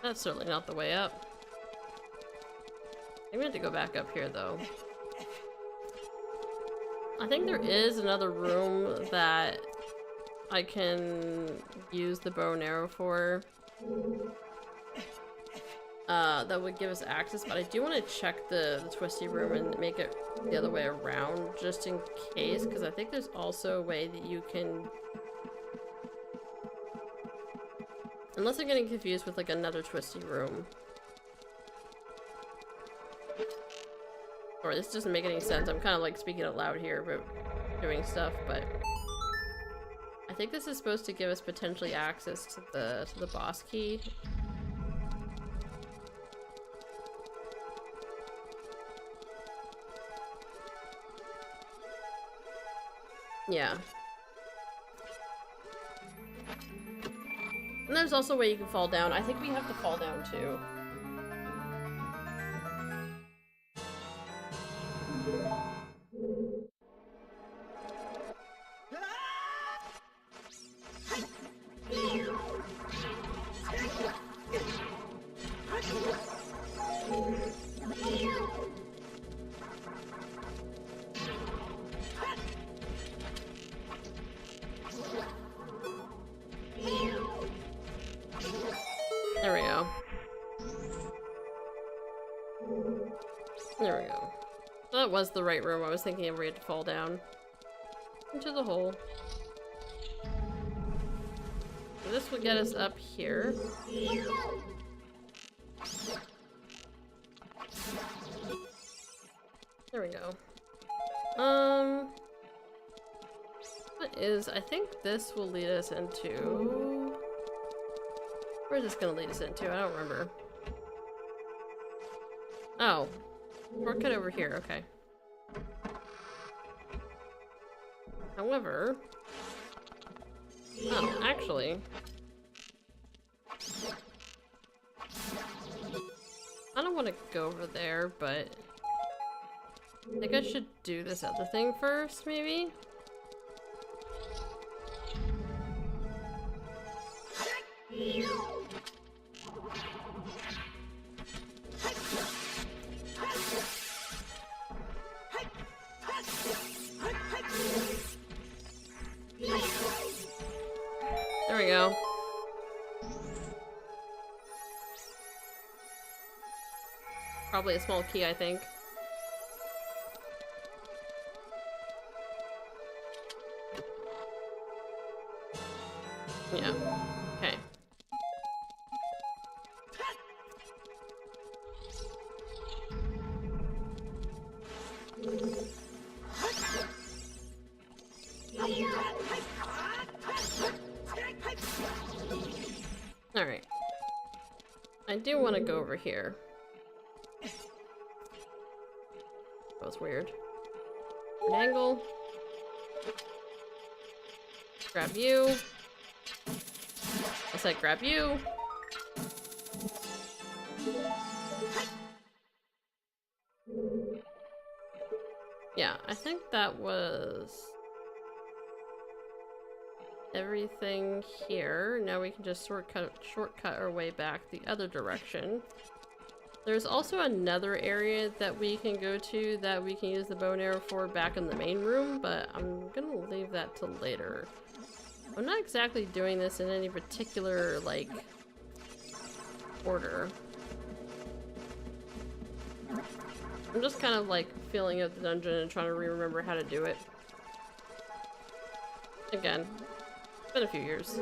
That's certainly not the way up. I'm gonna have to go back up here, though. I think there is another room that I can use the bow and arrow for. That would give us access, but I do want to check the twisty room and make it the other way around, just in case, because I think there's also a way that you can... Unless I'm getting confused with, like, another twisty room. Or this doesn't make any sense. I'm kind of, like, speaking out loud here about doing stuff, but... I think this is supposed to give us potentially access to the boss key. Yeah. And there's also a way you can fall down. I think we have to fall down too. There we go. There we go. That was the right room. I was thinking of where we had to fall down into the hole. So this will get us up here. There we go. What is... I think this will lead us into... Where is this gonna lead us into? I don't remember. Oh. Shortcut over here, okay. However... Oh, actually... I don't want to go over there, but... I think I should do this other thing first, maybe? There we go. Probably a small key, I think. Yeah. Okay. Alright. I do want to go over here. That was weird. Angle. Grab you. I said grab you. Yeah, I think that was everything here. Now we can just shortcut our way back the other direction. There's also another area that we can go to that we can use the bow and arrow for back in the main room, but I'm gonna leave that till later. I'm not exactly doing this in any particular, like, order. I'm just kind of, like, feeling out the dungeon and trying to remember how to do it. Again, it's been a few years.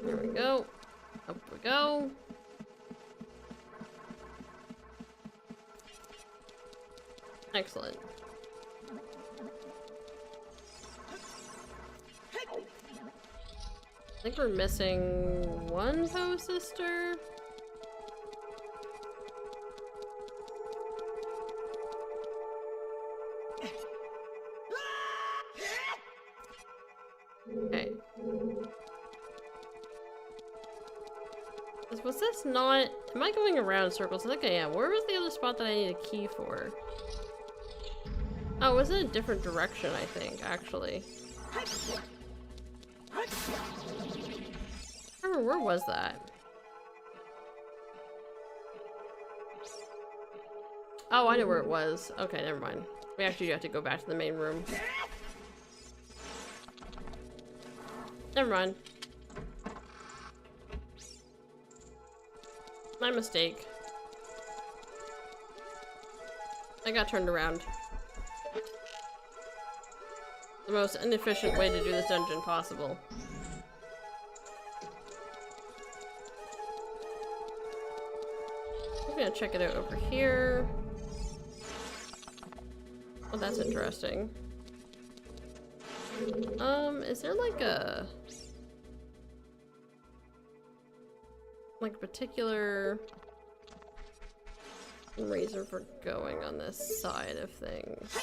There we go. Up we go. Excellent. I think we're missing one Poe sister. Okay. Was this not... Am I going around in circles? I think I am. Where was the other spot that I need a key for? Oh, it was in a different direction, I think, actually. I remember, where was that? Oh, I know where it was. Okay, never mind. We actually have to go back to the main room. Never mind. My mistake. I got turned around. The most inefficient way to do this dungeon possible. I'm gonna check it out over here. Oh, that's interesting. Is there like a... like particular reason for going on this side of things?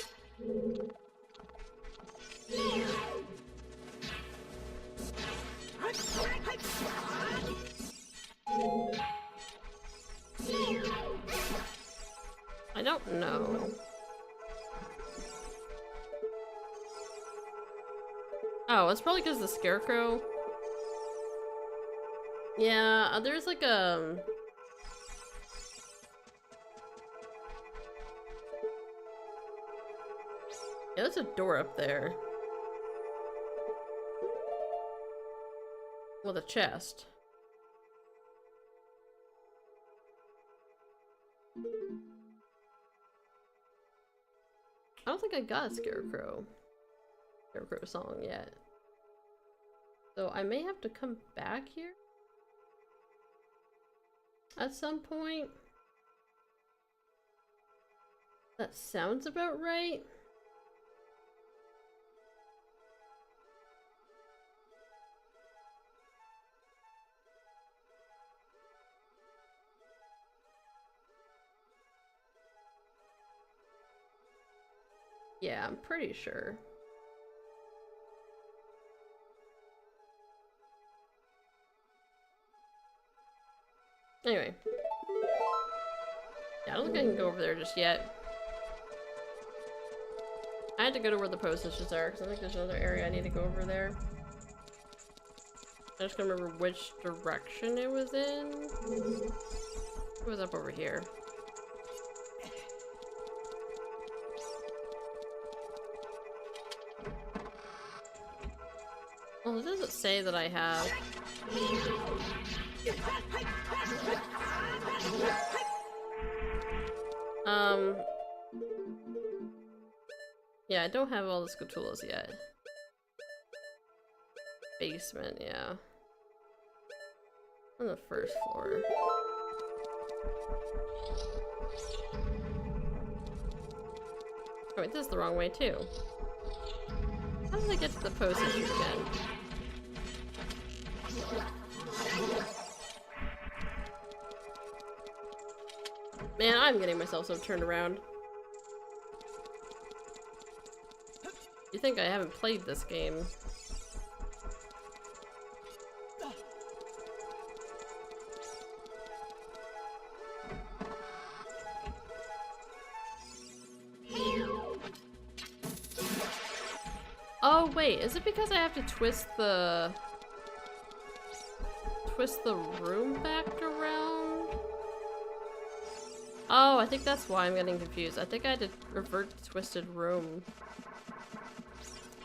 I don't know. Oh, it's probably because the scarecrow. Yeah, there's like a... yeah, there's a door up there. With a chest. I don't think I got a scarecrow song yet. So I may have to come back here at some point. That sounds about right. Yeah, I'm pretty sure. Anyway. Yeah, I don't think I can go over there just yet. I had to go to where the post stitches are, because I think there's another area I need to go over there. I just gotta remember which direction it was in. It was up over here. Well, it doesn't say that I have. Yeah, I don't have all the Skulltulas yet. Basement, yeah. On the first floor. Oh wait, this is the wrong way too. How did I get to the post again? Man, I'm getting myself so turned around. You think I haven't played this game? Oh wait, is it because I have to twist the room back around? Oh, I think that's why I'm getting confused. I think I had to revert the twisted room.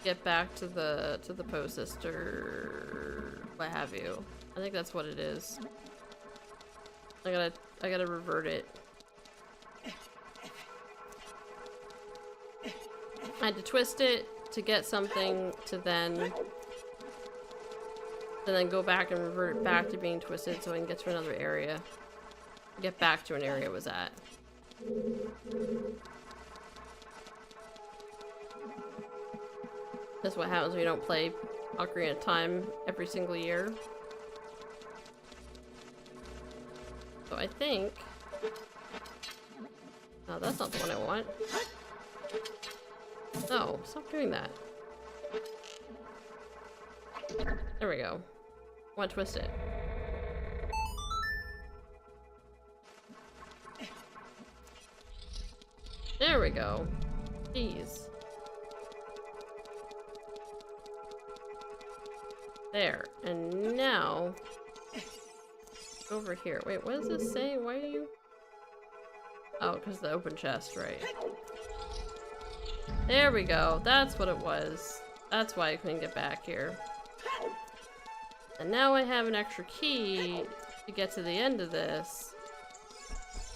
Get back to the post or what have you. I think that's what it is. I gotta revert it. I had to twist it to get something to then go back and revert it back to being twisted so I can get to another area. Get back to an area it was at. That's what happens when you don't play Ocarina of Time every single year. So I think... No, that's not the one I want. No, stop doing that. There we go. I want to twist it. There we go. Jeez. There. And now... over here. Wait, what does this say? Why are you... Oh, because the open chest, right. There we go. That's what it was. That's why I couldn't get back here. And now I have an extra key to get to the end of this.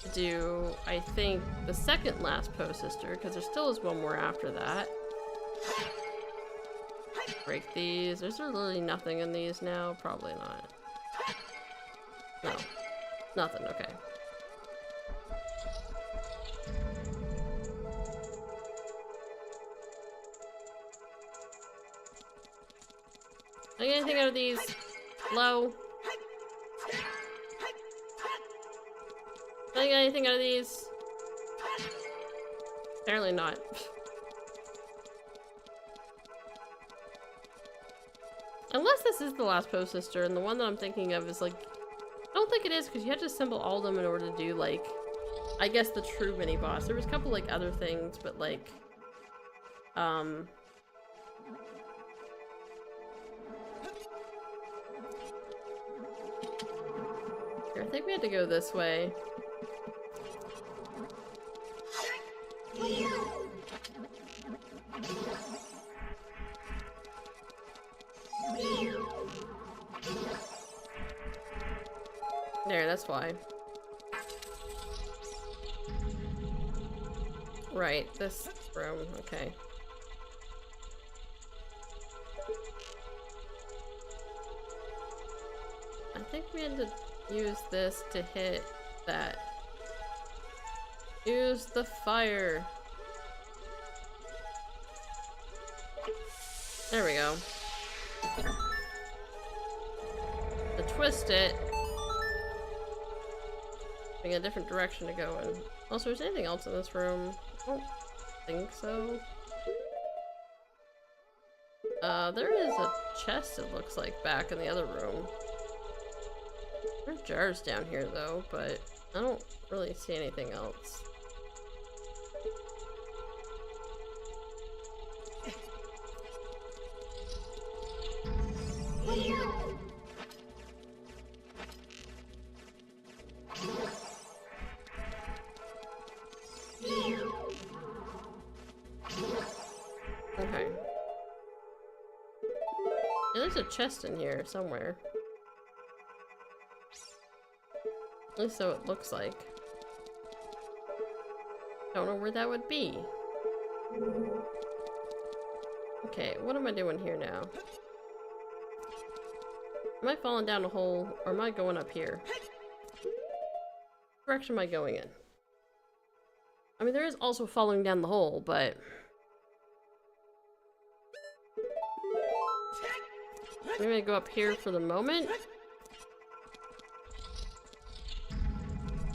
To do, I think, the second last post sister, because there still is one more after that. Break these. There's literally nothing in these now. Probably not. No. Nothing, okay. Can I get anything out of these? Hello? Can I get anything out of these? Apparently not. Unless this is the last post sister, and the one that I'm thinking of is like... I don't think it is, because you have to assemble all of them in order to do, like... I guess the true mini-boss. There was a couple, like, other things, but, like... Here, I think we had to go this way. There, that's why. Right, this room, okay. I think we had to use this to hit that. Use the fire. There we go. To twist it. Having a different direction to go in. Also, is there anything else in this room? I don't think so. There is a chest, it looks like, back in the other room. There are jars down here, though, but I don't really see anything else. Okay. Yeah, there's a chest in here somewhere. At least so it looks like. Don't know where that would be. Okay, what am I doing here now? Am I falling down a hole, or am I going up here? What direction am I going in? I mean, there is also falling down the hole, but... I'm gonna go up here for the moment.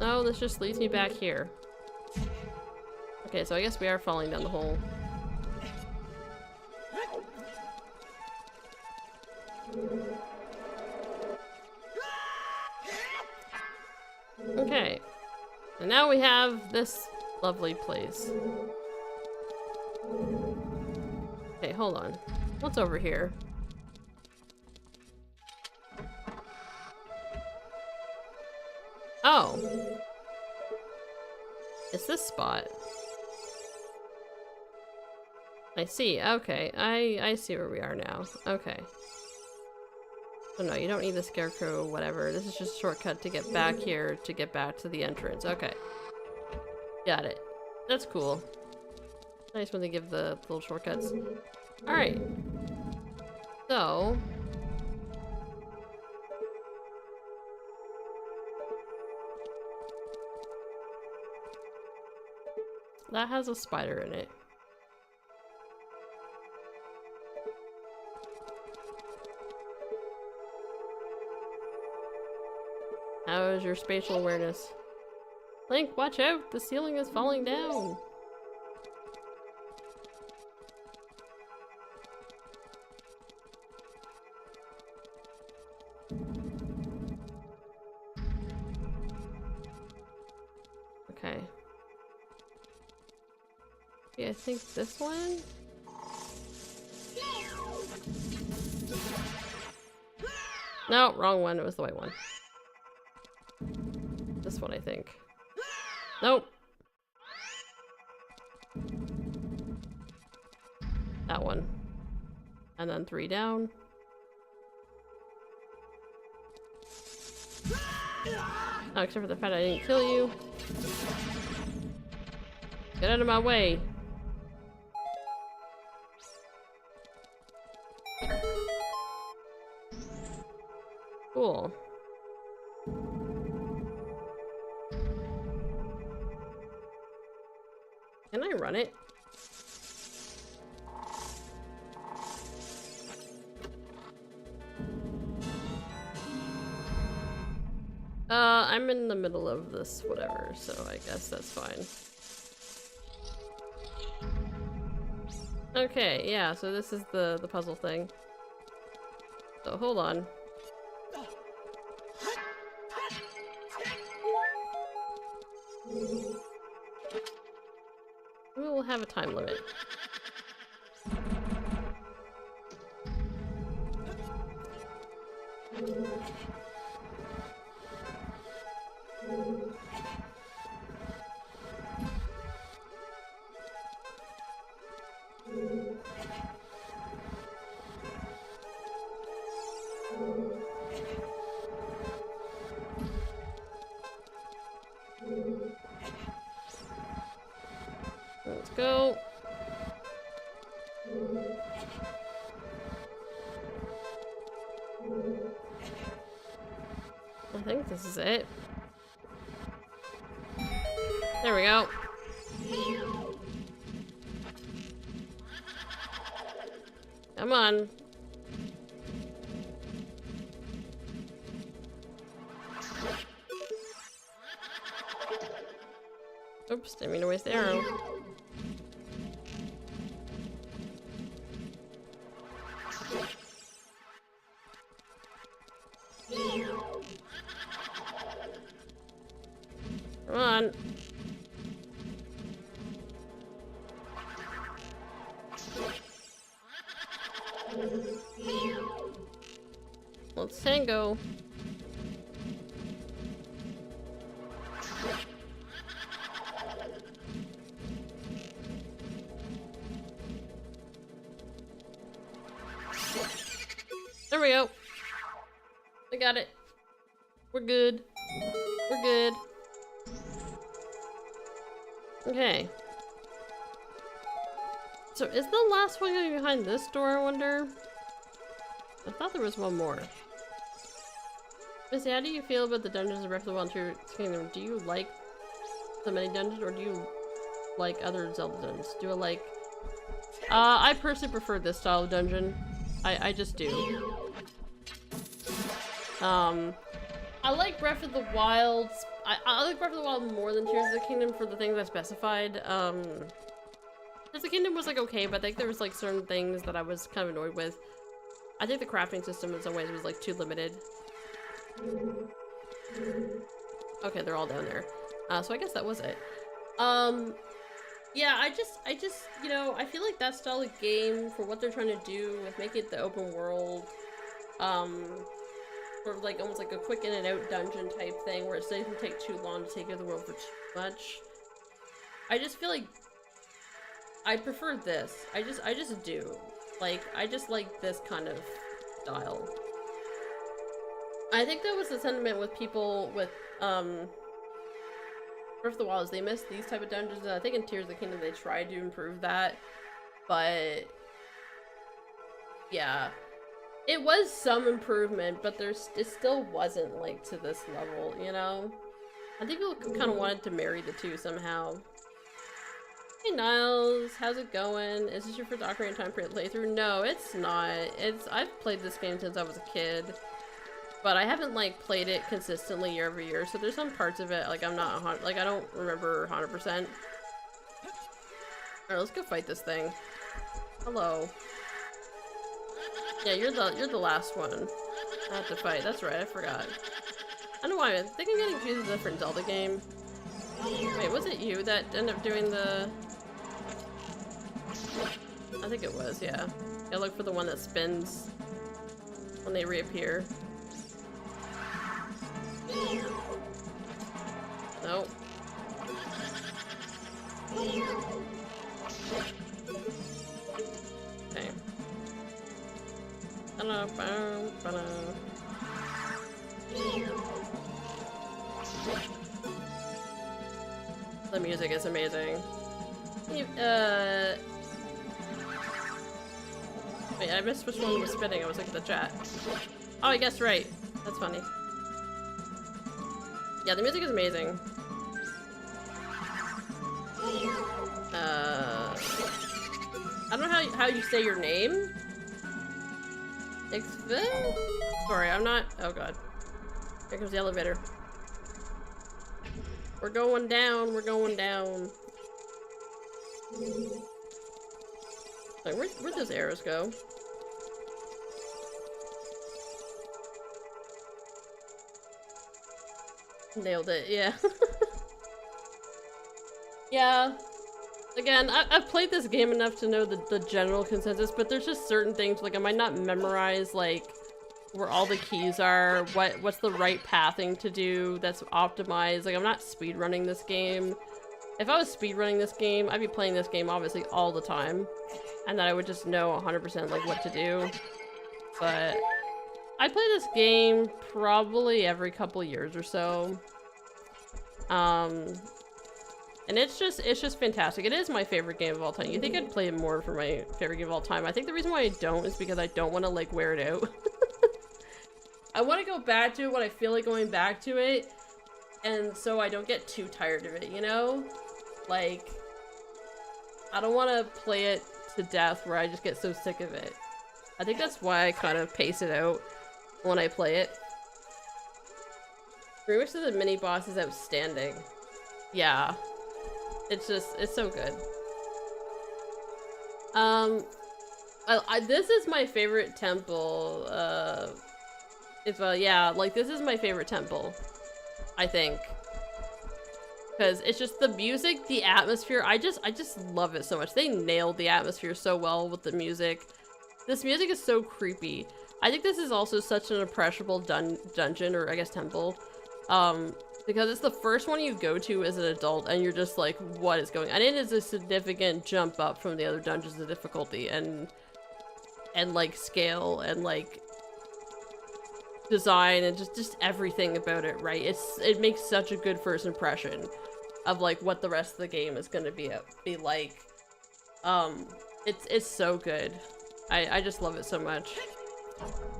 No, this just leads me back here. Okay, so I guess we are falling down the hole. Okay. And now we have this lovely place. Okay, hold on. What's over here? Oh. It's this spot. I see. Okay. I see where we are now. Okay. So no, you don't need the scarecrow, whatever. This is just a shortcut to get back here, to get back to the entrance. Okay. Got it. That's cool. Nice when they give the little shortcuts. Alright. So... that has a spider in it. How is your spatial awareness? Link, watch out! The ceiling is falling down! Okay. Yeah, I think this one? No, wrong one. It was the white one. This one, I think. Nope. That one. And then 3 down. Oh, except for the fact I didn't kill you. Get out of my way. Cool. Can I run it? I'm in the middle of this whatever, so I guess that's fine. Okay, yeah, so this is the puzzle thing. So hold on. We will have a time limit. Let's go. I think this is it. There we go. Come on. Oops, didn't mean to waste the arrow. Come on. Let's tango. There we I got it. We're good. We're good. Okay. So is the last one going behind this door, I wonder? I thought there was one more. Missy, how do you feel about the dungeons in Breath of the Wild and Tears Kingdom? Do you like the many dungeons, or do you like other Zelda dungeons? Do I like... I personally prefer this style of dungeon. I just do. I like Breath of the Wild. I like Breath of the Wild more than Tears of the Kingdom for the things I specified. Tears of the Kingdom was like okay, but I think there was like certain things that I was kind of annoyed with. I think the crafting system in some ways was like too limited. Okay, they're all down there. So I guess that was it. Yeah, I just, you know, I feel like that style of game, for what they're trying to do with making it the open world, sort of like almost like a quick in and out dungeon type thing where it doesn't take too long to take over the world for too much. I just feel like I prefer this. I just do. Like, I just like this kind of style. I think that was the sentiment with people with, Breath of the Wild, is they missed these type of dungeons, and I think in Tears of the Kingdom they tried to improve that, but yeah, it was some improvement, but it still wasn't like to this level, you know? I think people kind of wanted to marry the two somehow. Hey Niles, how's it going? Is this your first Ocarina of Time playthrough? No, it's not. I've played this game since I was a kid. But I haven't, like, played it consistently year over year, so there's some parts of it, like, I'm not, like, I don't remember 100%. Alright, let's go fight this thing. Hello. Yeah, you're the last one I have to fight. That's right, I forgot. I don't know why, I think I'm getting confused with a different Zelda game. Wait, was it you that ended up doing the... I think it was, yeah. Yeah, look for the one that spins when they reappear. Nope. Okay. The music is amazing. Wait, I missed which one was spinning. I was looking at the chat. Oh, I guessed right. That's funny. Yeah, the music is amazing. I don't know how you say your name. Sorry, I'm not. Oh god. Here comes the elevator. We're going down. We're going down. Like, where'd those arrows go? Nailed it, yeah. Yeah. Again, I've played this game enough to know the general consensus, but there's just certain things, like I might not memorize, like, where all the keys are, what's the right pathing to do that's optimized. Like, I'm not speedrunning this game. If I was speedrunning this game, I'd be playing this game, obviously, all the time. And then I would just know 100%, like, what to do. But I play this game probably every couple years or so. And it's just fantastic. It is my favorite game of all time. You think I'd play it more for my favorite game of all time. I think the reason why I don't is because I don't want to, like, wear it out. I want to go back to it when I feel like going back to it, and so I don't get too tired of it, you know? Like, I don't want to play it to death where I just get so sick of it. I think that's why I kind of pace it out when I play it. Remix of the mini boss is outstanding. Yeah. It's so good. This is my favorite temple, yeah, like, this is my favorite temple, I think. Because it's just the music, the atmosphere, I just love it so much. They nailed the atmosphere so well with the music. This music is so creepy. I think this is also such an impressionable dungeon, or I guess temple, because it's the first one you go to as an adult, and you're just like, what is going on? And it is a significant jump up from the other dungeons of difficulty, and like, scale, and like, design and just everything about it, right? It makes such a good first impression of like what the rest of the game is gonna be like. It's so good. I just love it so much.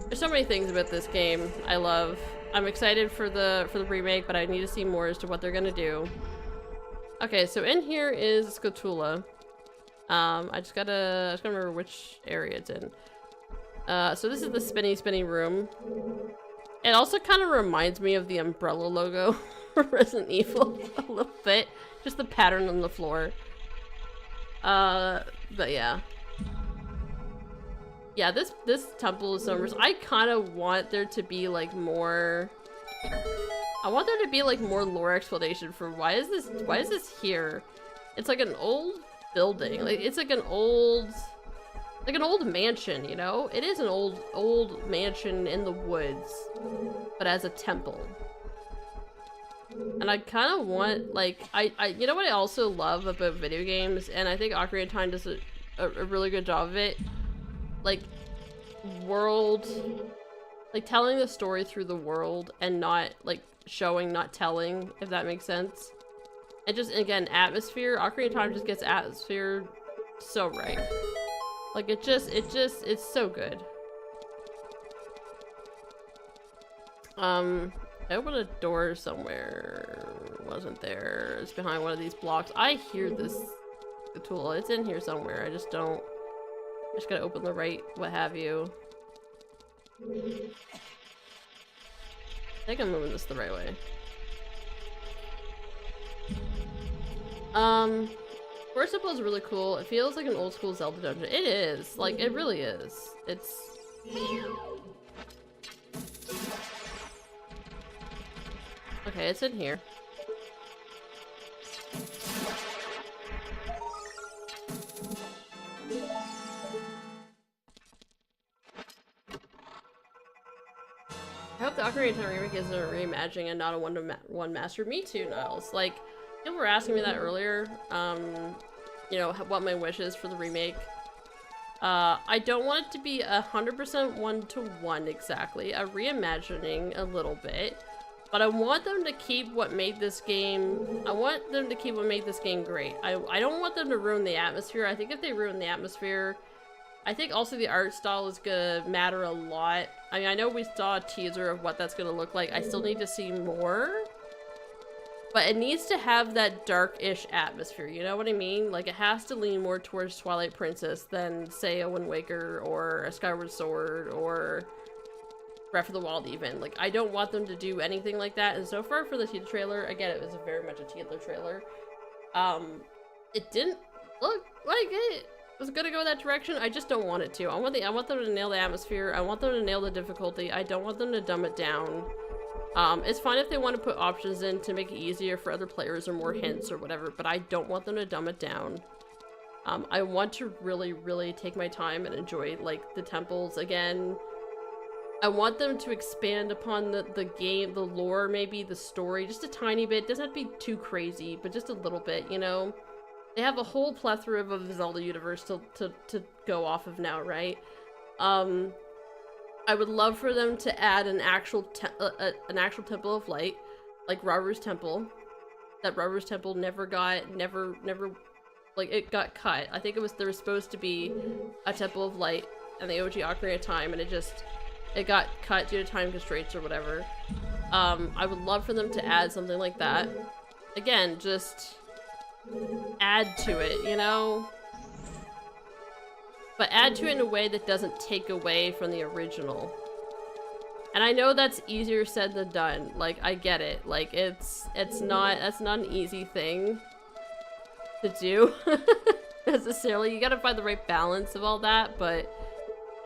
There's so many things about this game I love. I'm excited for the remake, but I need to see more as to what they're gonna do. Okay, so in here is Scotula. I just gotta remember which area it's in. So this is the spinny room. It also kind of reminds me of the umbrella logo for Resident Evil a little bit. Just the pattern on the floor. But yeah. Yeah, this Temple of Summers, I kind of want there to be like more... I want there to be like more lore explanation for why is this here? It's like an old building. Like it's like an old mansion, you know? It is an old mansion in the woods, but as a temple. And I kind of want, like, you know what I also love about video games, and I think Ocarina of Time does a really good job of it? Like, like, telling the story through the world and not, like, showing, not telling, if that makes sense. And just, again, atmosphere. Ocarina of Time just gets atmosphere so right. Like, it's so good. I opened a door somewhere. Wasn't there. It's behind one of these blocks. I hear this tool. It's in here somewhere. I just gotta open the right what have you. I think I'm moving this the right way. First of all, is really cool. It feels like an old school Zelda dungeon. It is. Like, it really is. It's... Okay, it's in here. I hope the Ocarina of Time remake is a reimagining and not a one-to-one master. Me too, Niles. Like, people were asking me that earlier. You know, what my wish is for the remake. I don't want it to be 100% one-to-one exactly. A reimagining a little bit. But I want them to keep what made this game... I want them to keep what made this game great. I don't want them to ruin the atmosphere. I think if they ruin the atmosphere... I think also the art style is gonna matter a lot. I mean, I know we saw a teaser of what that's gonna look like. I still need to see more. But it needs to have that dark-ish atmosphere, you know what I mean? Like, it has to lean more towards Twilight Princess than, say, a Wind Waker or a Skyward Sword or Breath of the Wild even. Like, I don't want them to do anything like that. And so far for the teaser trailer, again, it was very much a teaser trailer. It didn't look like it was gonna go that direction. I just don't want it to. I want them to nail the atmosphere. I want them to nail the difficulty. I don't want them to dumb it down. It's fine if they want to put options in to make it easier for other players or more hints or whatever, but I don't want them to dumb it down. I want to really, really take my time and enjoy, like, the temples again. I want them to expand upon the game, the lore, maybe, the story, just a tiny bit. It doesn't have to be too crazy, but just a little bit, you know? They have a whole plethora of the Zelda universe to go off of now, right? I would love for them to add an actual Temple of Light, like Raru's Temple. That Raru's Temple never, like, it got cut. I think there was supposed to be a Temple of Light in the OG Ocarina of Time, and it got cut due to time constraints or whatever. I would love for them to add something like that. Again, just add to it, you know? But add to it in a way that doesn't take away from the original. And I know that's easier said than done. Like, I get it. Like, that's not an easy thing to do necessarily. You gotta find the right balance of all that, but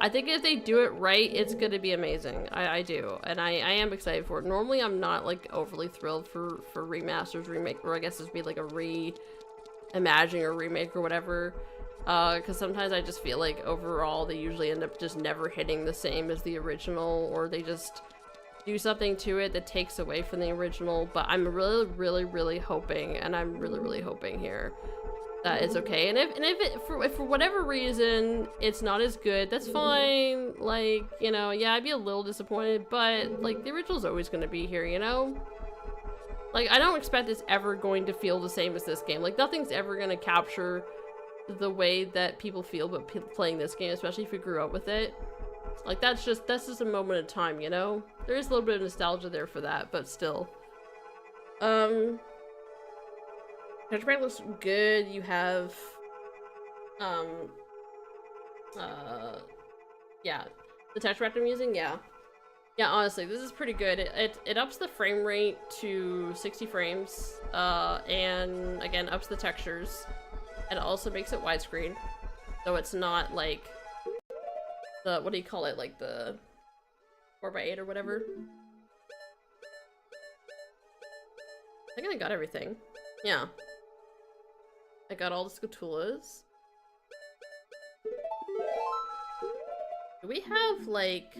I think if they do it right, it's gonna be amazing. I do. And I am excited for it. Normally I'm not like overly thrilled for remasters, remake, or I guess it'd be like a reimagining or remake or whatever. Because sometimes I just feel like overall they usually end up just never hitting the same as the original, or they just do something to it that takes away from the original. But I'm really, really, really hoping, and I'm really, really hoping here, that is okay. And if for whatever reason it's not as good, that's fine. Like, you know, yeah, I'd be a little disappointed, but like the original's always gonna be here, you know? Like, I don't expect it's ever going to feel the same as this game. Like, nothing's ever gonna capture the way that people feel about playing this game, especially if you grew up with it. Like, that's just a moment of time, you know? There is a little bit of nostalgia there for that, but still. Texture pack looks good. You have, yeah, the texture pack I'm using, yeah. Yeah, honestly, this is pretty good. It ups the frame rate to 60 frames, and again, ups the textures, and it also makes it widescreen, so it's not like the, what do you call it, like the 4x8 or whatever. I think I got everything. Yeah. I got all the Scatulas. Do we have, like,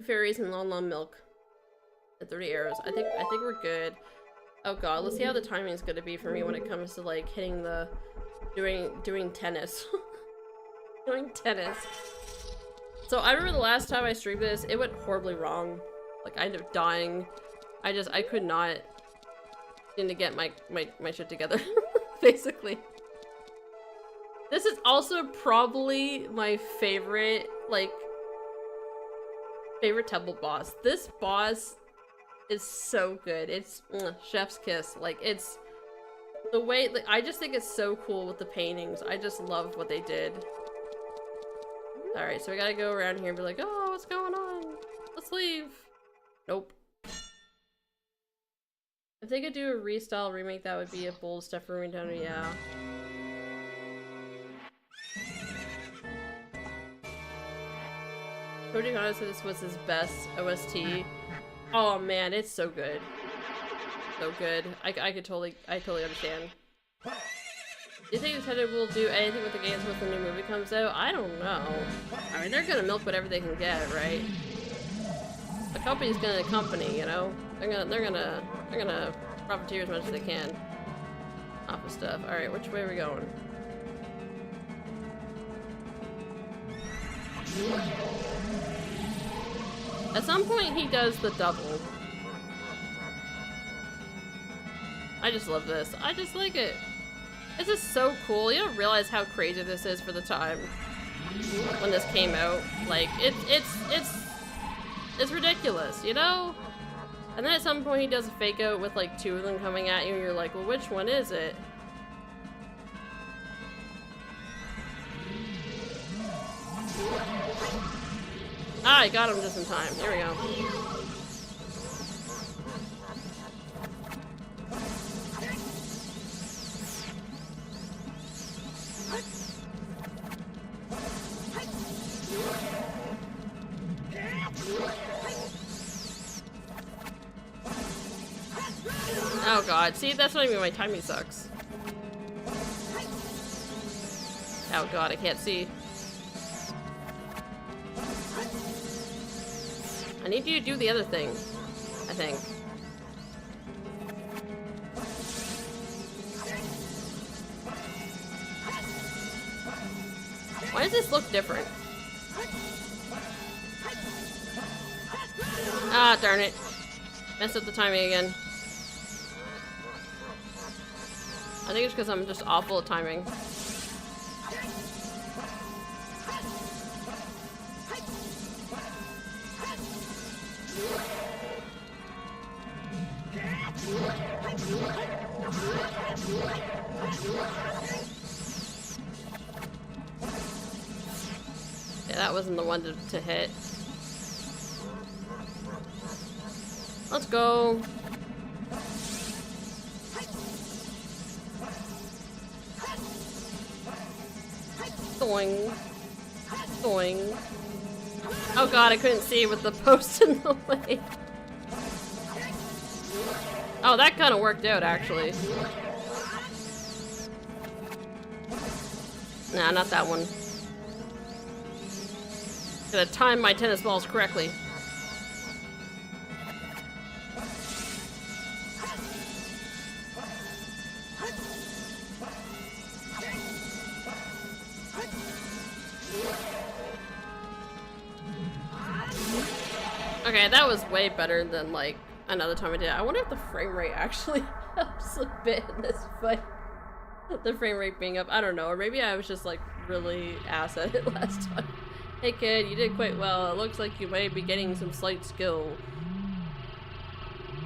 fairies and long milk and 30 arrows? I think we're good. Oh god, let's see how the timing is gonna be for me when it comes to, like, hitting the doing tennis. Doing tennis. So I remember the last time I streamed this, it went horribly wrong. Like, I ended up dying. I could not seem to get my shit together, basically. This is also probably my favorite, like, favorite temple boss. This boss is so good. It's chef's kiss. Like, it's the way, like, I just think it's so cool with the paintings. I just love what they did. Alright, so we gotta go around here and be like, oh, what's going on? Let's leave. Nope. If they could do a restyle remake, that would be a bold step for Nintendo, yeah. Koji Kondo said this was his best OST. Oh man, it's so good. So good. I totally understand. Do you think Nintendo will do anything with the games when the new movie comes out? I don't know. I mean, they're gonna milk whatever they can get, right? The company's gonna company, you know? They're gonna profiteer as much as they can off of stuff. Alright, which way are we going? At some point he does the double. I just love this. I just like it. This is so cool. You don't realize how crazy this is for the time when this came out. Like, it's ridiculous, you know? And then at some point he does a fake out with like two of them coming at you and you're like, well, which one is it? Ah, I got him just in time. Here we go. Oh god, see, that's not even my timing sucks. Oh god, I can't see. I need you to do the other thing, I think. Why does this look different? Ah, darn it. Messed up the timing again. I think it's because I'm just awful at timing. Yeah, that wasn't the one to hit. Let's go. Boing. Boing. Oh god, I couldn't see with the post in the way. Oh, that kind of worked out, actually. Nah, not that one. Gotta time my tennis balls correctly. Okay, that was way better than, like, another time I did it. I wonder if the frame rate actually helps a bit in this fight. The frame rate being up, I don't know. Or maybe I was just, like, really ass at it last time. Hey kid, you did quite well. It looks like you might be getting some slight skill.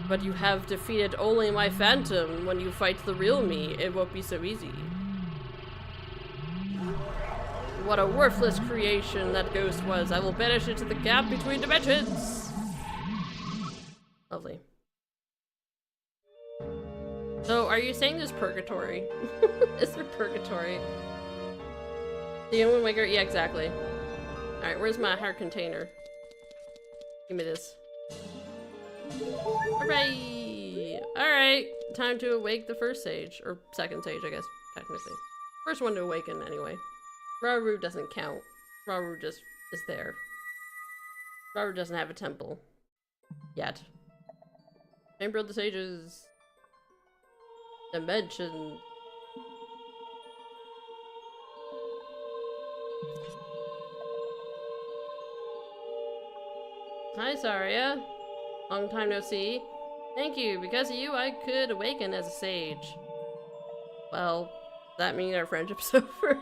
But you have defeated only my phantom. When you fight the real me, it won't be so easy. What a worthless creation that ghost was. I will banish it to the gap between dimensions. Lovely. So, are you saying there's purgatory? Is there purgatory? The Wind Waker? Yeah, exactly. Alright, where's my heart container? Give me this. Hooray! Alright, time to awake the first sage. Or second sage, I guess, technically. First one to awaken, anyway. Rauru doesn't count. Rauru just is there. Rauru doesn't have a temple. Yet. Chamber of the Sages. Dimension. Hi, Saria. Long time no see. Thank you. Because of you, I could awaken as a sage. Well, does that mean our friendship's over?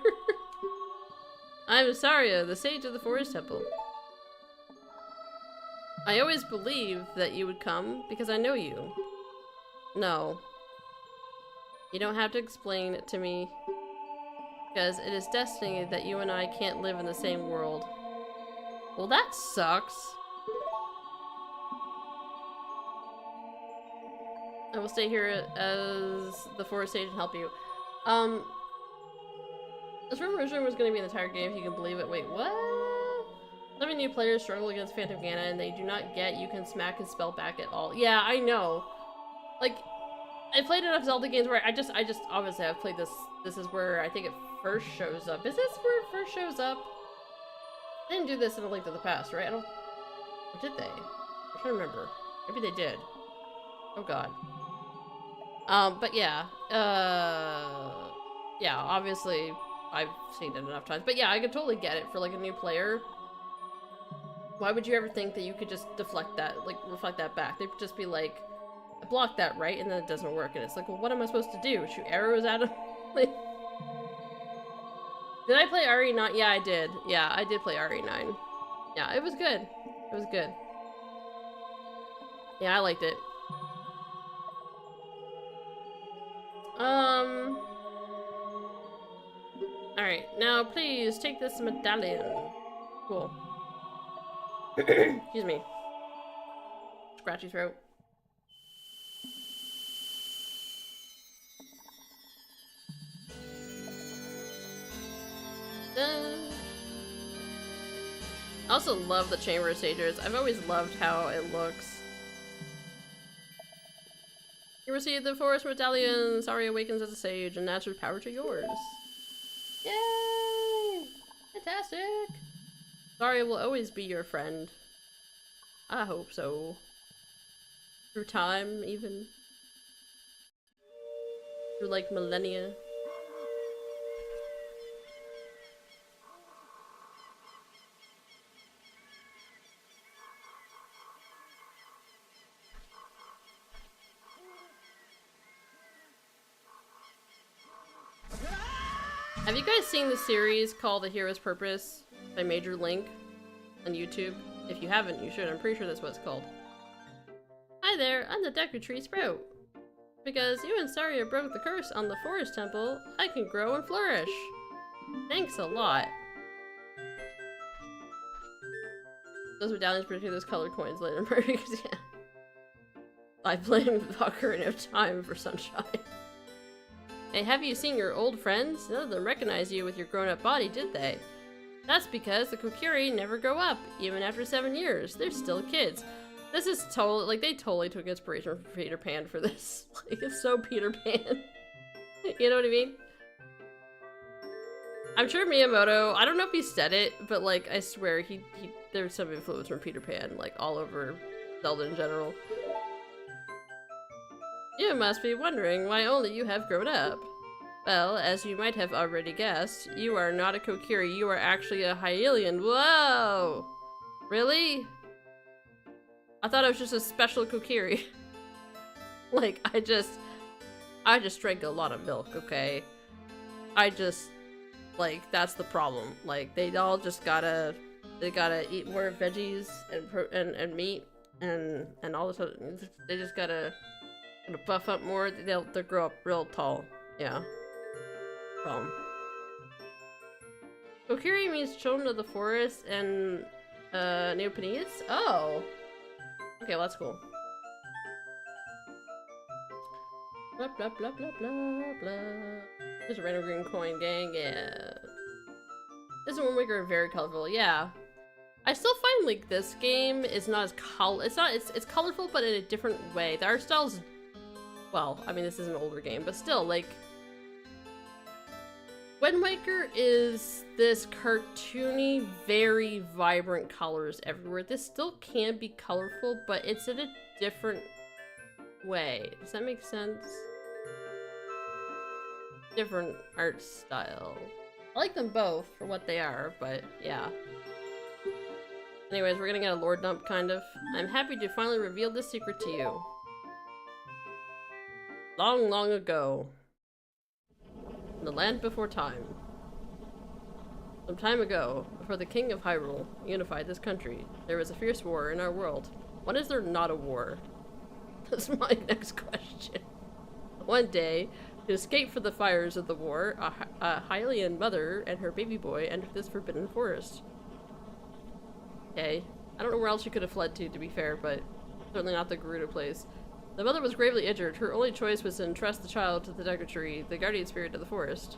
I'm Saria, the sage of the Forest Temple. I always believed that you would come because I know you. No. You don't have to explain it to me. Because it is destiny that you and I can't live in the same world. Well, that sucks. I will stay here as the Forest Sage and help you. This rumor was going to be an entire game, if you can believe it. Wait, what? 7 new players struggle against Phantom Ganon, and they do not get you can smack his spell back at all. Yeah, I know. Like, I played enough Zelda games where I just obviously I've played this. This is where I think it first shows up. Is this where it first shows up? They didn't do this in A Link to the Past, right? I don't. Or did they? I'm trying to remember. Maybe they did. Oh god. But yeah. Yeah, obviously I've seen it enough times. But yeah, I could totally get it for like a new player. Why would you ever think that you could just deflect that, like reflect that back? They'd just be like, I blocked that, right? And then it doesn't work. And it's like, well, what am I supposed to do? Shoot arrows at him? Like, did I play RE9? Yeah, I did. Yeah, I did play RE9. Yeah, it was good. It was good. Yeah, I liked it. Alright, now please take this medallion. Cool. Excuse me. Scratchy throat. I also love the Chamber of Sages. I've always loved how it looks. You receive the Forest Medallion. Saria awakens as a sage and adds her power to yours. Yay! Fantastic! Saria will always be your friend. I hope so. Through time, even. Through like millennia. Have you guys seen the series called The Hero's Purpose by Major Link on YouTube? If you haven't, you should. I'm pretty sure that's what it's called. Hi there, I'm the Deku Tree Sprout. Because you and Saria broke the curse on the Forest Temple, I can grow and flourish. Thanks a lot. Those medallions, particularly those colored coins later, because yeah. I blame Ocarina of Time for sunshine. Hey, have you seen your old friends? None of them recognize you with your grown-up body, did they? That's because the Kokiri never grow up, even after 7 years. They're still kids. This is totally, like, they totally took inspiration from Peter Pan for this. Like, it's so Peter Pan. You know what I mean? I'm sure Miyamoto, I don't know if he said it, but, like, I swear there's some influence from Peter Pan, like, all over Zelda in general. You must be wondering why only you have grown up. Well, as you might have already guessed, you are not a Kokiri, you are actually a Hylian. Whoa! Really? I thought it was just a special Kokiri. Like, I just drank a lot of milk, okay? Like, that's the problem. Like, they all just gotta eat more veggies and meat and all this other, they just gotta buff up more. They'll grow up real tall. Yeah. Kokiri means children of the forest and Neopanese? Oh. Okay, well, that's cool. Blah blah blah blah blah blah. There's a random green coin, gang. Yeah. This is Wind Waker very colorful. Yeah. I still find like this game is not as it's colorful, but in a different way. The art style's, well, I mean, this is an older game, but still, like, Wind Waker is this cartoony, very vibrant colors everywhere. This still can be colorful, but it's in a different way. Does that make sense? Different art style. I like them both for what they are, but yeah. Anyways, we're gonna get a lore dump, kind of. I'm happy to finally reveal this secret to you. Long, long ago, in the land before time. Some time ago, before the king of Hyrule unified this country, there was a fierce war in our world. When is there not a war? That's my next question. One day, to escape from the fires of the war, a Hylian mother and her baby boy entered this forbidden forest. Okay. I don't know where else she could have fled to be fair, but certainly not the Gerudo place. The mother was gravely injured. Her only choice was to entrust the child to the Dagger Tree, the guardian spirit of the forest.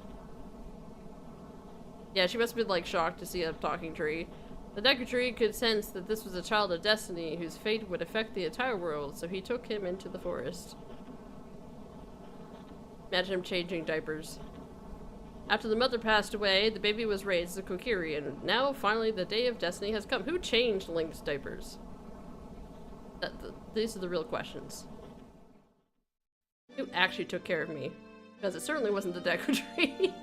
Yeah, she must have been, like, shocked to see a talking tree. The Dagger Tree could sense that this was a child of destiny whose fate would affect the entire world, so he took him into the forest. Imagine him changing diapers. After the mother passed away, the baby was raised as a Kokiri, and now, finally, the day of destiny has come. Who changed Link's diapers? These are the real questions. Who actually took care of me? Because it certainly wasn't the Dagger Tree.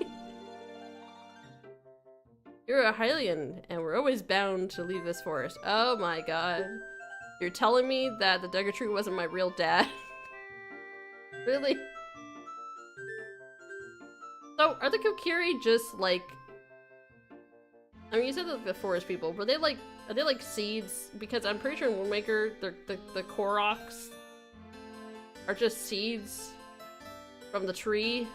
You're a Hylian, and we're always bound to leave this forest. Oh my god. You're telling me that the Dagger Tree wasn't my real dad? Really? So, are the Kokiri just, like... I mean, you said that the forest people, but are they like seeds? Because I'm pretty sure in Wind Waker, the Koroks are just seeds from the tree.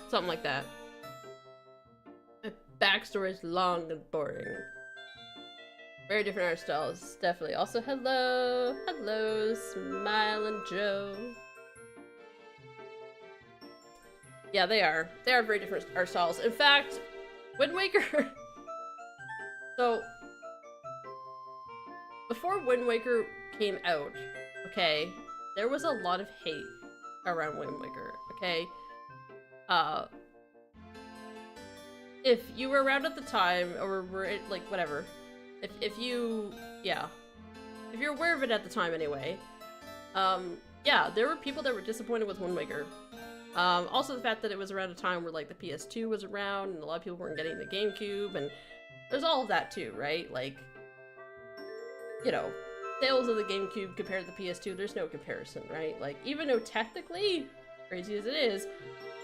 Something like that. My backstory is long and boring. Very different art styles, definitely. Also, hello! Hello, Smiling Joe. Yeah, they are. They are very different art styles. In fact, Wind Waker... So, before Wind Waker came out, okay, there was a lot of hate around Wind Waker, okay? If you were around at the time, or were, like, whatever, if you're aware of it at the time anyway, yeah, there were people that were disappointed with Wind Waker. Also the fact that it was around a time where, like, the PS2 was around, and a lot of people weren't getting the GameCube, and there's all of that too, right? Like, you know, sales of the GameCube compared to the PS2, there's no comparison, right? Like, even though technically, crazy as it is,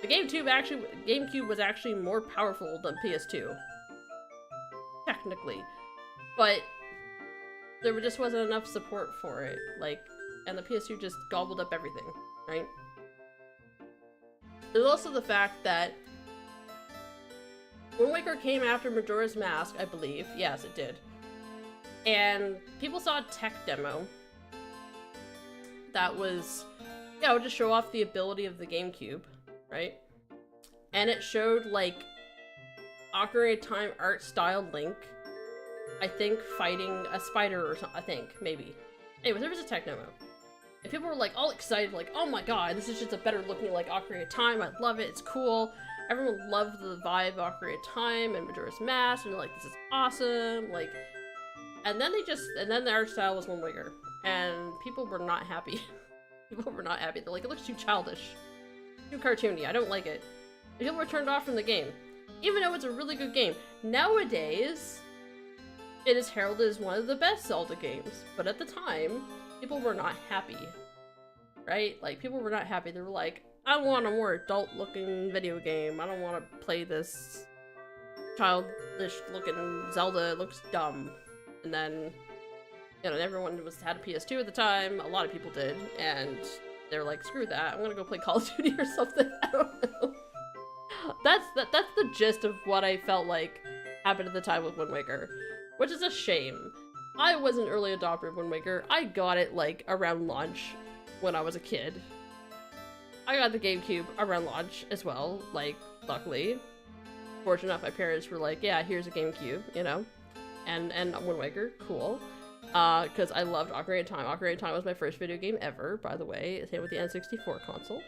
the GameCube was actually more powerful than PS2. Technically. But there just wasn't enough support for it, like, and the PS2 just gobbled up everything, right? There's also the fact that Wind Waker came after Majora's Mask, I believe. Yes, it did. And people saw a tech demo that was, you know, to show off the ability of the GameCube, right? And it showed, like, Ocarina of Time art style Link, I think, fighting a spider or something, I think, maybe. Anyways, there was a tech demo. And people were, like, all excited, like, oh my god, this is just a better looking, like, Ocarina of Time, I love it, it's cool. Everyone loved the vibe of Ocarina of Time and Majora's Mask, and they're like, this is awesome, like... And then the art style was Wind Waker, and people were not happy. People were not happy. They're like, it looks too childish. Too cartoony, I don't like it. And people were turned off from the game. Even though it's a really good game. Nowadays, It is heralded as one of the best Zelda games, but at the time, people were not happy, right? Like, people were not happy. They were like, I want a more adult-looking video game. I don't want to play this childish-looking Zelda. It looks dumb. And then, you know, everyone had a PS2 at the time. A lot of people did, and they're like, screw that. I'm gonna go play Call of Duty or something. I don't know. That's the gist of what I felt like happened at the time with Wind Waker, which is a shame. I was an early adopter of Wind Waker. I got it like around launch when I was a kid. I got the GameCube around launch as well, like, luckily. Fortunate enough, my parents were like, yeah, here's a GameCube, you know? And Wind Waker, cool. Because I loved Ocarina of Time. Ocarina of Time was my first video game ever, by the way. Same with the N64 console.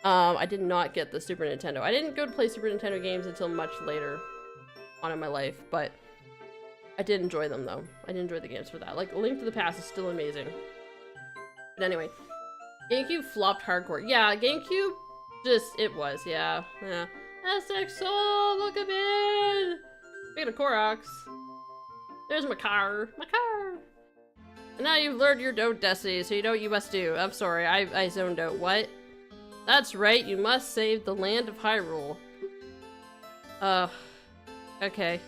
I did not get the Super Nintendo. I didn't go to play Super Nintendo games until much later on in my life, but I did enjoy them, though. I did enjoy the games for that. Like, A Link to the Past is still amazing. But anyway, GameCube flopped hardcore. Yeah, GameCube it was, yeah. SX Soul, look at me! Speaking of Koroks, there's my car. And now you've learned your don't destiny, so you know what you must do. I'm sorry, I zoned out. What? That's right, you must save the land of Hyrule. Okay.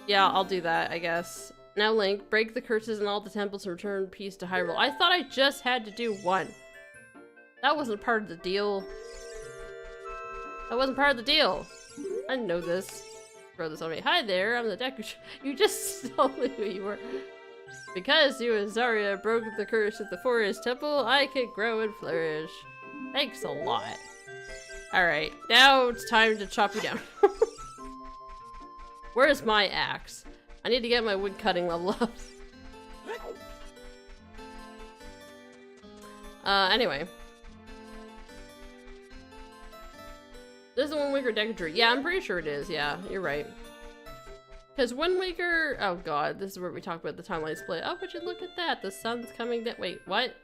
Yeah, I'll do that, I guess. Now Link, break the curses in all the temples and return peace to Hyrule. I thought I just had to do one. That wasn't part of the deal. That wasn't part of the deal. I didn't know this. Throw this on me. Hi there, I'm the Deku. You just told me who you were. Because you and Zarya broke the curse at the Forest Temple, I can grow and flourish. Thanks a lot. Alright, now it's time to chop you down. Where's my axe? I need to get my wood cutting level up. Anyway. This is the Wind Waker Deku tree. Yeah, I'm pretty sure it is. Yeah, you're right. Because Wind Waker... Oh god, this is where we talk about the timeline split. Oh, but you look at that. The sun's coming down. Wait, what?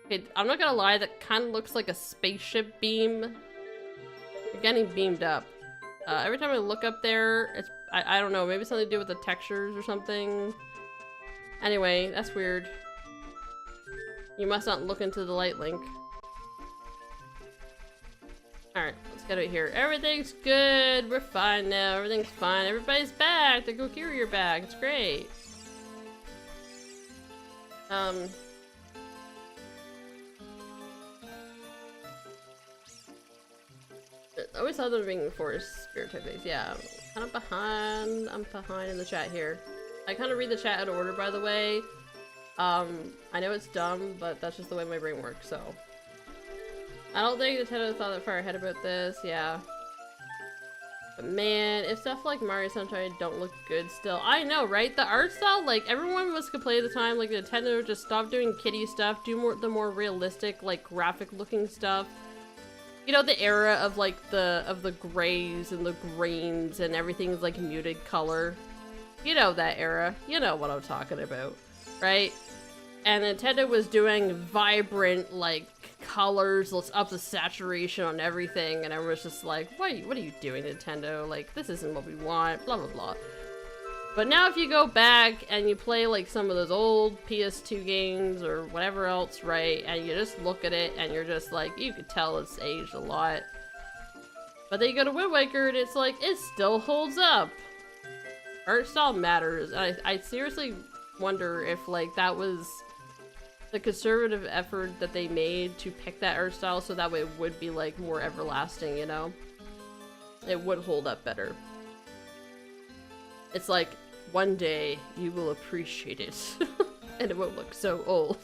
Okay, I'm not gonna lie. That kind of looks like a spaceship beam. You're getting beamed up. Every time I look up there, it's... I don't know. Maybe something to do with the textures or something. Anyway, that's weird. You must not look into the light, Link. Alright, let's get out here. Everything's good. We're fine now. Everything's fine. Everybody's back. The Kokiri are back. It's great. I always thought them being forest spirit techniques. Yeah, I'm kind of behind. I'm behind in the chat here. I kind of read the chat out of order, by the way. I know it's dumb, but that's just the way my brain works, so. I don't think Nintendo thought that far ahead about this, yeah. But man, if stuff like Mario Sunshine don't look good still. I know, right? The art style, like, everyone was complaining at the time, like, Nintendo just stopped doing kiddie stuff, do the more realistic, like, graphic-looking stuff. You know, the era of, like, the grays and the greens and everything's, like, muted color. You know that era. You know what I'm talking about, right? And Nintendo was doing vibrant, like, colors, let's up the saturation on everything, and everyone's just like, what are you doing, Nintendo? Like, this isn't what we want, blah, blah, blah. But now if you go back and you play, like, some of those old PS2 games or whatever else, right, and you just look at it and you're just like, you could tell it's aged a lot. But then you go to Wind Waker and it's like, it still holds up. Art style matters. I seriously wonder if, like, that was the conservative effort that they made to pick that art style so that way it would be, like, more everlasting, you know? It would hold up better. It's like, one day you will appreciate it and it won't look so old.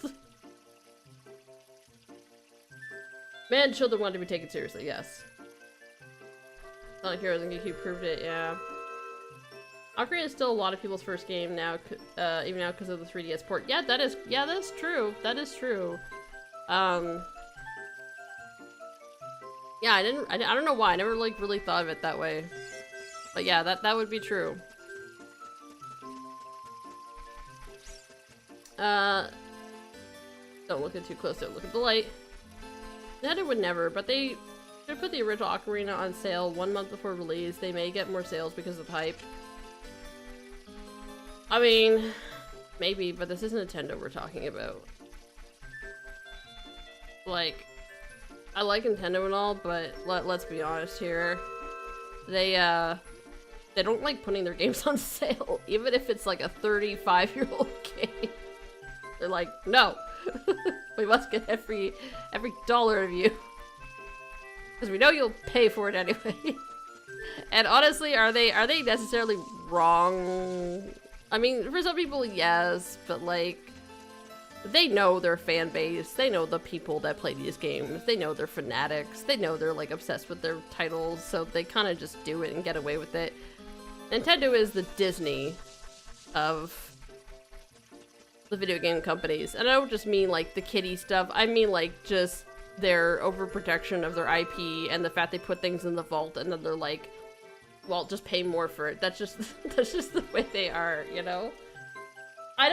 Man, children want to be taken seriously, yes. Sonic Heroes and GameCube proved it, yeah. Ocarina is still a lot of people's first game now, even now because of the 3DS port. Yeah, that's true. That is true. Yeah, I don't know why. I never, like, really thought of it that way. But yeah, that would be true. Don't look at too close, don't look at the light. Nintendo would never, but they Should put the original Ocarina on sale 1 month before release. They may get more sales because of hype. I mean, maybe, but this is Nintendo we're talking about. Like, I like Nintendo and all, but let's be honest here. They don't like putting their games on sale, even if it's like a 35-year-old game. They're like, no, we must get every dollar of you. Because we know you'll pay for it anyway. And honestly, are they necessarily wrong? I mean, for some people, yes, but like, they know their fan base, they know the people that play these games, they know they're fanatics, they know they're like obsessed with their titles, so they kind of just do it and get away with it. Nintendo is the Disney of the video game companies, and I don't just mean like the kiddie stuff, I mean like just their overprotection of their IP and the fact they put things in the vault and then they're like, well, just pay more for it. That's just the way they are, you know? I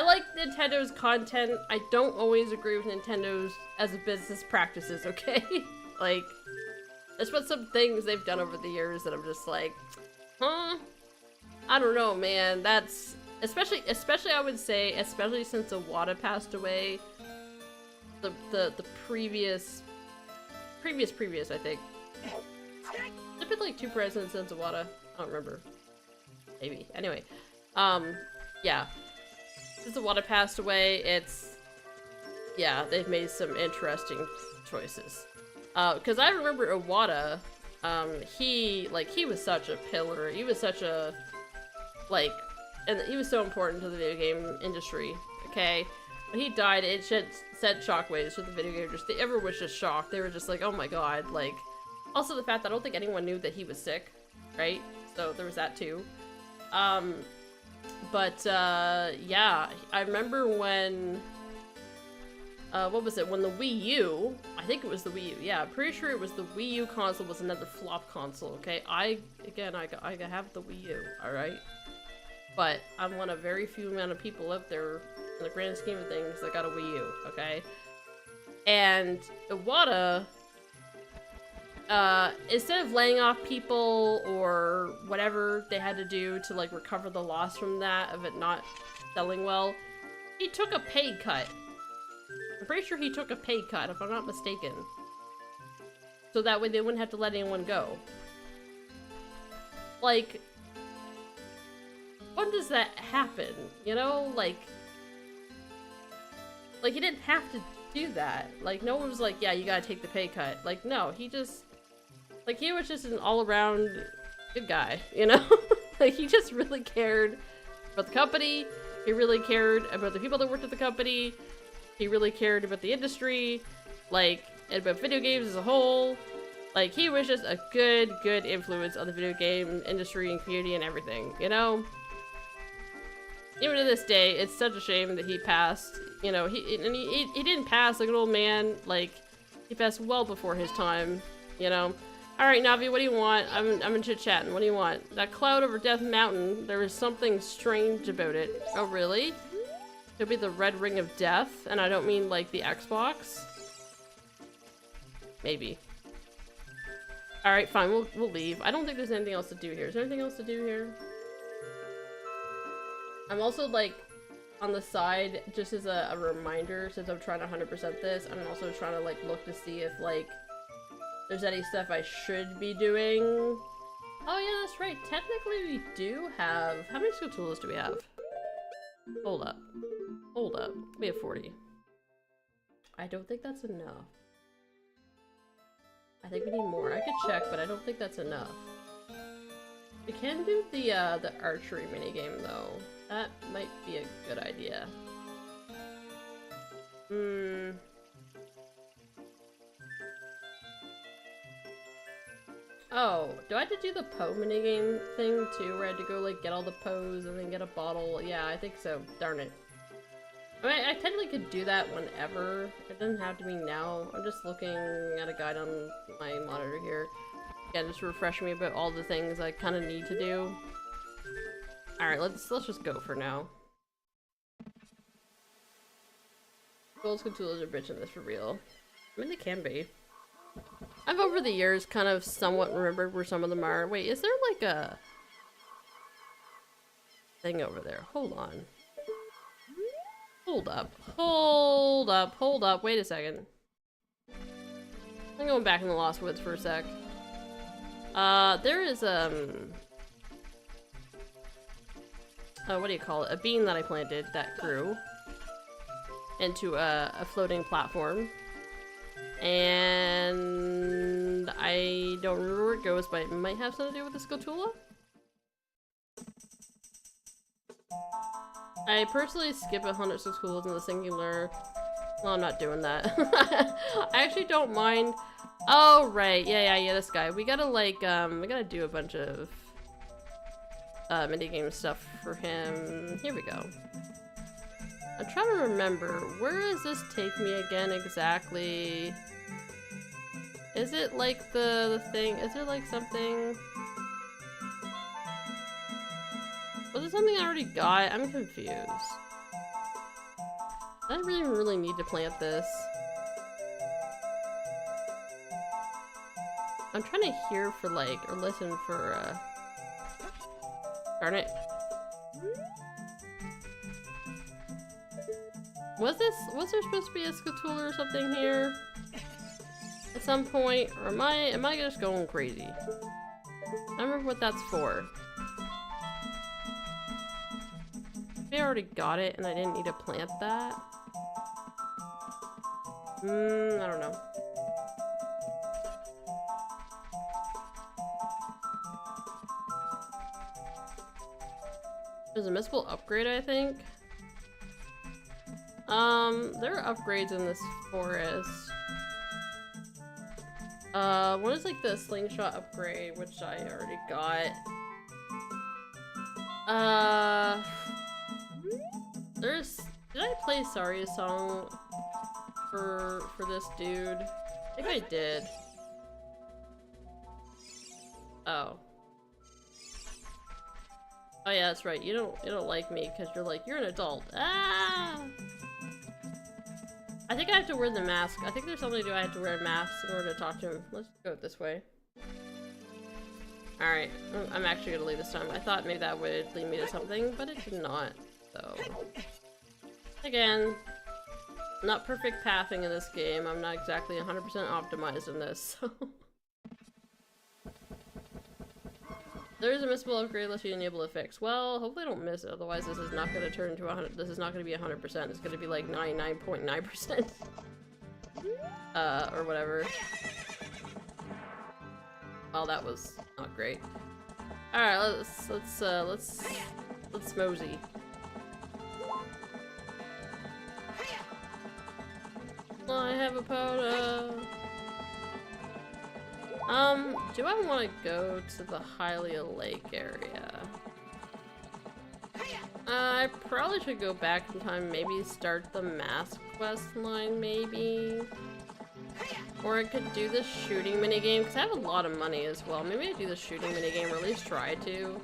like Nintendo's content. I don't always agree with Nintendo's as a business practices, okay? Like, there's been some things they've done over the years that I'm just like, huh? I don't know, man. That's especially I would say, especially since Iwata passed away. The previous, I think. There's been like 2 presidents since Iwata. I don't remember. Maybe. Anyway. Yeah. Since Iwata passed away, yeah, they've made some interesting choices. Because I remember Iwata, he was such a pillar. He was such a, like, and he was so important to the video game industry, okay? When he died, it sent shockwaves for the video game industry. Everyone was just shocked. They were just like, oh my god, like... Also the fact that I don't think anyone knew that he was sick, right? So there was that too. Yeah, I remember when, what was it? When the Wii U, I think it was the Wii U, yeah, I'm pretty sure it was the Wii U console was another flop console, okay? I have the Wii U, alright? But I'm one of very few amount of people out there, in the grand scheme of things, that got a Wii U, okay? And Iwata, instead of laying off people or whatever they had to do to like recover the loss from that of it not selling well, he took a pay cut. I'm pretty sure he took a pay cut, if I'm not mistaken. So that way they wouldn't have to let anyone go. Like, when does that happen? You know, like he didn't have to do that. Like, no one was like, yeah, you gotta take the pay cut. Like, no, he just... Like, he was just an all-around good guy, you know? Like, he just really cared about the company, he really cared about the people that worked at the company, he really cared about the industry, like, and about video games as a whole. Like, he was just a good influence on the video game industry and community and everything, you know? Even to this day, it's such a shame that he passed, you know, he didn't pass like an old man, like, he passed well before his time, you know? Alright, Navi, what do you want? I'm in chit-chatting. What do you want? That cloud over Death Mountain, there was something strange about it. Oh, really? Could be the red ring of death, and I don't mean, like, the Xbox. Maybe. Alright, fine, we'll leave. I don't think there's anything else to do here. Is there anything else to do here? I'm also, like, on the side, just as a reminder, since I'm trying to 100% this, I'm also trying to, like, look to see if, like, there's any stuff I should be doing. Oh yeah, that's right. Technically we do have... How many skill tools do we have? Hold up. Hold up. We have 40. I don't think that's enough. I think we need more. I could check, but I don't think that's enough. We can do the archery minigame though. That might be a good idea. Oh, do I have to do the Poe minigame thing too, where I had to go, like, get all the Poes and then get a bottle? Yeah, I think so. Darn it. I mean, I technically could do that whenever. It doesn't have to be now. I'm just looking at a guide on my monitor here. Again, just refreshing me about all the things I kind of need to do. Alright, let's just go for now. Gold school tools are bitching this for real. I mean, they can be. I've over the years kind of somewhat remembered where some of them are. Wait, is there like a thing over there? Hold on. Hold up. Hold up. Hold up. Wait a second. I'm going back in the Lost Woods for a sec. There is, what do you call it? A bean that I planted that grew into a floating platform. And I don't remember where it goes, but it might have something to do with the Scotula. I personally skip 100 Scotulas in the singular. Well, I'm not doing that. I actually don't mind. Oh, right. Yeah, this guy. We gotta, like, we gotta do a bunch of minigame stuff for him. Here we go. I'm trying to remember. Where does this take me again exactly? Is it like the thing? Is there like something? Was it something I already got? I'm confused. I really need to plant this. I'm trying to hear for like, or listen for, darn it. Was there supposed to be a Scotula or something here? At some point? Or am I just going crazy? I don't remember what that's for. Maybe I already got it and I didn't need to plant that. I don't know. There's a missile upgrade, I think. There are upgrades in this forest. One is like the slingshot upgrade, which I already got. Did I play Saria's song for this dude? I think I did. Oh. Oh yeah, that's right. You don't like me because you're an adult. Ah! I think I have to wear the mask. I think there's something to do. I have to wear a mask in order to talk to him. Let's go this way. Alright, I'm actually gonna leave this time. I thought maybe that would lead me to something, but it did not. So, again, not perfect pathing in this game. I'm not exactly 100% optimized in this, so. There is a missable upgrade unless you enable a fix. Well, hopefully I don't miss it, otherwise this is not going to turn into 100. This is not going to be 100%. It's going to be like 99.9%. Or whatever. Well, that was not great. Alright, let's mosey. I have a powder. Do I want to go to the Hylia Lake area? I probably should go back in time, maybe start the mask quest line, maybe? Or I could do the shooting minigame, because I have a lot of money as well. Maybe I do the shooting minigame, or at least try to.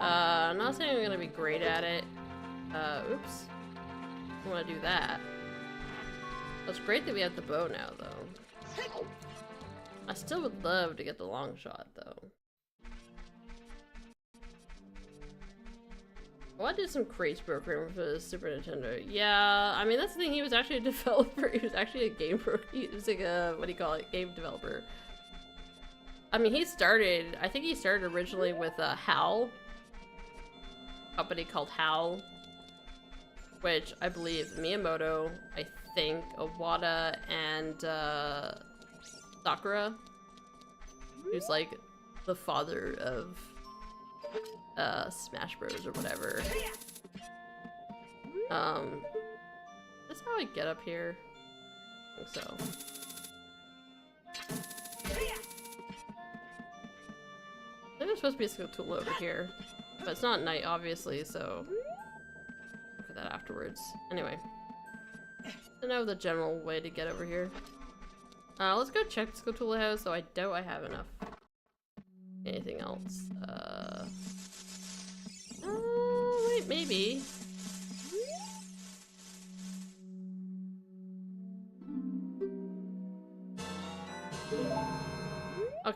I'm not saying I'm gonna be great at it. Oops. I want to do that. It's great that we have the bow now, though. I still would love to get the long shot, though. I want to do some crates programming for the Super Nintendo. Yeah, I mean, that's the thing. He was actually a developer. He was actually a game he was like a, what do you call it, game developer. I mean, I think he started originally with HAL. A company called HAL. Which I believe Miyamoto, I think, Iwata, and Sakura, who's like the father of Smash Bros or whatever. Is this how I get up here? I think so. I think there's supposed to be a Scotula over here, but it's not night, obviously, so look at that afterwards. Anyway, I know the general way to get over here. Let's go check the Scotula house, though I doubt I have enough. Anything else? Wait, maybe.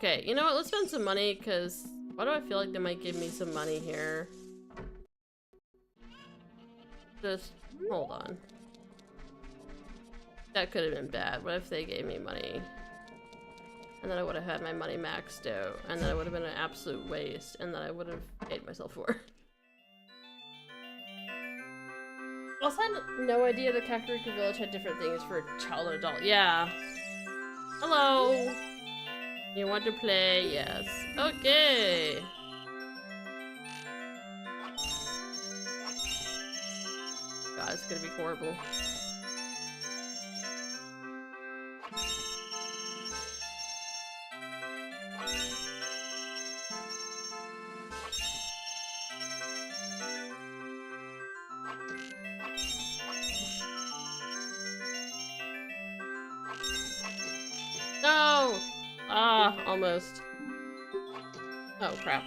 Okay, you know what? Let's spend some money, because why do I feel like they might give me some money here? Just hold on. That could have been bad. What if they gave me money? And then I would have had my money maxed out, and then it would have been an absolute waste, and then I would have paid myself for. Also, I had no idea the Kakariko Village had different things for child and adult. Yeah. Hello! You want to play? Yes. Okay! God, it's gonna be horrible. No! Ah, almost. Oh, crap.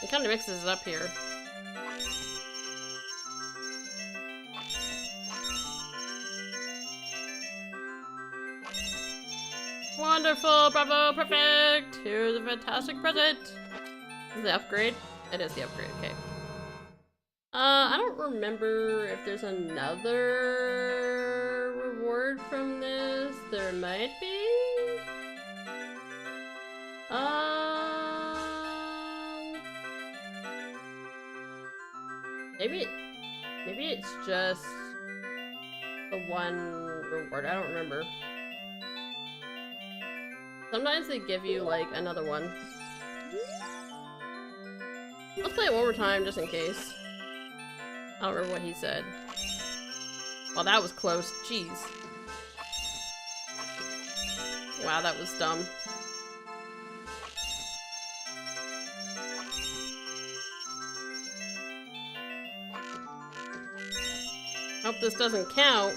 It kind of mixes it up here. Wonderful! Bravo! Perfect! Here's a fantastic present! Is the upgrade? It is the upgrade, okay. I don't remember if there's another reward from this. There might be? Maybe it's just the one reward. I don't remember. Sometimes they give you, like, another one. Let's play it one more time, just in case. I don't remember what he said. Well, that was close. Jeez. Wow, that was dumb. Hope this doesn't count.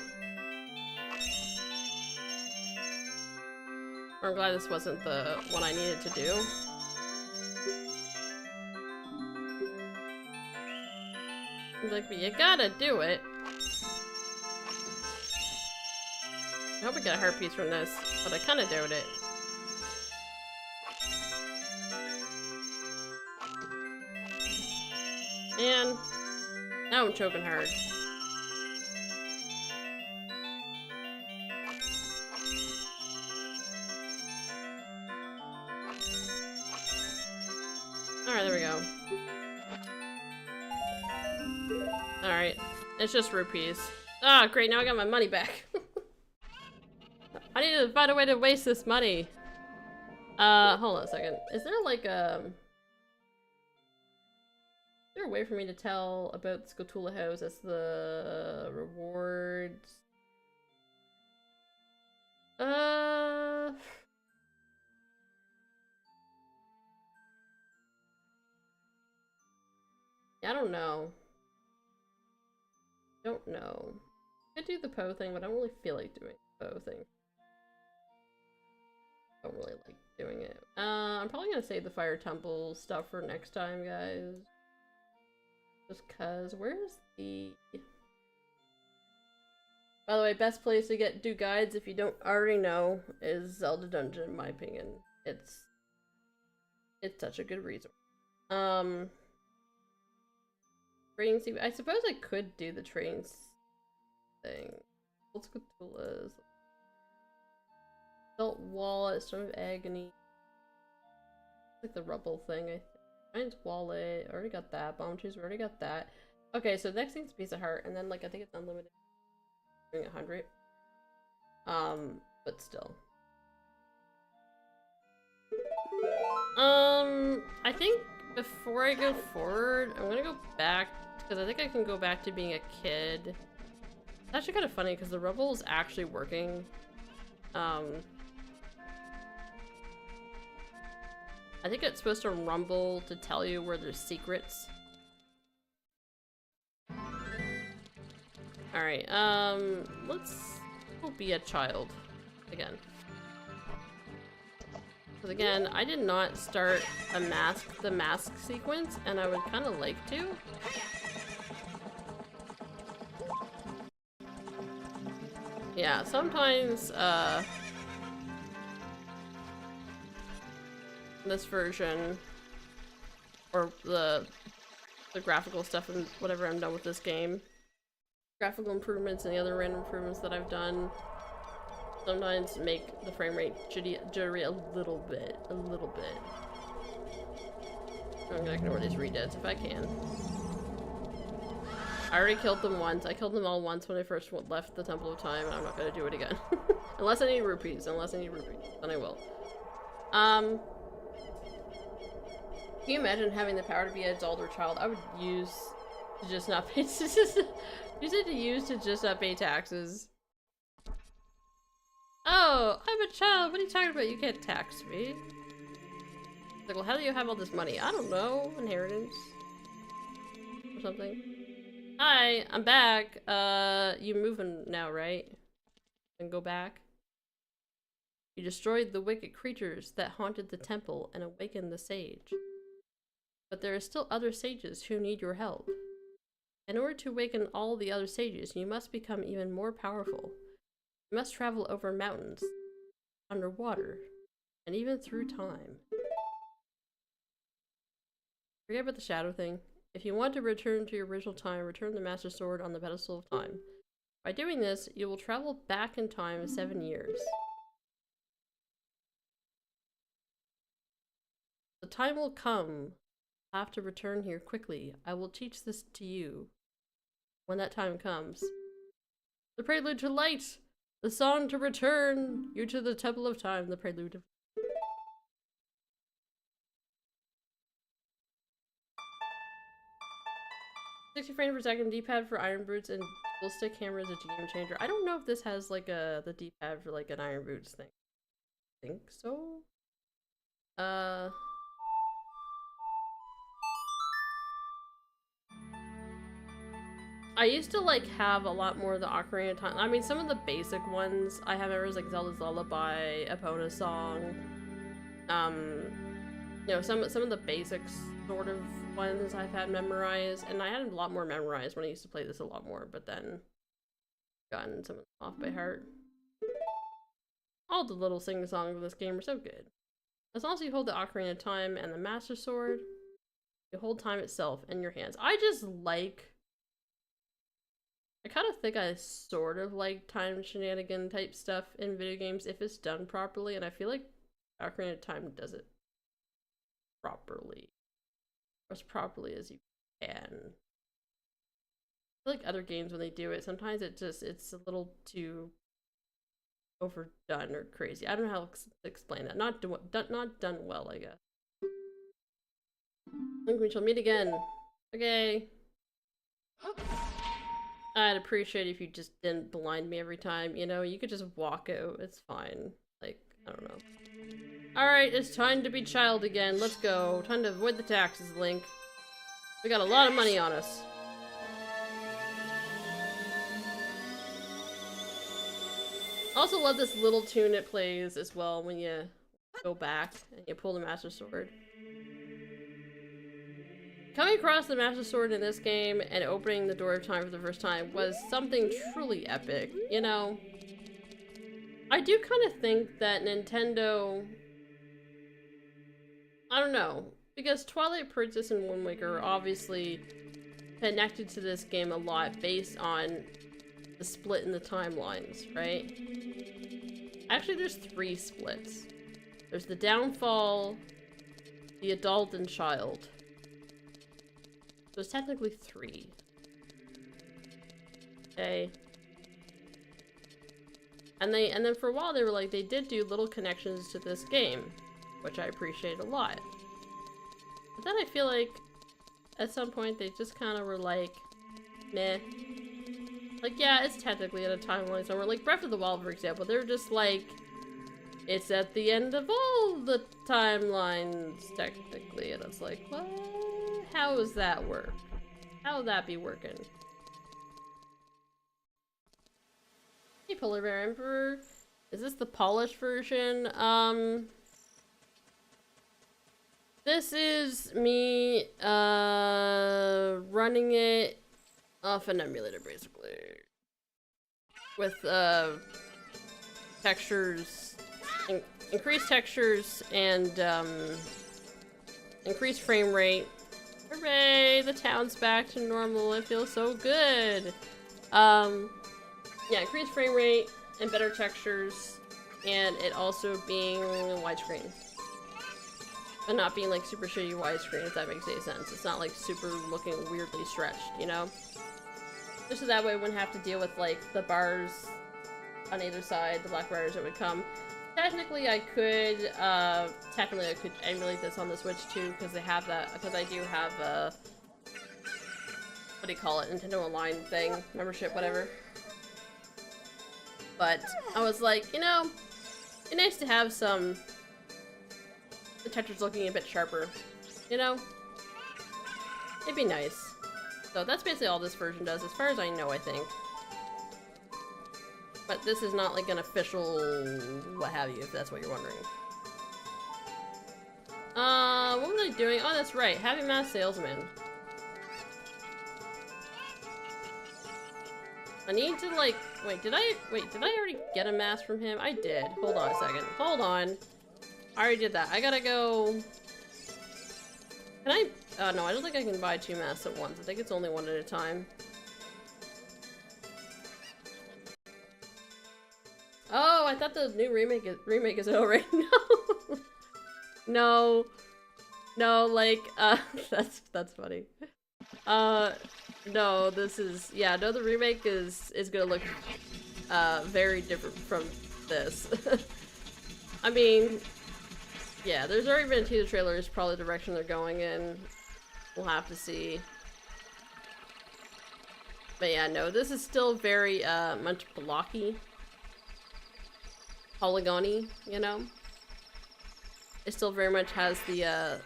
I'm glad this wasn't the one I needed to do. He's like, but you gotta do it. I hope we get a heart piece from this, but I kinda doubt it. And now I'm choking hard. Alright, there we go. Alright, it's just rupees. Ah, great, now I got my money back. I need to find a way to waste this money. Hold on a second. Is there like a... Is there a way for me to tell about the Scotula house as the rewards? I don't know. Don't know. I could do the Poe thing, but I don't really feel like doing the Poe thing. I don't really like doing it. I'm probably gonna save the Fire Temple stuff for next time, guys. Just cause, where's the... By the way, best place to do guides, if you don't already know, is Zelda Dungeon, in my opinion. It's such a good resource. Trading CV. I suppose I could do the trains thing. Old Scatulas. Adult Wallet, Storm of Agony. Like the Rubble thing, I think. Giant's Wallet. Already got that. Bomb Trees, we already got that. Okay, so the next thing's Piece of Heart, and then like I think it's unlimited. Doing 100. But still. I think before I go forward, I'm gonna go back, because I think I can go back to being a kid. It's actually kind of funny, because the Rubble is actually working. I think it's supposed to rumble to tell you where there's secrets. Alright, let's go be a child again. Because again, I did not start the mask sequence, and I would kind of like to. Yeah, sometimes, this version, or the graphical stuff and whatever I'm done with this game, graphical improvements and the other random improvements that I've done, sometimes make the frame rate jittery a little bit. I'm gonna ignore these redeads if I can. I already killed them once. I killed them all once when I first left the Temple of Time, and I'm not gonna do it again. Unless I need rupees, then I will. Can you imagine having the power to be a Zelda child? I would use to just not pay to just not pay taxes. Oh, I'm a child. What are you talking about? You can't tax me. Like, well, how do you have all this money? I don't know. Inheritance. Or something. Hi, I'm back. You moving now, right? And go back. You destroyed the wicked creatures that haunted the temple and awakened the sage. But there are still other sages who need your help. In order to awaken all the other sages, you must become even more powerful. You must travel over mountains, underwater, and even through time. Forget about the shadow thing. If you want to return to your original time, return the Master Sword on the pedestal of time. By doing this, you will travel back in time 7 years. The time will come. I have to return here quickly. I will teach this to you when that time comes. The prelude to light! The song to return you to the Temple of Time. The prelude of 60 frames per second, D-pad for iron boots, and dual stick hammer is a game changer. I don't know if this has like the D-pad for like an iron boots thing. I think so. I used to like have a lot more of the Ocarina of Time. I mean, some of the basic ones I have memories like Zelda's Lullaby, Epona Song. You know, some of the basics sort of ones I've had memorized, and I had a lot more memorized when I used to play this a lot more, but then gotten some of them off by heart. All the little sing-songs of this game are so good. As long as you hold the Ocarina of Time and the Master Sword, you hold time itself in your hands. I kind of think I sort of like time shenanigan type stuff in video games if it's done properly, and I feel like Ocarina of Time does it properly. As properly as you can. I feel like other games when they do it, sometimes it's a little too overdone or crazy. I don't know how to explain that. Not done well, I guess. I think we shall meet again. Okay. I'd appreciate if you just didn't blind me every time, you know? You could just walk out, it's fine. Like, I don't know. Alright, it's time to be child again. Let's go. Time to avoid the taxes, Link. We got a lot of money on us. Also love this little tune it plays as well when you go back and you pull the Master Sword. Coming across the Master Sword in this game and opening the Door of Time for the first time was something truly epic, you know? I do kind of think that Nintendo... I don't know, because Twilight Princess and Wind Waker are obviously connected to this game a lot based on the split in the timelines, right? Actually, there's 3 splits. There's the Downfall, the Adult, and Child. So it's technically 3. Okay. And then for a while they were like, they did do little connections to this game, which I appreciate a lot. But then I feel like at some point they just kind of were like, meh. Like, yeah, it's technically at a timeline somewhere. Like Breath of the Wild, for example, they're just like, it's at the end of all the timelines, technically. And it's like, what? How does that work? How would that be working? Hey, Polar Bear Emperor. Is this the polished version? This is me running it off an emulator basically. With textures, increased textures and increased frame rate. Hooray! The town's back to normal. It feels so good. Yeah, increased frame rate and better textures, and it also being widescreen. And not being like super shitty widescreen, if that makes any sense. It's not like super looking weirdly stretched, you know? Just so that way I wouldn't have to deal with like the bars on either side, the black bars that would come. Technically I could emulate this on the Switch too, because they have that, because I do have a, what do you call it, Nintendo Online thing, membership, whatever. But I was like, you know, it's nice to have some, the textures looking a bit sharper, you know? It'd be nice. So that's basically all this version does, as far as I know, I think. But this is not like an official what have you, if that's what you're wondering. What was I doing? Oh, that's right, Happy Mask Salesman. I need to like, did I already get a mask from him? I did. Hold on a second. Hold on. I already did that. I gotta go. Can I? Oh no, I don't think I can buy 2 masks at once. I think it's only one at a time. Oh, I thought the new remake is over. No. No. No, like, that's funny. No, this is, yeah, no, the remake is gonna look, very different from this. I mean, yeah, there's already been a teaser trailer, is probably the direction they're going in. We'll have to see. But yeah, no, this is still very, much blocky. Polygony, you know? It still very much has the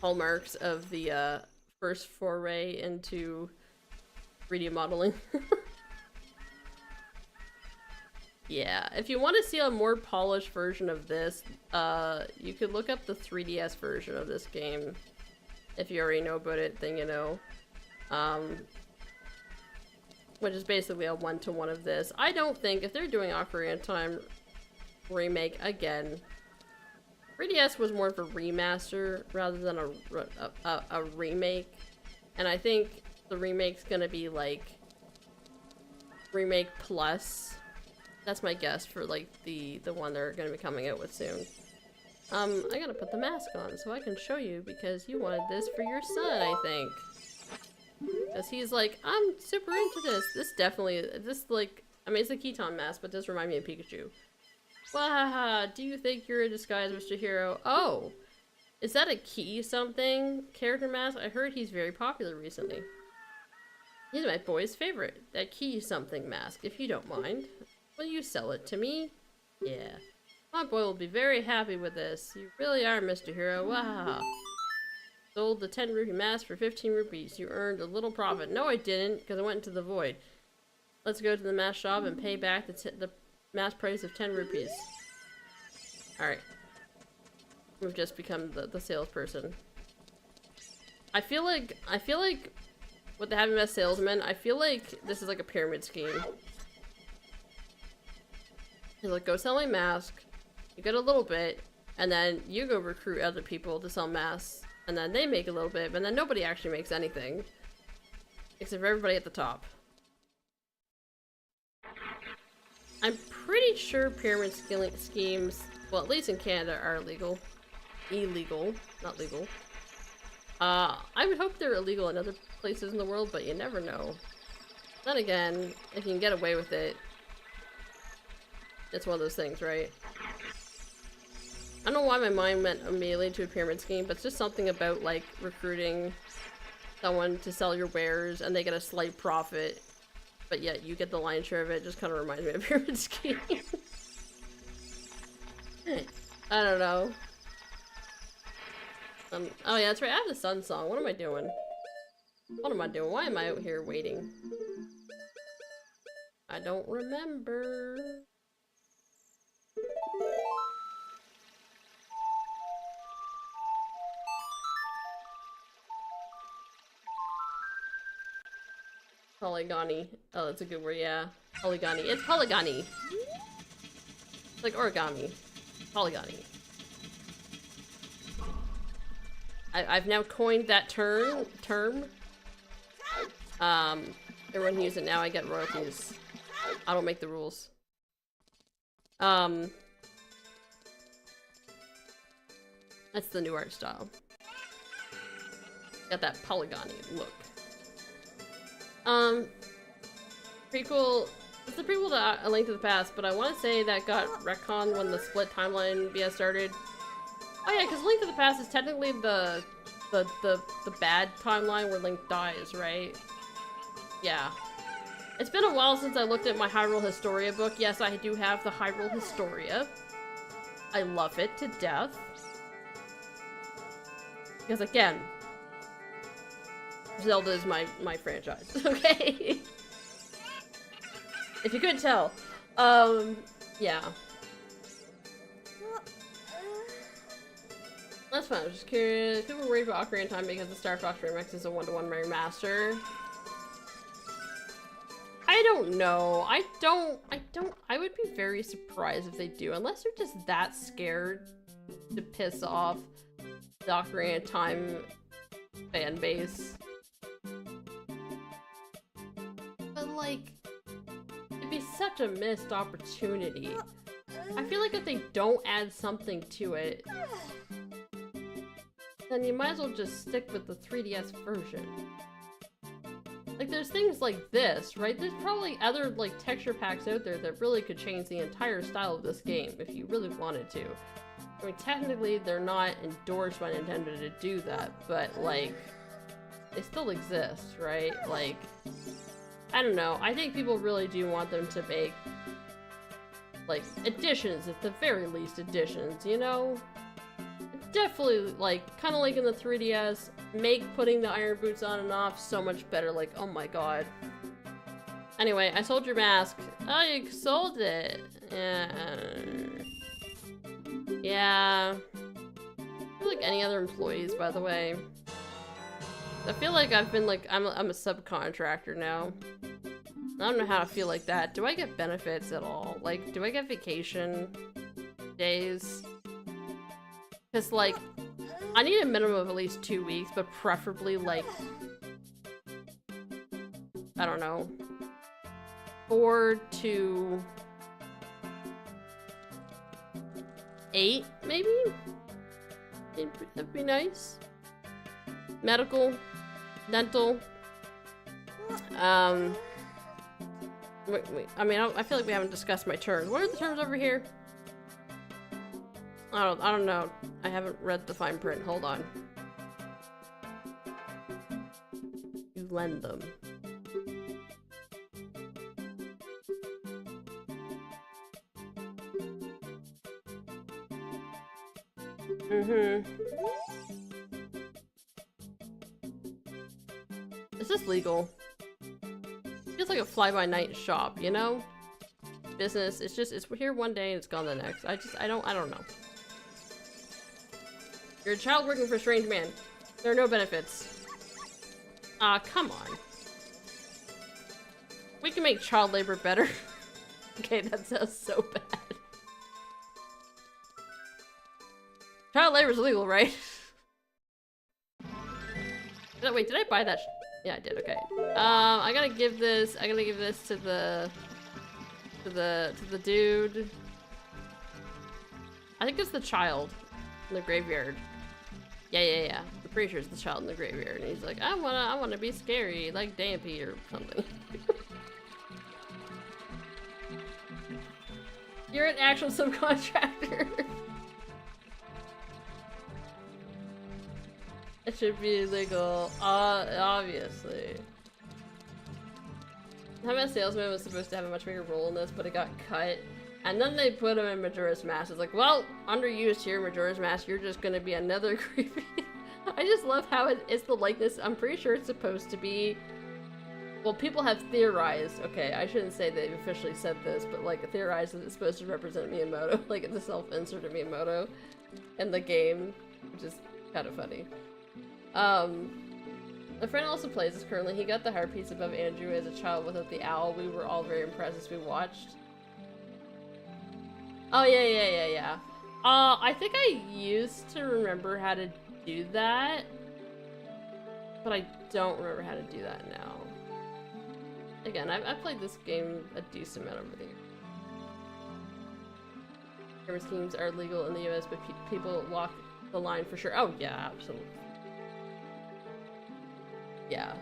hallmarks of the, first foray into 3D modeling. Yeah, if you want to see a more polished version of this, you could look up the 3DS version of this game. If you already know about it, then you know. Which is basically a one-to-one of this. I don't think, if they're doing Ocarina of Time remake again, 3DS was more of a remaster rather than a remake. And I think the remake's gonna be like Remake Plus. That's my guess for like the one they're gonna be coming out with soon. I gotta put the mask on so I can show you because you wanted this for your son, I think. Because he's like, I'm super into this. This definitely, like, I mean, it's a Keaton mask, but it does remind me of Pikachu. Wahaha, do you think you're in disguise, Mr. Hero? Oh, is that a key something character mask? I heard he's very popular recently. He's my boy's favorite. That key something mask, if you don't mind. Will you sell it to me? Yeah. My boy will be very happy with this. You really are, Mr. Hero. Wahaha. Sold the 10 rupee mask for 15 rupees. You earned a little profit. No, I didn't, because I went into the void. Let's go to the mask shop and pay back the mask price of 10 rupees. Alright. We've just become the salesperson. I feel like with the Happy Mask Salesman, I feel like this is like a pyramid scheme. He's like, go sell my mask, you get a little bit, and then you go recruit other people to sell masks, and then they make a little bit, but then nobody actually makes anything. Except for everybody at the top. I'm pretty sure pyramid schemes, well, at least in Canada, are illegal. Illegal, not legal. I would hope they're illegal in other places in the world, but you never know. Then again, if you can get away with it, it's one of those things, right? I don't know why my mind went immediately to a pyramid scheme, but it's just something about, like, recruiting someone to sell your wares and they get a slight profit, but yet you get the lion's share of it. It just kind of reminds me of a pyramid scheme. I don't know. Oh yeah, that's right, I have the Sun Song. What am I doing? What am I doing? Why am I out here waiting? I don't remember. Polygony. Oh, that's a good word, yeah. Polygony. It's polygony. It's like origami. Polygony. I've now coined that term. Everyone can use it now. I get royalties. I don't make the rules. That's the new art style. Got that polygony look. Prequel. It's the prequel to A Link to the Past, but I want to say that got retconned when the split timeline BS started. Oh yeah, because Link to the Past is technically the bad timeline where Link dies, right? Yeah. It's been a while since I looked at my Hyrule Historia book. Yes, I do have the Hyrule Historia. I love it to death. Because again, Zelda is my franchise, okay? If you couldn't tell. Yeah. That's fine, I was just curious. People were worried about Ocarina of Time because the Star Fox remix is a one-to-one remaster. I don't know. I would be very surprised if they do, unless they're just that scared to piss off the Ocarina of Time fan base. But like, it'd be such a missed opportunity. I feel like if they don't add something to it, then you might as well just stick with the 3DS version. Like, there's things like this, right? There's probably other, like, texture packs out there that really could change the entire style of this game if you really wanted to. I mean, technically, they're not endorsed by Nintendo to do that, but, like, they still exist, right? Like, I don't know. I think people really do want them to make, like, additions, at the very least additions, you know? Definitely, like, kind of like in the 3DS, make putting the iron boots on and off so much better. Like, oh my god. Anyway, I sold your mask. Oh, you sold it. Yeah. I feel like any other employees, by the way. I feel like I've been like, I'm a subcontractor now. I don't know how to feel like that. Do I get benefits at all? Like, do I get vacation days? Because, like, I need a minimum of at least 2 weeks, but preferably, like, I don't know, 4 to 8, maybe? That'd be nice. Medical, dental. Wait, I mean, I feel like we haven't discussed my terms. What are the terms over here? I don't know. I haven't read the fine print. Hold on. You lend them. Is this legal? Feels like a fly-by-night shop, you know? Business, it's here one day and it's gone the next. I don't know. You're a child working for a strange man. There are no benefits. Come on. We can make child labor better. Okay, that sounds so bad. Child labor is illegal, right? Wait, did I buy that? Yeah, I did. Okay. I gotta give this to the dude. I think it's the child in the graveyard. Yeah. I'm pretty sure it's the child in the graveyard, and he's like, I wanna be scary, like Dampy or something. You're an actual subcontractor. It should be illegal, obviously. How salesman was supposed to have a much bigger role in this, but it got cut. And then they put him in Majora's Mask. It's like, well, underused here, Majora's Mask, you're just gonna be another creepy. I just love how it's the likeness. I'm pretty sure it's supposed to be. Well, people have theorized. Okay, I shouldn't say they've officially said this, but like theorized that it's supposed to represent Miyamoto. Like it's a self-insert of Miyamoto in the game, which is kind of funny. My friend also plays this currently. He got the heart piece above Andrew as a child without the owl. We were all very impressed as we watched. Oh, yeah. I think I used to remember how to do that, but I don't remember how to do that now. Again, I've played this game a decent amount over the years. Camera schemes are legal in the US, but people walk the line for sure. Oh, yeah, absolutely. Yeah.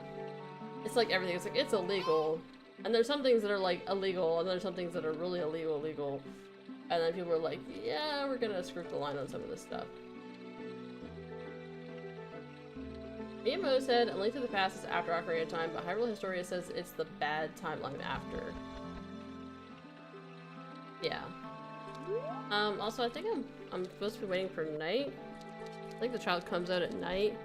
It's like everything. It's like, it's illegal. And there's some things that are, like, illegal, and there's some things that are really illegal. And then people are like, yeah, we're gonna skirt the line on some of this stuff. BMO said, A Link to the Past is after Ocarina of Time, but Hyrule Historia says it's the bad timeline after. Yeah. Also, I think I'm supposed to be waiting for night. I think the child comes out at night.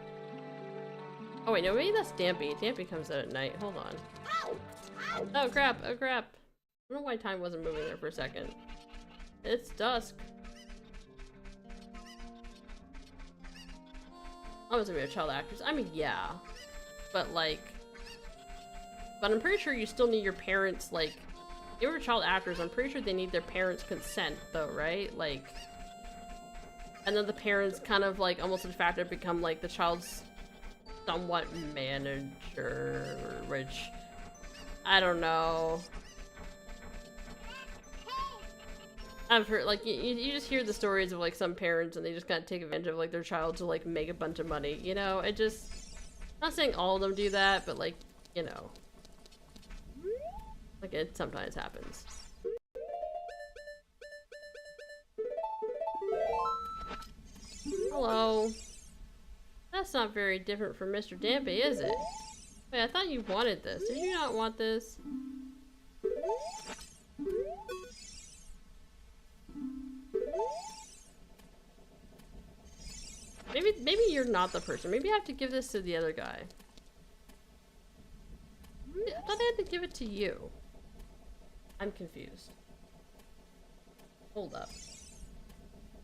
Oh wait, no, maybe that's Dampy. Dampy comes out at night. Hold on. Oh crap, oh crap. I don't know why time wasn't moving there for a second. It's dusk. Oh, it's gonna be a child actress. I mean, yeah. But like... But I'm pretty sure you still need your parents, like... If you're child actors, I'm pretty sure they need their parents' consent, though, right? Like... And then the parents kind of, like, almost de facto become, like, the child's somewhat manager, which... I don't know. I've heard, like, you just hear the stories of, like, some parents and they just kind of take advantage of, like, their child to, like, make a bunch of money, you know? It just... I'm not saying all of them do that, but, like, you know. Like, it sometimes happens. Hello. That's not very different from Mr. Dampy, is it? Wait, I thought you wanted this. Did you not want this? Maybe you're not the person. Maybe I have to give this to the other guy. I thought I had to give it to you. I'm confused. Hold up.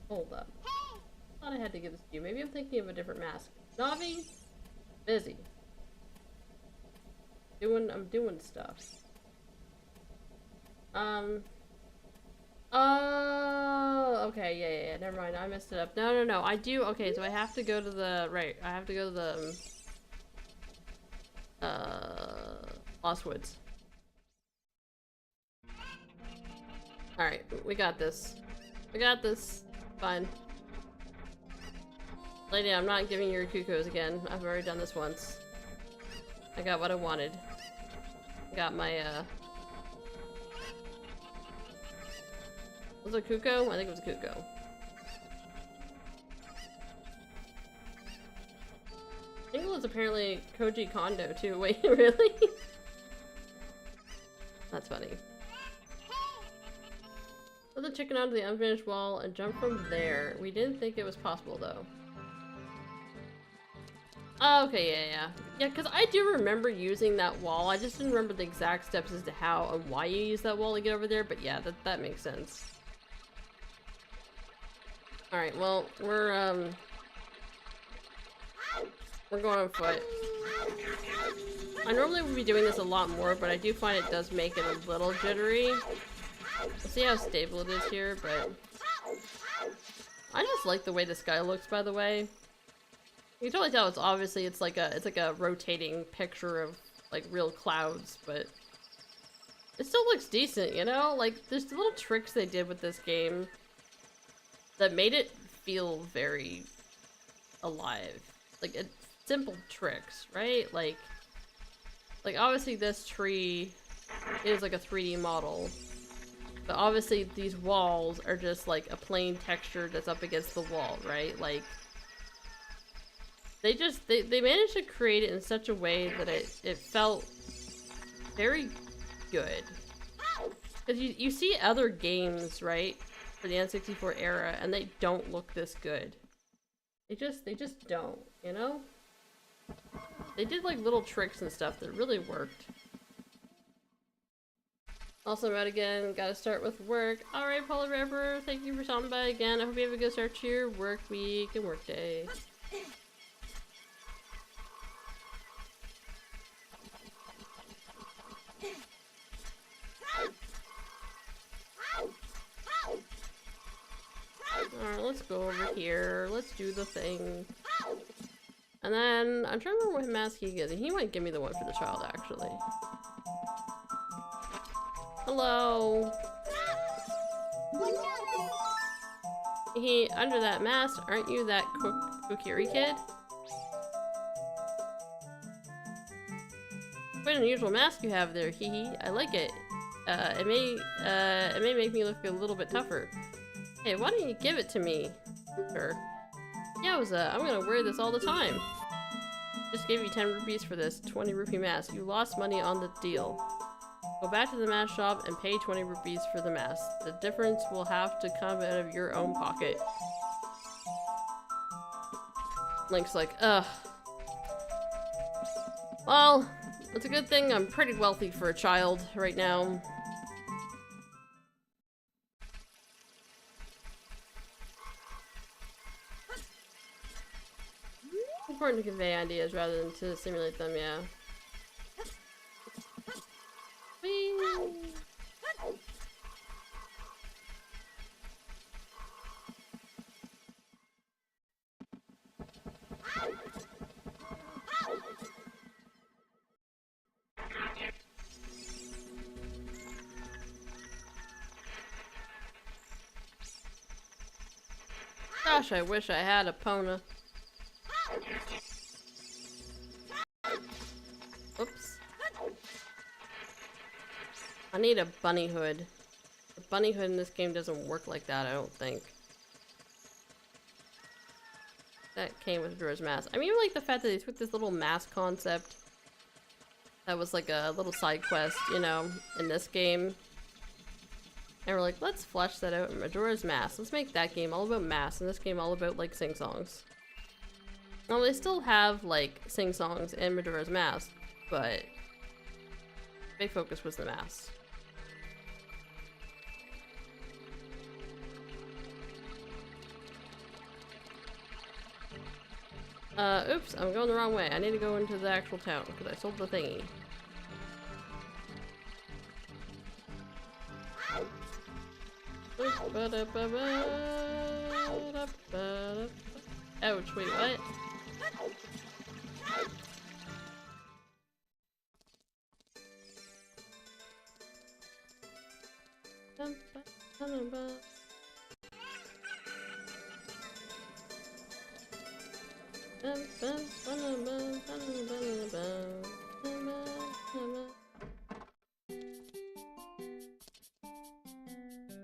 Hold up. I thought I had to give this to you. Maybe I'm thinking of a different mask. Navi? Busy. I'm doing stuff. Oh, okay, yeah, never mind. I messed it up. No. I do. Okay, so I have to go to the I have to go to the Lost Woods. All right, we got this. We got this. Fine. Lady, I'm not giving you your cuckoos again. I've already done this once. I got what I wanted. Got my Was it a Kuko? I think it was a Kuko. I think it was apparently Koji Kondo too. Wait, really? That's funny. Put the chicken onto the unfinished wall and jump from there. We didn't think it was possible though. Oh, okay, yeah. Yeah, because I do remember using that wall. I just didn't remember the exact steps as to how and why you use that wall to get over there, but yeah, that makes sense. Alright, well, we're going on foot. I normally would be doing this a lot more, but I do find it does make it a little jittery. We'll see how stable it is here, but... I just like the way the sky looks, by the way. You can totally tell it's like a rotating picture of like real clouds, but it still looks decent, you know? Like there's the little tricks they did with this game that made it feel very alive. Like it's simple tricks, right? Like obviously this tree is like a 3D model, but obviously these walls are just like a plain texture that's up against the wall, right? Like they managed to create it in such a way that it felt very good. Because you see other games, right, for the N64 era, and they don't look this good. They just don't, you know? They did like little tricks and stuff that really worked. Also, I'm out again. Gotta start with work. Alright, Polar Rapper, thank you for stopping by again. I hope you have a good start to your work week and work day. let's go over here. Let's do the thing. And then, I'm trying to remember what mask he gives. He might give me the one for the child, actually. Hello. Under that mask, aren't you that Kokiri kid? Quite an unusual mask you have there, hee hee. I like it. It may make me look a little bit tougher. Hey, why don't you give it to me? Sure. Yowza, I'm gonna wear this all the time. Just gave you 10 rupees for this 20 rupee mask. You lost money on the deal. Go back to the mask shop and pay 20 rupees for the mask. The difference will have to come out of your own pocket. Link's like, ugh. Well, it's a good thing I'm pretty wealthy for a child right now. It's important to convey ideas rather than to simulate them, yeah. Whee! Gosh, I wish I had a Pona. Oops. I need a bunny hood. The bunny hood in this game doesn't work like that, I don't think. That came with Majora's Mask. I mean, I like the fact that they took this little mask concept that was like a little side quest, you know, in this game. And we're like, let's flesh that out in Majora's Mask. Let's make that game all about masks, and this game all about, like, sing-songs. Well, they still have, like, sing-songs in Majora's Mask, but big focus was the masks. Oops, I'm going the wrong way. I need to go into the actual town, because I sold the thingy. Ouch, wait, what?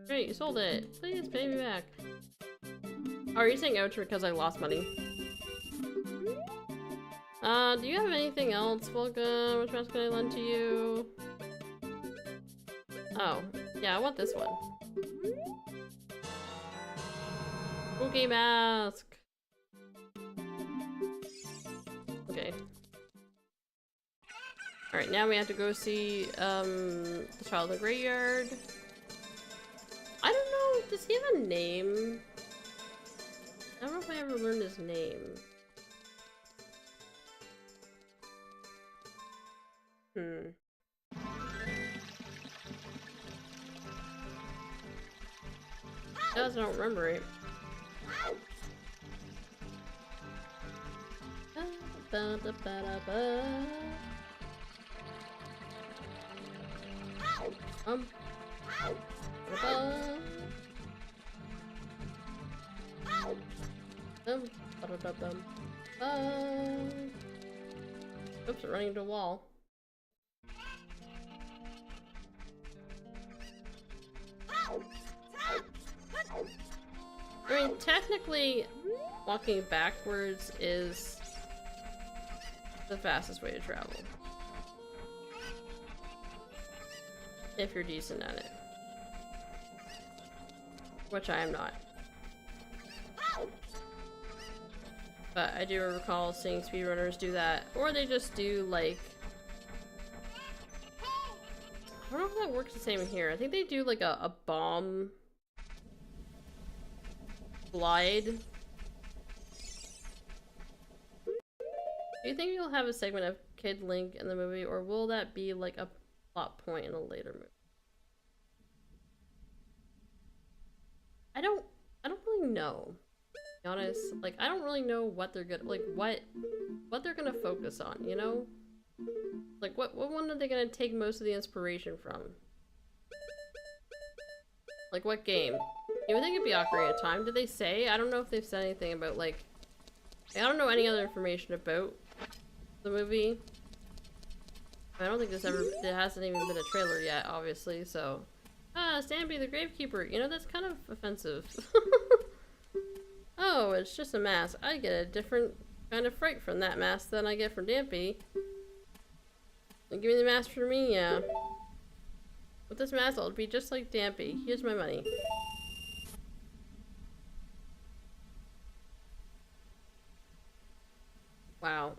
Great, you sold it. Please pay me back. Oh, are you saying ouch because I lost money? Do you have anything else? Welcome. Which mask can I lend to you? Oh, yeah, I want this one. Spooky mask. Okay. Alright, now we have to go see, the child in the graveyard. I don't know, does he have a name? I don't know if I ever learned his name. I don't remember it. Oops, I'm running into a wall. I mean, technically, walking backwards is the fastest way to travel. If you're decent at it. Which I am not. But I do recall seeing speedrunners do that. Or they just do, like... I don't know if that works the same in here. I think they do, like, a bomb... glide. Do you think you'll have a segment of Kid Link in the movie, or will that be, like, a plot point in a later movie? I don't really know. be honest, like, I don't really know what they're gonna, like, what they're gonna focus on, you know? Like, what one are they gonna take most of the inspiration from? Like, what game? You would think it'd be Ocarina of Time. Did they say? I don't know if they've said anything about, like... I don't know any other information about the movie. I don't think there hasn't even been a trailer yet, obviously, so... Ah, Stampy the Gravekeeper. You know, that's kind of offensive. Oh, it's just a mask. I get a different kind of fright from that mask than I get from Dampy. Give me the mask for me, yeah. With this mask, I'll be just like Dampy. Here's my money. Wow.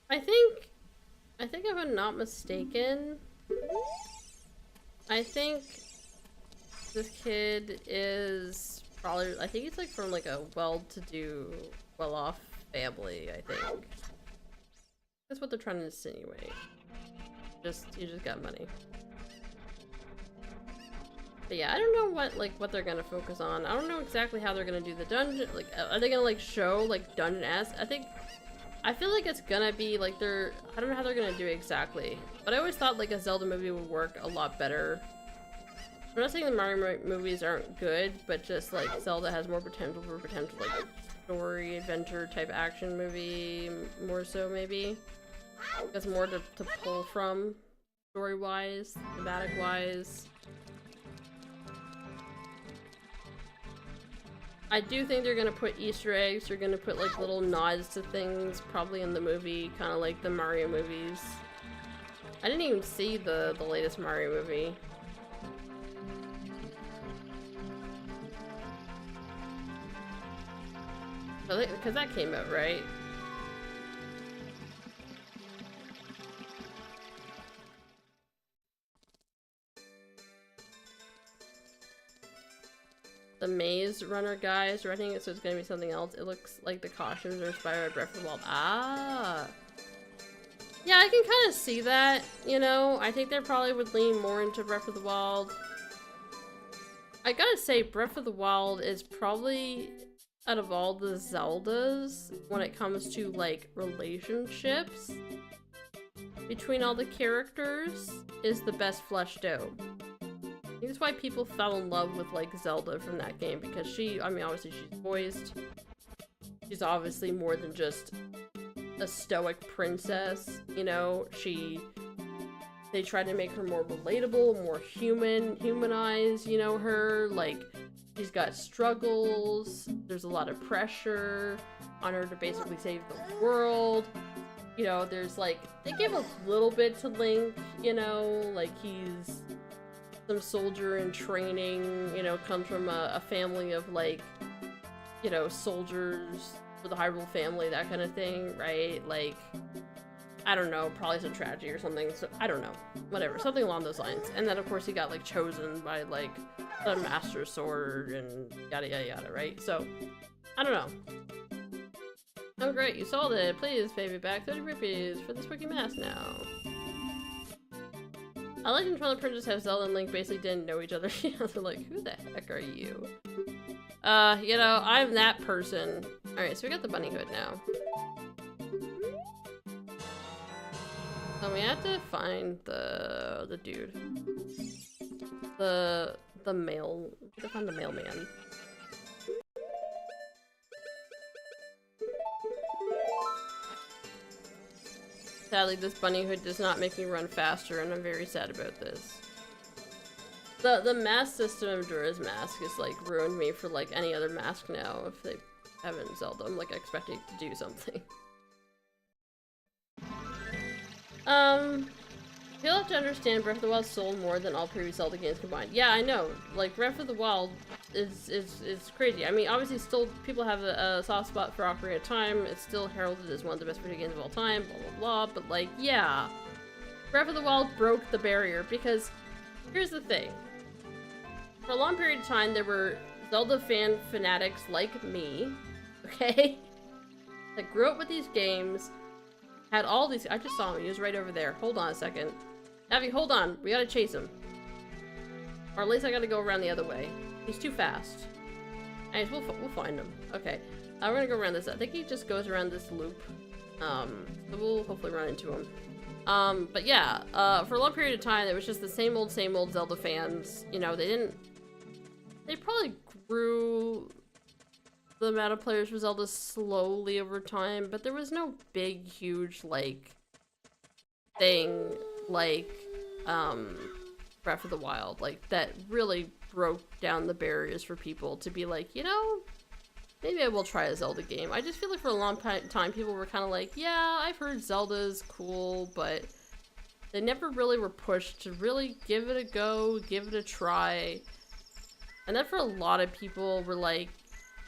I think if I'm not mistaken, I think this kid is probably, I think he's like from like a well-to-do, well-off family, I think. That's what they're trying to insinuate. You just got money. But yeah, I don't know what they're gonna focus on. I don't know exactly how they're gonna do the dungeon. Like, are they gonna like show like dungeon-esque? I feel like it's gonna be like I don't know how they're gonna do it exactly. But I always thought like a Zelda movie would work a lot better. I'm not saying the Mario movies aren't good, but just like Zelda has more potential for like story, adventure type action movie, more so maybe. There's more to pull from, story-wise, thematic-wise. I do think they're gonna put Easter eggs, they're gonna put like little nods to things, probably in the movie, kind of like the Mario movies. I didn't even see the latest Mario movie. Because that came out, right? The Maze Runner guy is running it, so it's gonna be something else. It looks like the costumes are inspired by Breath of the Wild. Ah! Yeah, I can kind of see that, you know? I think they probably would lean more into Breath of the Wild. I gotta say, Breath of the Wild is probably, out of all the Zeldas, when it comes to, like, relationships between all the characters, is the best fleshed out. I think that's why people fell in love with, like, Zelda from that game, because I mean, obviously she's voiced. She's obviously more than just a stoic princess, you know? They tried to make her more relatable, more humanize, you know, her, like, she's got struggles, there's a lot of pressure on her to basically save the world. You know, there's, like, they give a little bit to Link, you know, like, he's some soldier in training, you know, comes from a family of, like, you know, soldiers for the Hyrule family, that kind of thing, right? Like, I don't know, probably some tragedy or something, so I don't know. Whatever, something along those lines. And then, of course, he got, like, chosen by, like, the Master Sword and yada yada yada, right? So, I don't know. Oh, great, you sold it. Please pay me back 30 rupees for this Wookiee mask now. I like in Twilight Princess how Zelda and Link basically didn't know each other. They're like, who the heck are you? You know, I'm that person. Alright, so we got the bunny hood now. So we have to find the dude. The mail. We have to find the mailman. Sadly, this bunny hood does not make me run faster, and I'm very sad about this. The mask system of Majora's Mask is, like, ruined me for, like, any other mask now. If they haven't Zelda, I'm, like, expecting to do something. You'll have to understand Breath of the Wild sold more than all previous Zelda games combined. Yeah, I know. Like, Breath of the Wild is crazy. I mean, obviously, still people have a soft spot for Ocarina of Time. It's still heralded as one of the best video games of all time, blah, blah, blah. But, like, yeah. Breath of the Wild broke the barrier because here's the thing. For a long period of time, there were Zelda fanatics like me, okay? That grew up with these games, had all these— I just saw him, he was right over there. Hold on a second. Navi, hold on. We gotta chase him. Or at least I gotta go around the other way. He's too fast. Anyways, we'll find him. Okay. We're gonna go around this. I think he just goes around this loop. So we'll hopefully run into him. But yeah, for a long period of time, it was just the same old Zelda fans. You know, they probably grew the amount of players for Zelda slowly over time, but there was no big, huge, like, thing like, Breath of the Wild, like, that really broke down the barriers for people to be like, you know, maybe I will try a Zelda game. I just feel like for a long time, people were kind of like, yeah, I've heard Zelda's cool, but they never really were pushed to really give it a go, give it a try. And then for a lot of people were like,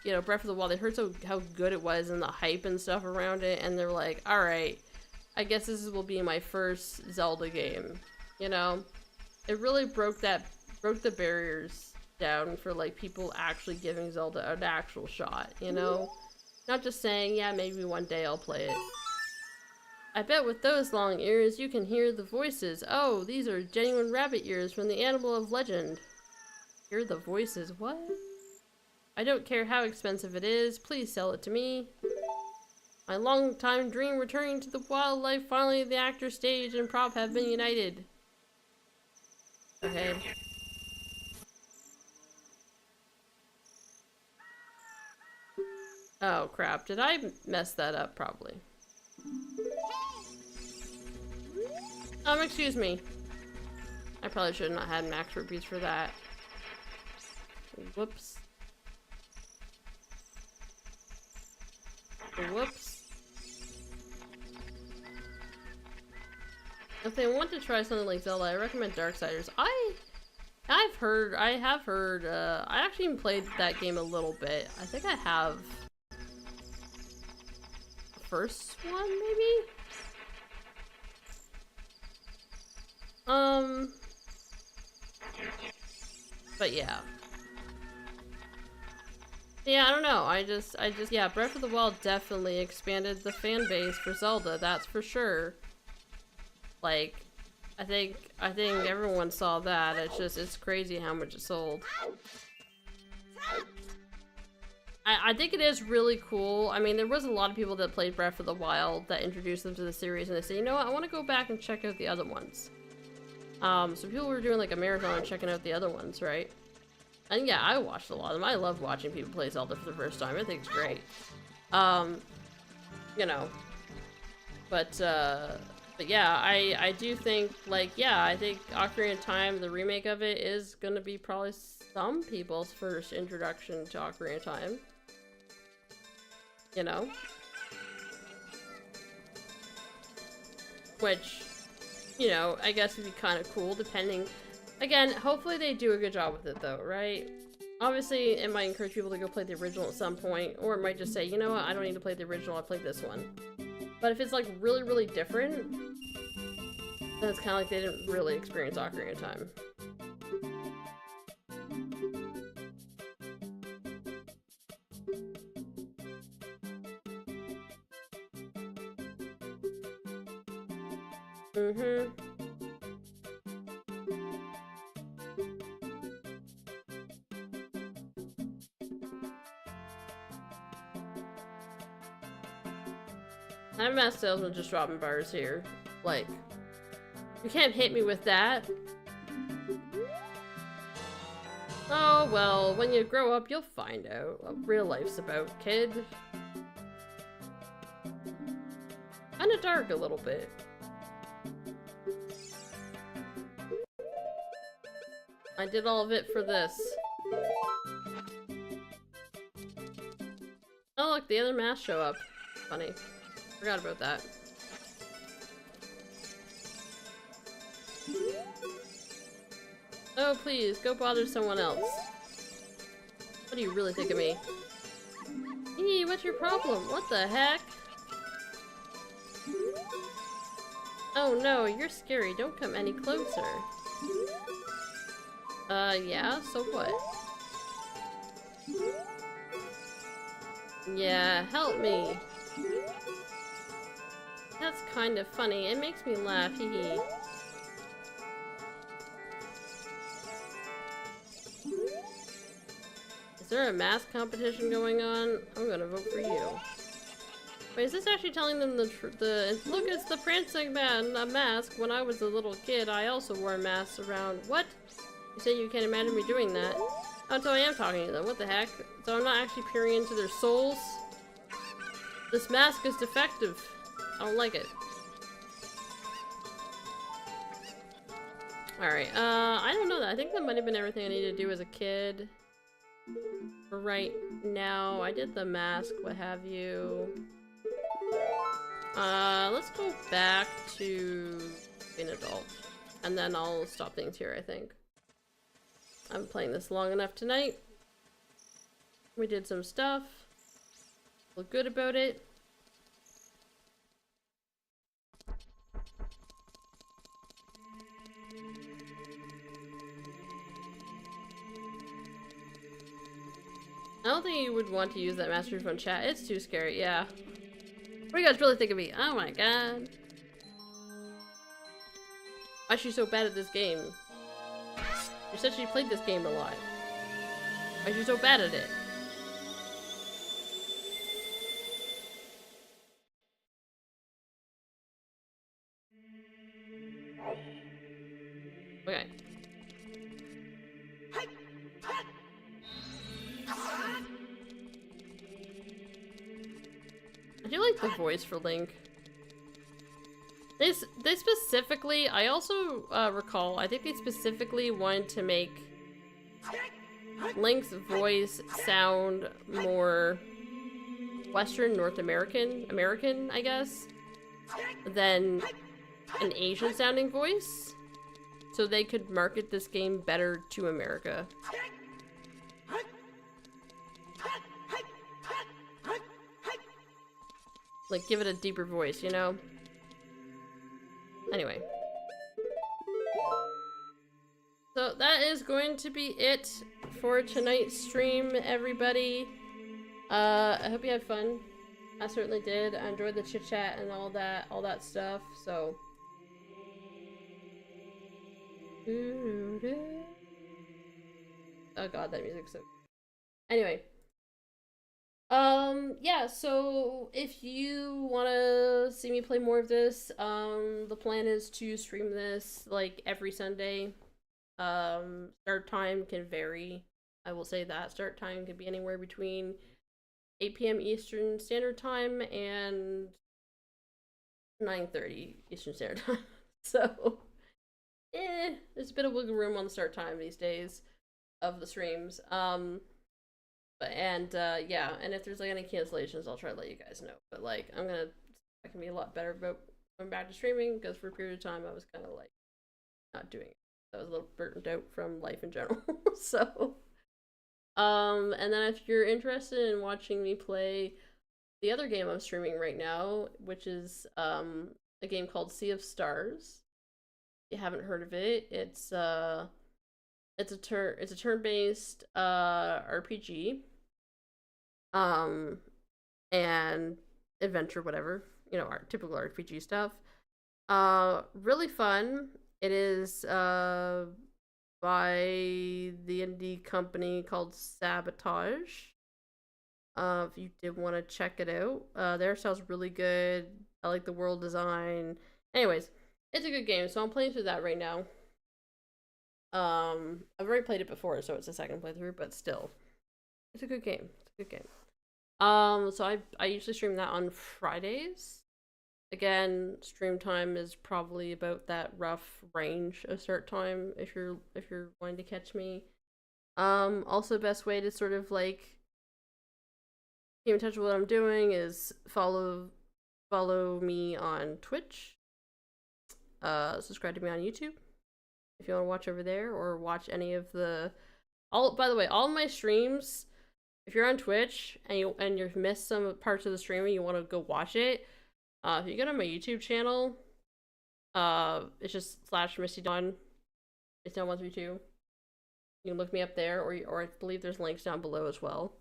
you know, Breath of the Wild, they heard how good it was and the hype and stuff around it, and they're like, alright, I guess this will be my first Zelda game, you know? It really broke the barriers down for, like, people actually giving Zelda an actual shot, you know? Not just saying, yeah, maybe one day I'll play it. I bet with those long ears you can hear the voices. Oh, these are genuine rabbit ears from the animal of legend. Hear the voices, what? I don't care how expensive it is, please sell it to me. My long-time dream returning to the wildlife, finally the actor, stage, and prop have been united. Okay. Oh crap, did I mess that up? Probably. Excuse me. I probably should have not had max rupees for that. Whoops. Whoops. If they want to try something like Zelda, I recommend Darksiders. I have heard, I actually even played that game a little bit. I think I have the first one, maybe? But yeah. Yeah, I don't know. Yeah, Breath of the Wild definitely expanded the fan base for Zelda, that's for sure. Like, I think everyone saw that. It's crazy how much it sold. I think it is really cool. I mean, there was a lot of people that played Breath of the Wild that introduced them to the series, and they said, you know what, I want to go back and check out the other ones. So people were doing like a marathon and checking out the other ones, right? And yeah, I watched a lot of them. I love watching people play Zelda for the first time. I think it's great. You know. But yeah, I do think, like, yeah, I think Ocarina of Time, the remake of it, is gonna be probably some people's first introduction to Ocarina of Time. You know? Which, you know, I guess would be kind of cool, depending. Again, hopefully they do a good job with it, though, right? Obviously, it might encourage people to go play the original at some point, or it might just say, you know what, I don't need to play the original, I played this one. But if it's, like, really, really different, then it's kind of like they didn't really experience Ocarina of Time. Mm-hmm. I'm a mass salesman just dropping bars here. Like, you can't hit me with that. Oh, well, when you grow up, you'll find out what real life's about, kid. Kinda dark a little bit. I did all of it for this. Oh, look, the other masks show up. Funny. Forgot about that. Oh, please, go bother someone else. What do you really think of me? Eee, what's your problem? What the heck? Oh no, you're scary. Don't come any closer. Yeah, so what? Yeah, help me. That's kind of funny. It makes me laugh, hee hee. Is there a mask competition going on? I'm gonna vote for you. Wait, is this actually telling them the look, it's the prancing man, a mask. When I was a little kid, I also wore masks around. What? You say you can't imagine me doing that? Oh, so I am talking to them. What the heck? So I'm not actually peering into their souls? This mask is defective. I don't like it. Alright, I don't know that. I think that might have been everything I needed to do as a kid. For right now, I did the mask, what have you. Let's go back to being an adult. And then I'll stop things here, I think. I'm playing this long enough tonight. We did some stuff. Feel good about it. I don't think you would want to use that Master Phone chat. It's too scary, yeah. What do you guys really think of me? Oh my god. Why is she so bad at this game? You said she played this game a lot. Why is she so bad at it? Okay. I do like the voice for Link. They specifically, I also recall, I think they specifically wanted to make Link's voice sound more Western, North American, I guess, than an Asian sounding voice, so they could market this game better to America. Like, give it a deeper voice, you know? Anyway. So that is going to be it for tonight's stream, everybody. I hope you had fun. I certainly did. I enjoyed the chit chat and all that stuff, so. Oh god, that music's so. Anyway. Yeah, so if you want to see me play more of this, the plan is to stream this, like, every Sunday. Start time can vary. I will say that. Start time can be anywhere between 8 p.m. Eastern Standard Time and 9:30 Eastern Standard Time. So, there's a bit of wiggle room on the start time these days of the streams. Yeah, and if there's like any cancellations, I'll try to let you guys know. But like, I can be a lot better about going back to streaming, because for a period of time I was kind of like not doing it. I was a little burnt out from life in general. So, and then if you're interested in watching me play the other game I'm streaming right now, which is a game called Sea of Stars. If you haven't heard of it, it's a turn-based RPG. And adventure, whatever, you know, our typical RPG stuff. Really fun. It is by the indie company called Sabotage. If you did want to check it out, their style's really good. I like the world design. Anyways, it's a good game, so I'm playing through that right now. I've already played it before, so it's a second playthrough, but still, it's a good game. It's a good game. So I usually stream that on Fridays. Again, stream time is probably about that rough range of start time if you're going to catch me. Also, best way to sort of like keep in touch with what I'm doing is follow me on Twitch. Subscribe to me on YouTube if you want to watch over there, or watch any of the by the way, all my streams, if you're on Twitch and you've missed some parts of the stream and you want to go watch it, if you go to my YouTube channel, it's just /MistyDawn. It's down 132. You can look me up there, or I believe there's links down below as well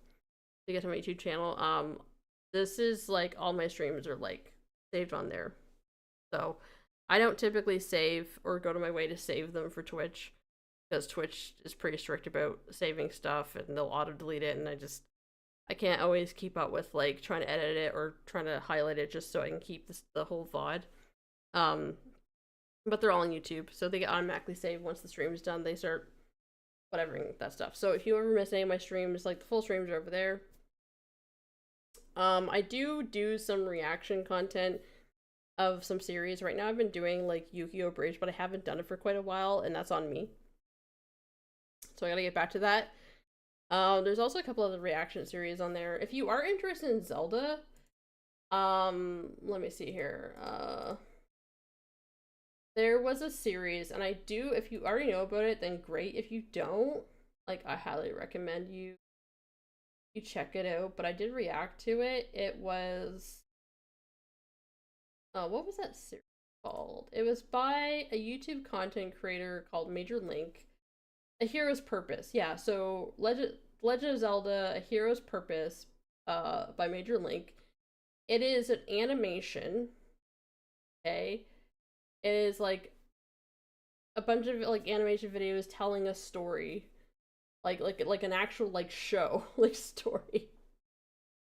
to get to my YouTube channel. This is like all my streams are like saved on there, so I don't typically save or go to my way to save them for Twitch. because Twitch is pretty strict about saving stuff and they'll auto delete it, and I can't always keep up with like trying to edit it or trying to highlight it just so I can keep the whole VOD. Um, but they're all on YouTube, so they get automatically saved once the stream is done. They start whatevering that stuff. So if you ever miss any of my streams, like the full streams are over there. I do some reaction content of some series. Right now I've been doing like Yu-Gi-Oh! Bridge, but I haven't done it for quite a while, and that's on me. So I gotta get back to that. There's also a couple of the reaction series on there. If you are interested in Zelda, let me see here. There was a series, and if you already know about it, then great. If you don't, like, I highly recommend you check it out. But I did react to it. It was, what was that series called? It was by a YouTube content creator called Major Link. A Hero's Purpose. Yeah, so Legend of Zelda: A Hero's Purpose, by Major Link. It is an animation. Okay, it is like a bunch of like animation videos telling a story, like an actual like show, like story.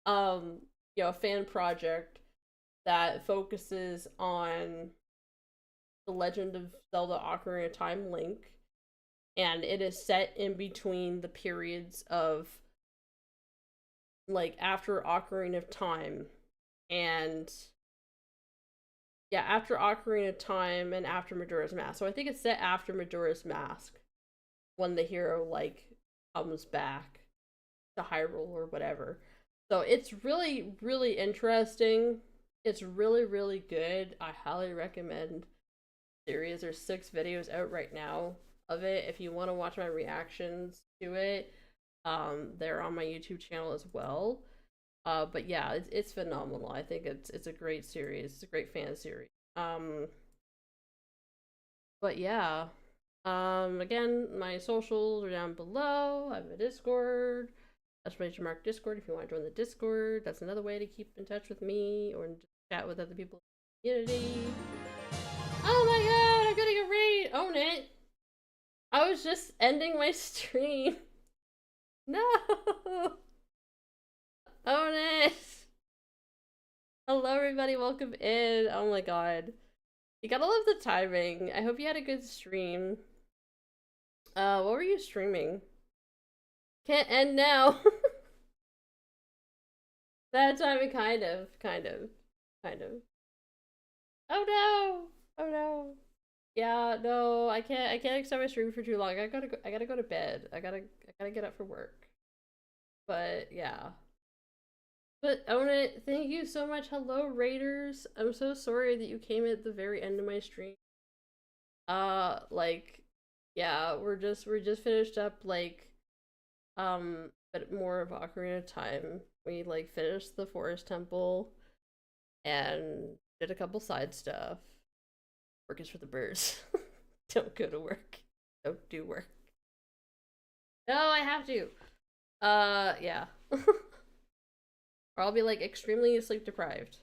A fan project that focuses on the Legend of Zelda: Ocarina of Time Link, and it is set in between the periods of like after Ocarina of Time and after Ocarina of Time and after Majora's Mask. So I think it's set after Majora's Mask when the hero like comes back to Hyrule or whatever. So it's really, really interesting. It's really, really good. I highly recommend the series. There's 6 videos out right now of it. If you want to watch my reactions to it, they're on my YouTube channel as well. But yeah, it's phenomenal. I think it's a great series. It's a great fan series. But yeah. Again, my socials are down below. I have a Discord. Exclamation mark Discord if you want to join the Discord. That's another way to keep in touch with me or just chat with other people in the community. Oh my god, I'm getting a raid! Own it! I was just ending my stream. No! Own it! Hello everybody, welcome in. Oh my god. You gotta love the timing. I hope you had a good stream. What were you streaming? Can't end now. Bad timing, kind of. Oh no! Oh no! Yeah, no, I can't extend my stream for too long. I gotta go to bed. I gotta get up for work. But yeah. But Own It, thank you so much. Hello, Raiders. I'm so sorry that you came at the very end of my stream. Like, yeah, we're just finished up like, but more of Ocarina of Time. We like finished the Forest Temple, and did a couple side stuff. Work is for the birds. Don't go to work. Don't do work. No, I have to. Yeah. Or I'll be like extremely sleep deprived.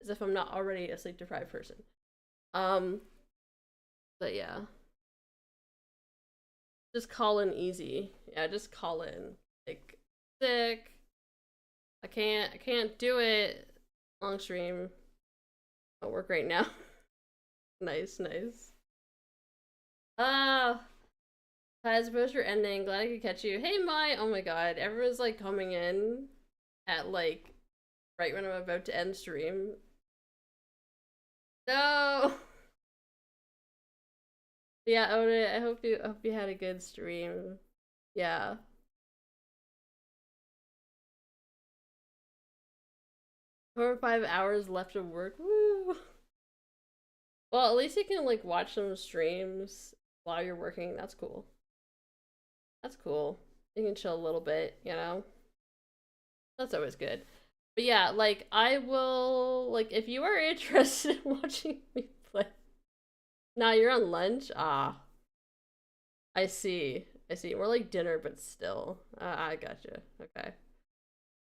As if I'm not already a sleep deprived person. But yeah. Just call in easy. Yeah, just call in. Like, sick. I can't do it. Long stream. I'll work right now. Nice. Ah. Hi, suppose you're ending. Glad I could catch you. Hey, oh my god. Everyone's like coming in at like right when I'm about to end stream. No. Yeah, Own It. I hope you had a good stream. Yeah. 4 or 5 hours left of work. Woo. Well, at least you can like watch some streams while you're working. That's cool. That's cool. You can chill a little bit, you know? That's always good. But yeah, like I will like if you are interested in watching me play. Now you're on lunch? Ah. I see. More like dinner, but still. I gotcha. Okay.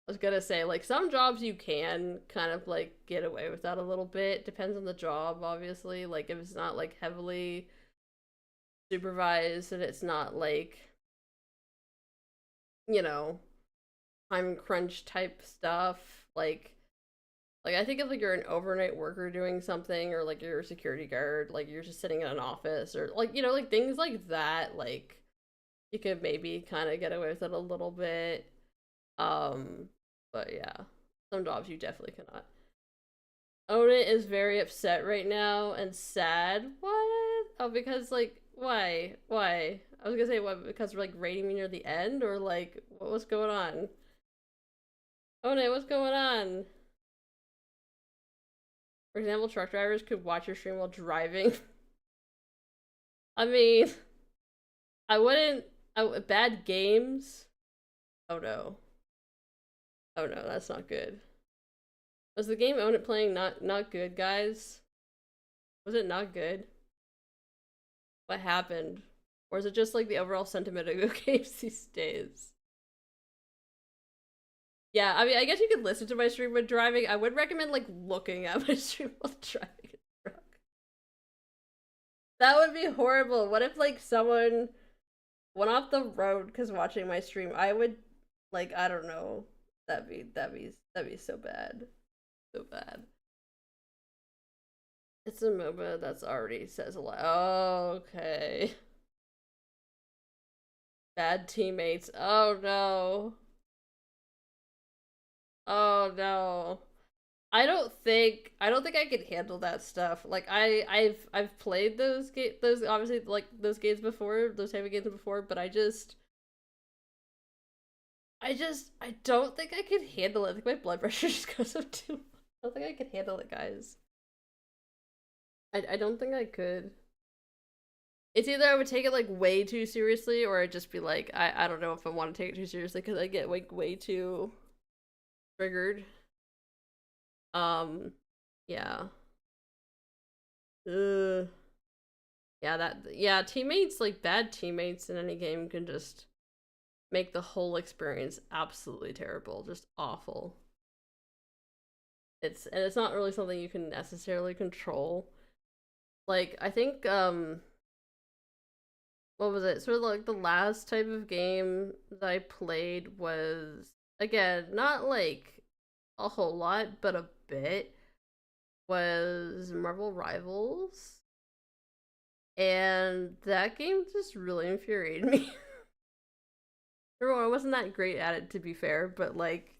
I was gonna say, like, some jobs you can kind of like get away with that a little bit. Depends on the job, obviously. Like if it's not like heavily supervised and it's not like, you know, time crunch type stuff. Like I think if like you're an overnight worker doing something, or like you're a security guard, like you're just sitting in an office, or like, like things like that, like you could maybe kind of get away with it a little bit. Um, but yeah, some jobs you definitely cannot. Owen is very upset right now and sad. What? Oh, because like why? Why? I was gonna say what, because we're like rating me near the end, or like what's going on? Owen, what's going on? For example, truck drivers could watch your stream while driving. I mean, I wouldn't. Bad games. Oh no. Oh no, that's not good. Was the game Own It playing not good, guys? Was it not good? What happened? Or is it just like the overall sentiment of games these days? Yeah, I mean, I guess you could listen to my stream when driving. I would recommend like looking at my stream while driving a truck. That would be horrible. What if like someone went off the road because watching my stream? I would like, I don't know. That'd be so bad. So bad. It's a MOBA that's already says a lot. Oh, okay. Bad teammates. Oh no. Oh no. I don't think I could handle that stuff. Like I've played those obviously like those games before, those type of games before, but I don't think I could handle it. I think my blood pressure just goes up too much. I don't think I could handle it, guys. I don't think I could. It's either I would take it like way too seriously, or I'd just be like, I don't know if I want to take it too seriously because I get like way too triggered. Um, yeah. Ugh. Yeah, teammates, like bad teammates in any game can just make the whole experience absolutely terrible, just awful. It's not really something you can necessarily control. Like I think what was it? Sort of like the last type of game that I played was, again, not like a whole lot, but a bit, was Marvel Rivals. And that game just really infuriated me. I wasn't that great at it, to be fair, but like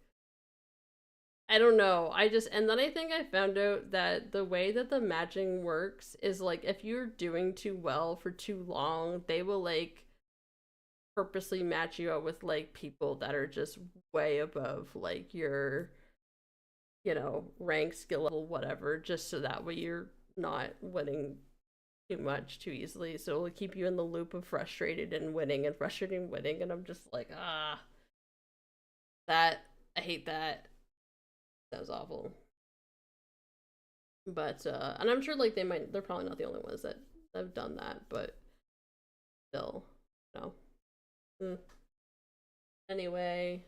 I don't know. And then I think I found out that the way that the matching works is like if you're doing too well for too long, they will like purposely match you up with like people that are just way above like your, rank, skill level, whatever, just so that way you're not winning too much too easily. So it'll keep you in the loop of frustrated and winning and frustrated and winning, and I'm just like, that I hate that. That was awful. But and I'm sure like they're probably not the only ones that have done that, but still, no. Mm. Anyway,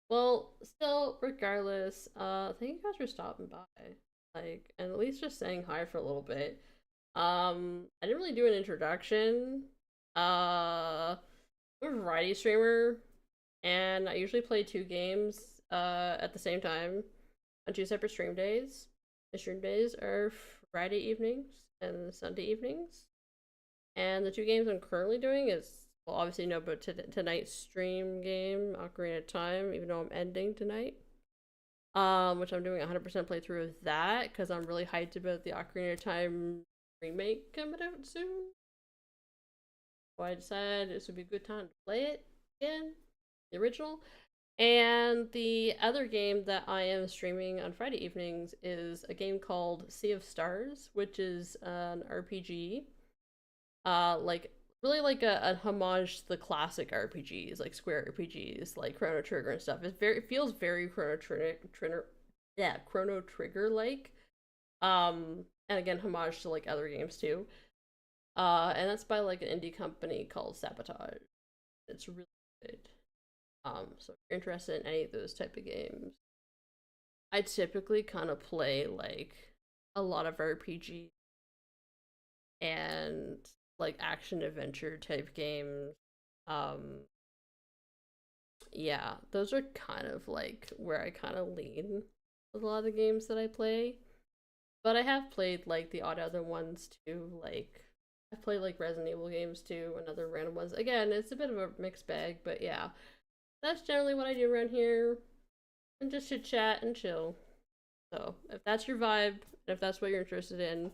well, still, regardless, thank you guys for stopping by. Like, and at least just saying hi for a little bit. I didn't really do an introduction. I'm a variety streamer, and I usually play two games at the same time on two separate stream days. The stream days are Friday evenings and Sunday evenings. And the two games I'm currently doing is, well, obviously no, but tonight's stream game, Ocarina of Time, even though I'm ending tonight. Which I'm doing 100% playthrough of that because I'm really hyped about the Ocarina of Time remake coming out soon. So I decided this would be a good time to play it again, the original. And the other game that I am streaming on Friday evenings is a game called Sea of Stars, which is an RPG. Like really like a homage to the classic RPGs, like Square RPGs, like Chrono Trigger and stuff. It feels very Chrono Trigger like. And again, homage to like other games too. And that's by like an indie company called Sabotage. It's really good. So if you're interested in any of those type of games, I typically kind of play like a lot of RPG and like action adventure type games. Um, yeah, those are kind of like where I kind of lean with a lot of the games that I play. But I have played like the odd other ones too. Like I've played like Resident Evil games too, and other random ones. Again, it's a bit of a mixed bag, but yeah, that's generally what I do around here, and just chit chat and chill. So if that's your vibe, and if that's what you're interested in,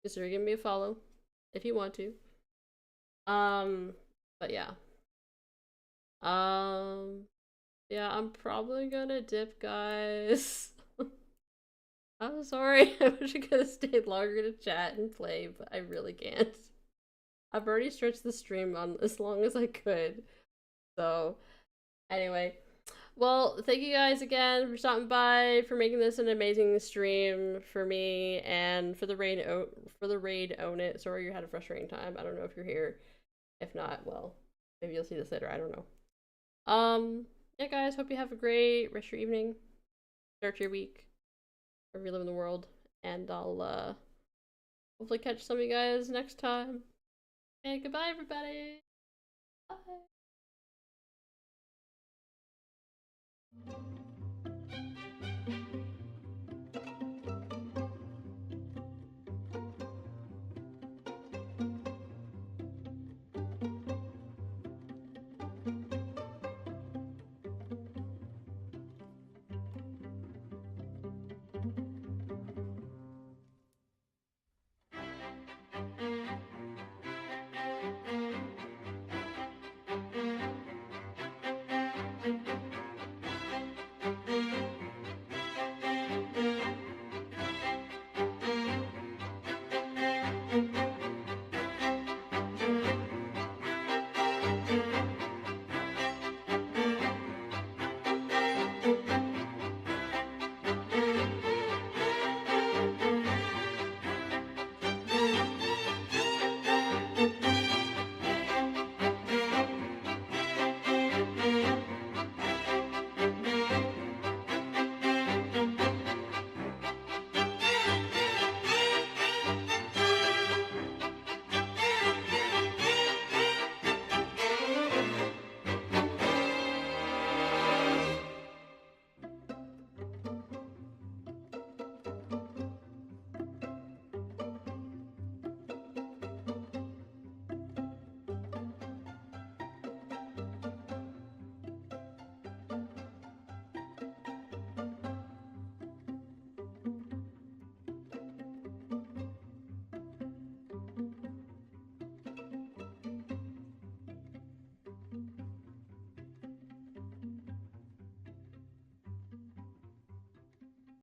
consider giving me a follow if you want to. Um, but yeah. Um, yeah, I'm probably gonna dip, guys. I'm sorry. I wish I could have stayed longer to chat and play, but I really can't. I've already stretched the stream on as long as I could. So, anyway. Well, thank you guys again for stopping by, for making this an amazing stream for me, and for the raid own it. Sorry you had a frustrating time. I don't know if you're here. If not, well, maybe you'll see this later. I don't know. Yeah, guys. Hope you have a great rest of your evening, start your week, wherever you live in the world, and I'll hopefully catch some of you guys next time. Okay, goodbye, everybody. Bye.